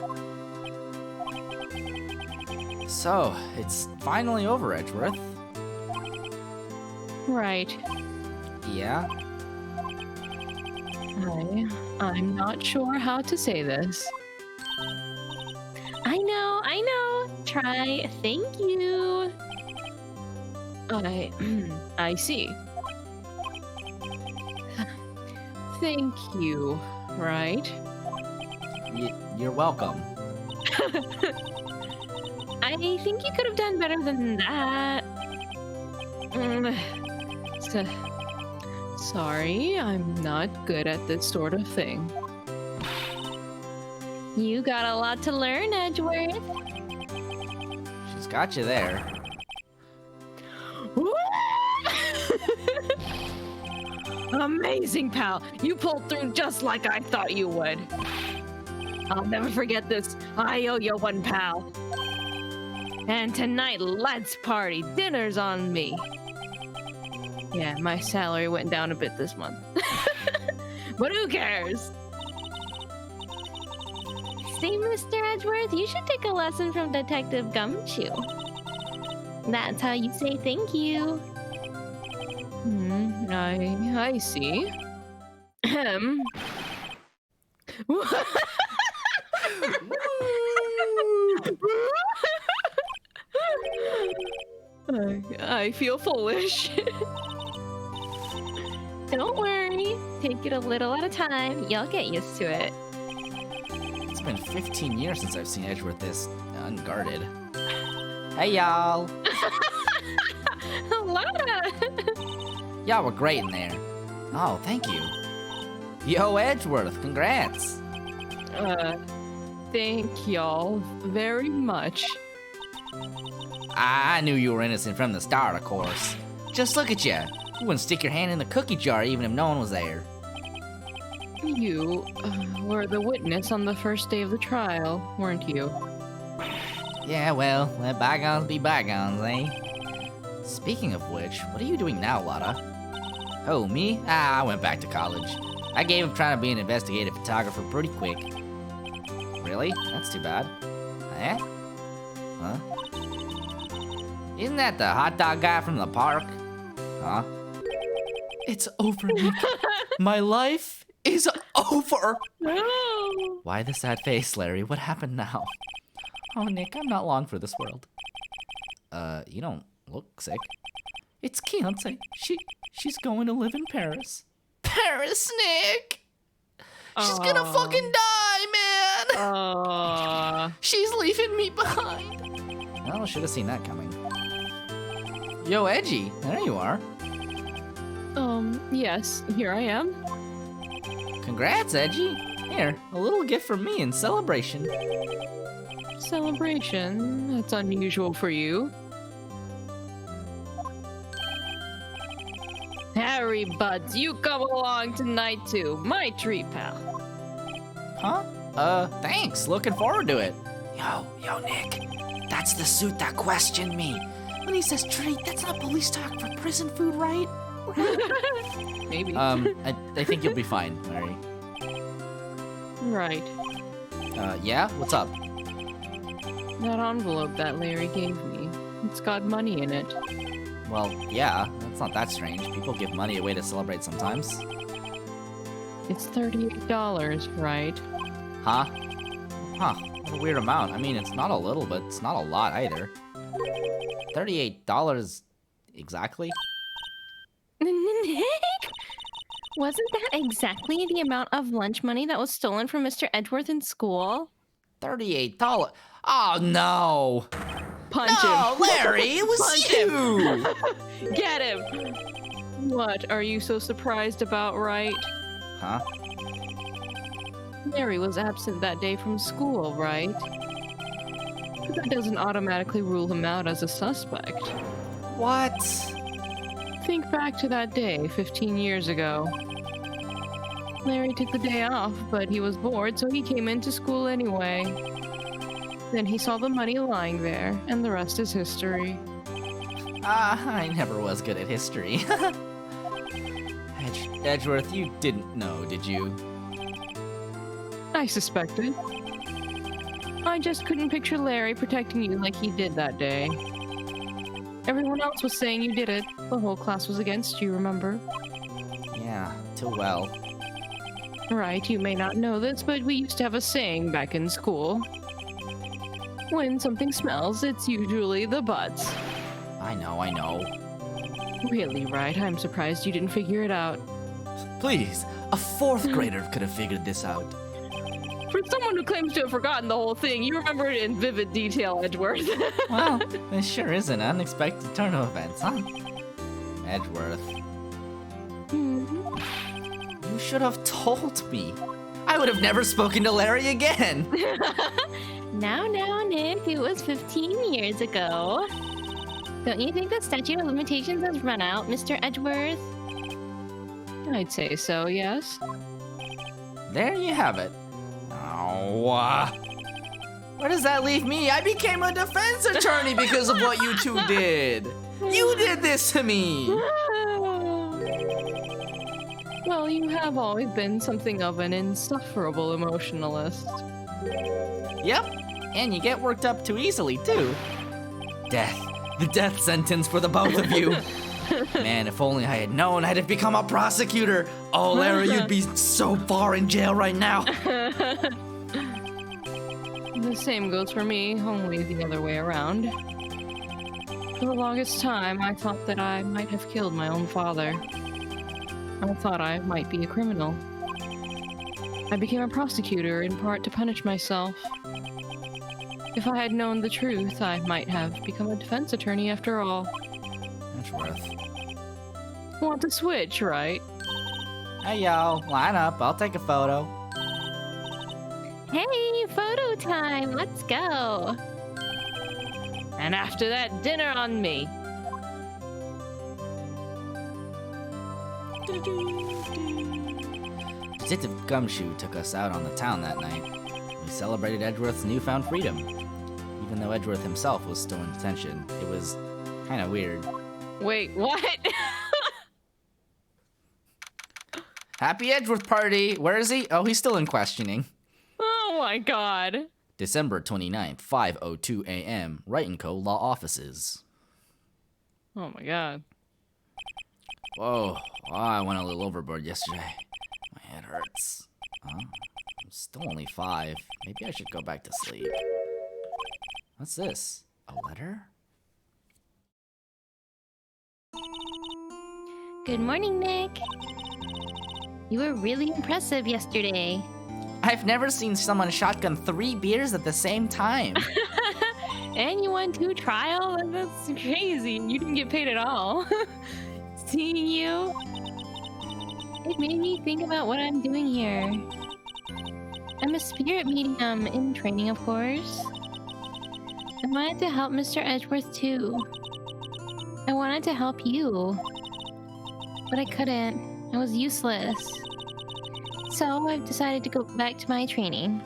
So, it's finally over, Edgeworth. Right. Yeah? I'm not sure how to say this. I know. Try, thank you. I see. Thank you, right? You're welcome. I think you could have done better than that. Sorry, I'm not good at this sort of thing. You got a lot to learn, Edgeworth. She's got you there. Amazing, pal. You pulled through just like I thought you would. I'll never forget this. I owe you one, pal. And tonight, let's party. Dinner's on me. Yeah, my salary went down a bit this month. But who cares? Honestly, Mr. Edgeworth, you should take a lesson from Detective Gumshoe. That's how you say thank you. I see. Ahem. I feel foolish. Don't worry. Take it a little at a time. You'll get used to it. It's been 15 years since I've seen Edgeworth this unguarded. Hey, y'all. Laura! Y'all were great in there. Oh, thank you. Yo, Edgeworth, congrats. Thank y'all very much. I knew you were innocent from the start, of course. Just look at you. You wouldn't stick your hand in the cookie jar even if no one was there. You were the witness on the first day of the trial, weren't you? Yeah, well, let bygones be bygones, eh? Speaking of which, what are you doing now, Lotta? Oh, me? I went back to college. I gave up trying to be an investigative photographer pretty quick. Really? That's too bad. Eh? Huh? Isn't that the hot dog guy from the park? Huh? It's over, Nick. My life is over. No! Why the sad face, Larry? What happened now? Oh, Nick, I'm not long for this world. You don't look sick. It's Keontae. She's going to live in Paris. Paris, Nick! She's gonna fucking die, man! She's leaving me behind. Well, I should have seen that coming. Yo, Edgy, there you are. Yes, here I am. Congrats, Edgy. Here, a little gift from me in celebration. Celebration? That's unusual for you. Harry Buds, you come along tonight too. My treat, pal. Huh? Thanks. Looking forward to it. Yo, Nick. That's the suit that questioned me. When he says treat, that's not police talk for prison food, right? Maybe. I think you'll be fine, Larry. Right. Yeah? What's up? That envelope that Larry gave me. It's got money in it. Well, yeah. That's not that strange. People give money away to celebrate sometimes. It's $38, right? Huh? Huh. What a weird amount. I mean, it's not a little, but it's not a lot either. $38 exactly? Nick? Wasn't that exactly the amount of lunch money that was stolen from Mr. Edgeworth in school? $38. Oh, no. Punch No, him! Larry, it was Punch you! Get him! What are you so surprised about, right? Huh? Larry was absent that day from school, right? But that doesn't automatically rule him out as a suspect. What? Think back to that day 15 years ago. Larry took the day off, but he was bored, so he came into school anyway. Then he saw the money lying there, and the rest is history. I never was good at history. Edgeworth, you didn't know, did you? I suspected. I just couldn't picture Larry protecting you like he did that day. Everyone else was saying you did it. The whole class was against you, remember? Yeah, too well. Right, you may not know this, but we used to have a saying back in school. When something smells, it's usually the butts. I know. Really, right? I'm surprised you didn't figure it out. Please, a fourth grader could have figured this out. For someone who claims to have forgotten the whole thing, you remember it in vivid detail, Edgeworth. Well, this sure is an unexpected turn of events, huh? Edgeworth. You should have told me. I would have never spoken to Larry again. Now, Nick, it was 15 years ago. Don't you think the statute of limitations has run out, Mr. Edgeworth? I'd say so, yes. There you have it. Oh, where does that leave me? I became a defense attorney because of what you two did. You did this to me. Well, you have always been something of an insufferable emotionalist. Yep, and you get worked up too easily, too. Death. The death sentence for the both of you. Man, if only I had known I'd have become a prosecutor. Oh, Lara, you'd be so far in jail right now. The same goes for me, only the other way around. For the longest time, I thought that I might have killed my own father. I thought I might be a criminal. I became a prosecutor in part to punish myself. If I had known the truth, I might have become a defense attorney after all. Edgeworth. Want to switch, right? Hey, yo, line up. I'll take a photo. Hey, photo time. Let's go. And after that, dinner on me. Detective Gumshoe took us out on the town that night. We celebrated Edgeworth's newfound freedom. Even though Edgeworth himself was still in detention, it was kind of weird. Wait, what? Happy Edgeworth party! Where is he? Oh, he's still in questioning. Oh my god. December 29th, 5:02 a.m., Wright & Co. Law Offices. Oh my god. Whoa, I went a little overboard yesterday. My head hurts. Oh, I'm still only 5. Maybe I should go back to sleep. What's this? A letter? Good morning, Nick. You were really impressive yesterday. I've never seen someone shotgun 3 beers at the same time. And you won 2 trials? That's crazy. You didn't get paid at all. Seeing you, it made me think about what I'm doing here. I'm a spirit medium in training, of course. I wanted to help Mr. Edgeworth too. I wanted to help you. But I couldn't. I was useless. So I've decided to go back to my training.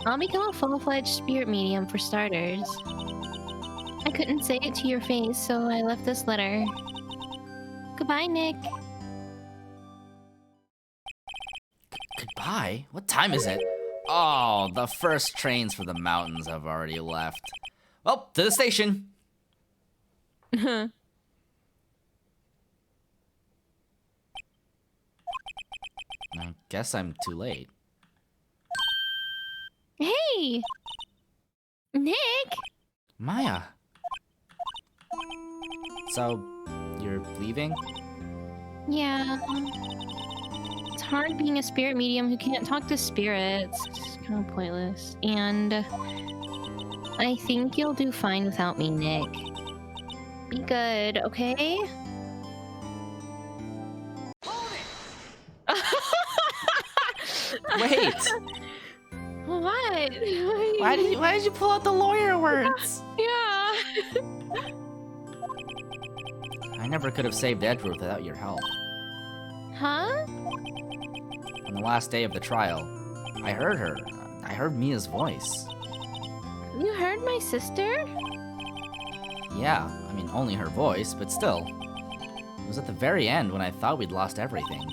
I'll become a full-fledged spirit medium for starters. I couldn't say it to your face, so I left this letter. Goodbye, Nick. Goodbye? What time is it? Oh, the first trains for the mountains have already left. Well, to the station. I guess I'm too late. Hey! Nick! Maya. So, you're leaving? Yeah. It's hard being a spirit medium who can't talk to spirits. It's kind of pointless. And I think you'll do fine without me, Nick. Be good, okay? Wait! What? Why did you pull out the lawyer words? Yeah. I never could have saved Edgeworth without your help. Huh? On the last day of the trial, I heard her. I heard Mia's voice. You heard my sister? Yeah, I mean, only her voice, but still. It was at the very end when I thought we'd lost everything.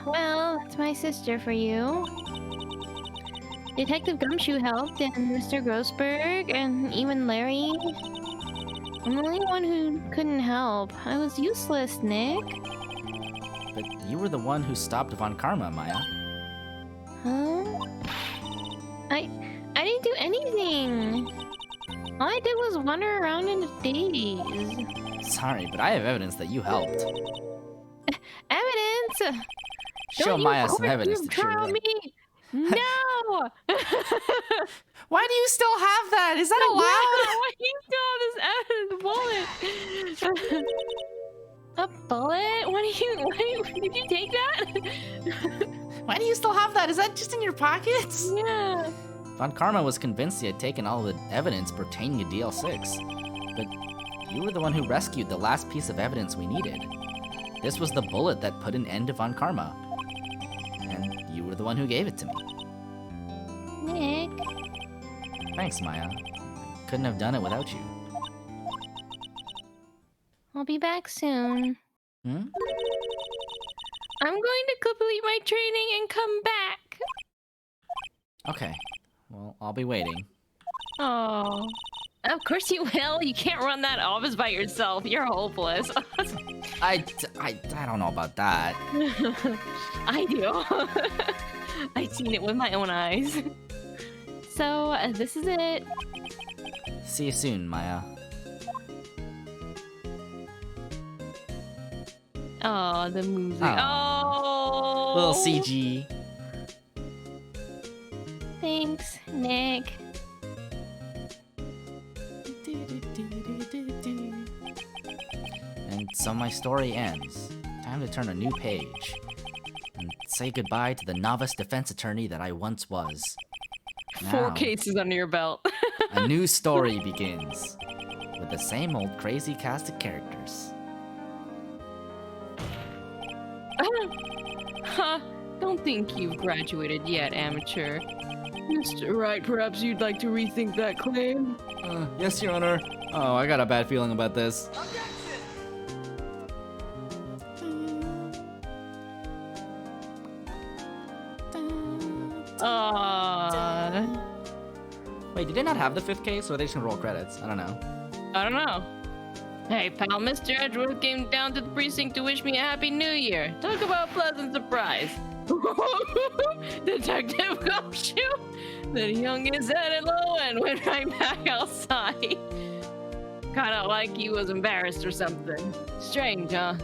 Well, that's my sister for you. Detective Gumshoe helped, and Mr. Grossberg, and even Larry. I'm the only one who couldn't help. I was useless, Nick. But you were the one who stopped Von Karma, Maya. Huh? I didn't do anything. All I did was wander around in a daze. Sorry, but I have evidence that you helped. Evidence? Show Don't you Maya some court evidence you that you're trial right. me? No! Why do you still have that? Is that allowed? Why do you still have this bullet? A bullet? Did you take that? Why do you still have that? Is that just in your pockets? Yeah. Von Karma was convinced he had taken all the evidence pertaining to DL6. But you were the one who rescued the last piece of evidence we needed. This was the bullet that put an end to Von Karma. And you were the one who gave it to me. Nick. Thanks, Maya. Couldn't have done it without you. I'll be back soon. Hmm? I'm going to complete my training and come back. Okay. Well, I'll be waiting. Oh. Of course you will. You can't run that office by yourself. You're hopeless. I don't know about that. I do. I've seen it with my own eyes. So, this is it. See you soon, Maya. Oh, the music. Aw. Oh. Little CG. Thanks, Nick. And so my story ends. Time to turn a new page. And say goodbye to the novice defense attorney that I once was. 4 Now, cases under your belt. a new story begins. With the same old crazy cast of characters. Huh. Don't think you've graduated yet, amateur. Mr. Wright, perhaps you'd like to rethink that claim? Yes, Your Honor. Oh, I got a bad feeling about this. Wait, did they not have the 5th case, or they just gonna roll credits? I don't know. I don't know. Hey, pal, Mr. Edgeworth came down to the precinct to wish me a happy new year. Talk about pleasant surprise. Detective Gumshoe then hung his head at low and went right back outside. Kinda like he was embarrassed or something. Strange, huh?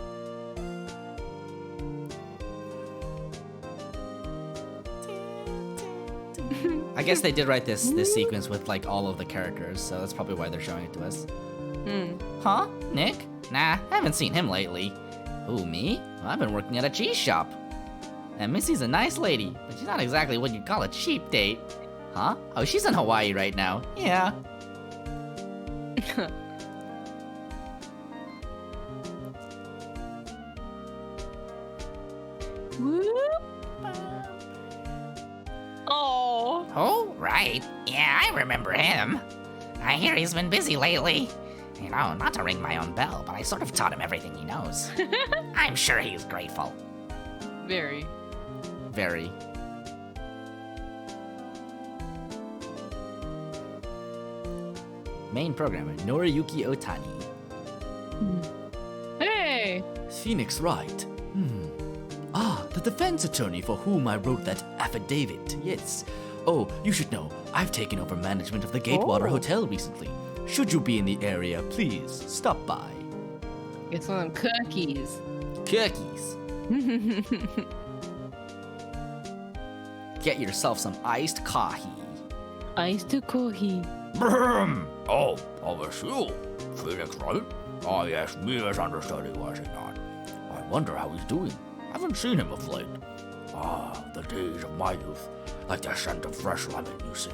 I guess they did write this sequence with like all of the characters, so that's probably why they're showing it to us. Huh? Nick? Nah, haven't seen him lately. Who, me? Well, I've been working at a cheese shop. And Missy's a nice lady, but she's not exactly what you'd call a cheap date. Huh? Oh, she's in Hawaii right now. Yeah. Oh. Oh, right. Yeah, I remember him. I hear he's been busy lately. You know, not to ring my own bell, but I sort of taught him everything he knows. I'm sure he's grateful. Very. Very. Main programmer, Noriyuki Otani. Hey! Phoenix Wright. Ah, the defense attorney for whom I wrote that affidavit, yes. Oh, you should know, I've taken over management of the Gatewater Hotel recently. Should you be in the area, please stop by. Get some of them cookies. Cookies. Get yourself some iced coffee. Iced coffee. Brum! Oh, was you? Phoenix, right? Oh, yes, misunderstood, was it not? I wonder how he's doing. Haven't seen him of late. Ah, the days of my youth. Like the scent of fresh lemon, you see.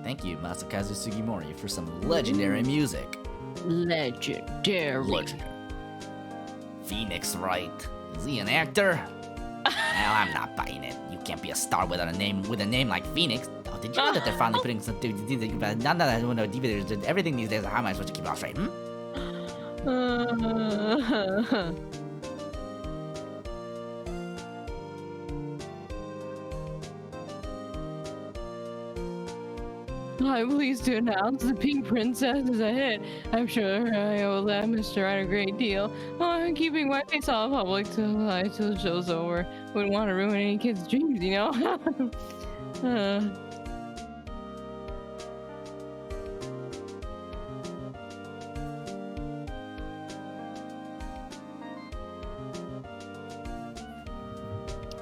Thank you, Masakazu Sugimori, for some legendary music. Legendary. Legendary. Phoenix Wright. Is he an actor? Well, I'm not buying it. You can't be a star without a name like Phoenix. Oh, did you know that they're finally putting some everything these days? How am I supposed to keep it all straight? I'm pleased to announce the Pink Princess is a hit. I'm sure I owe that Mr. Wright a great deal. Oh, I'm keeping my face all public till the show's over. Wouldn't want to ruin any kid's dreams, you know?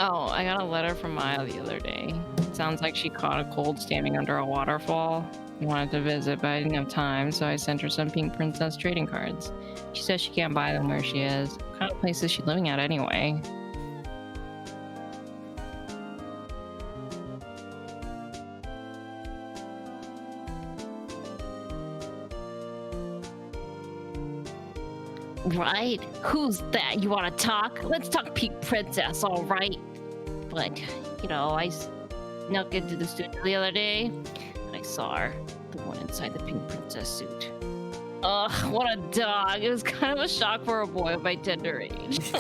Oh, I got a letter from Maya the other day. Sounds like she caught a cold standing under a waterfall. Wanted to visit, but I didn't have time, so I sent her some Pink Princess trading cards. She says she can't buy them where she is. What kind of place is she living at anyway? Right? Who's that? You want to talk? Let's talk Pink Princess, all right? But, you know, I snuck into the studio the other day, and I saw her, the one inside the Pink Princess suit. Ugh, what a dog. It was kind of a shock for a boy of my tender age.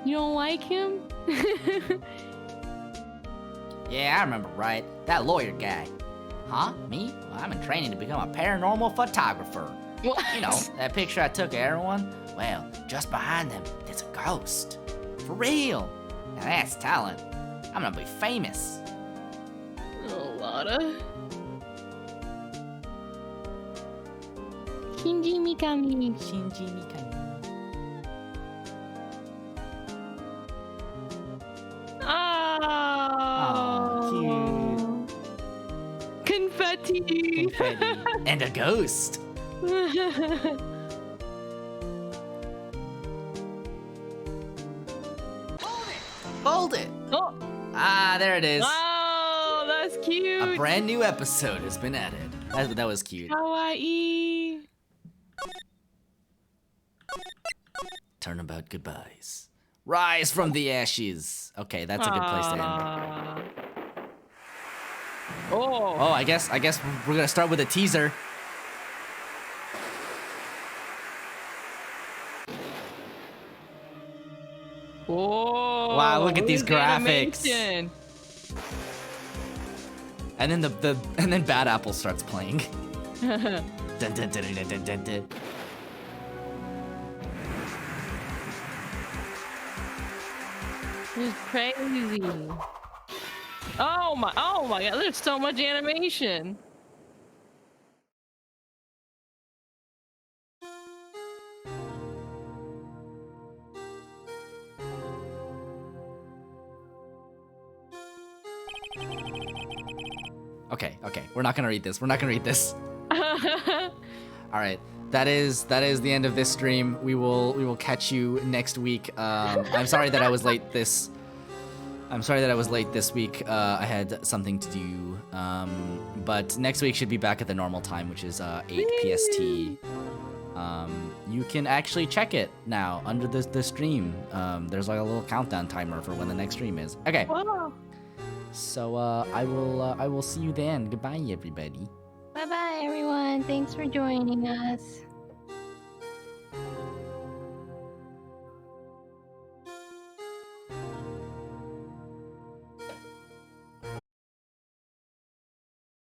You don't like him? Yeah, I remember right. That lawyer guy. Huh? Me? Well, I'm in training to become a paranormal photographer. What? You know, that picture I took of everyone? Well, just behind them, there's a ghost. For real. Now that's talent. I'm gonna be famous. Oh, Lotta. Shinji Mikami. Shinji Mikami. Oh, cute. Confetti. Confetti. And a ghost. Hold it. Oh, Ah, there it is. wow, that's cute. A brand new episode has been added. That was cute. Kawaii. Turnabout goodbyes. Rise from the ashes. Okay, that's a good place to end. Ah. Oh. Oh, I guess we're gonna start with a teaser. Whoa. Wow, look at these at the graphics. animation. And then and then Bad Apple starts playing. Dun, dun, dun, dun, dun, dun, dun. It's crazy. Oh my god, there's so much animation. Okay, we're not gonna read this. All right, that is the end of this stream. We will catch you next week. I'm sorry that I was late this. Week. I had something to do. But next week should be back at the normal time, which is 8 PST. You can actually check it now under the stream. There's like a little countdown timer for when the next stream is. Okay. Wow. So I will see you then. Goodbye, everybody. Bye bye, everyone. Thanks for joining us.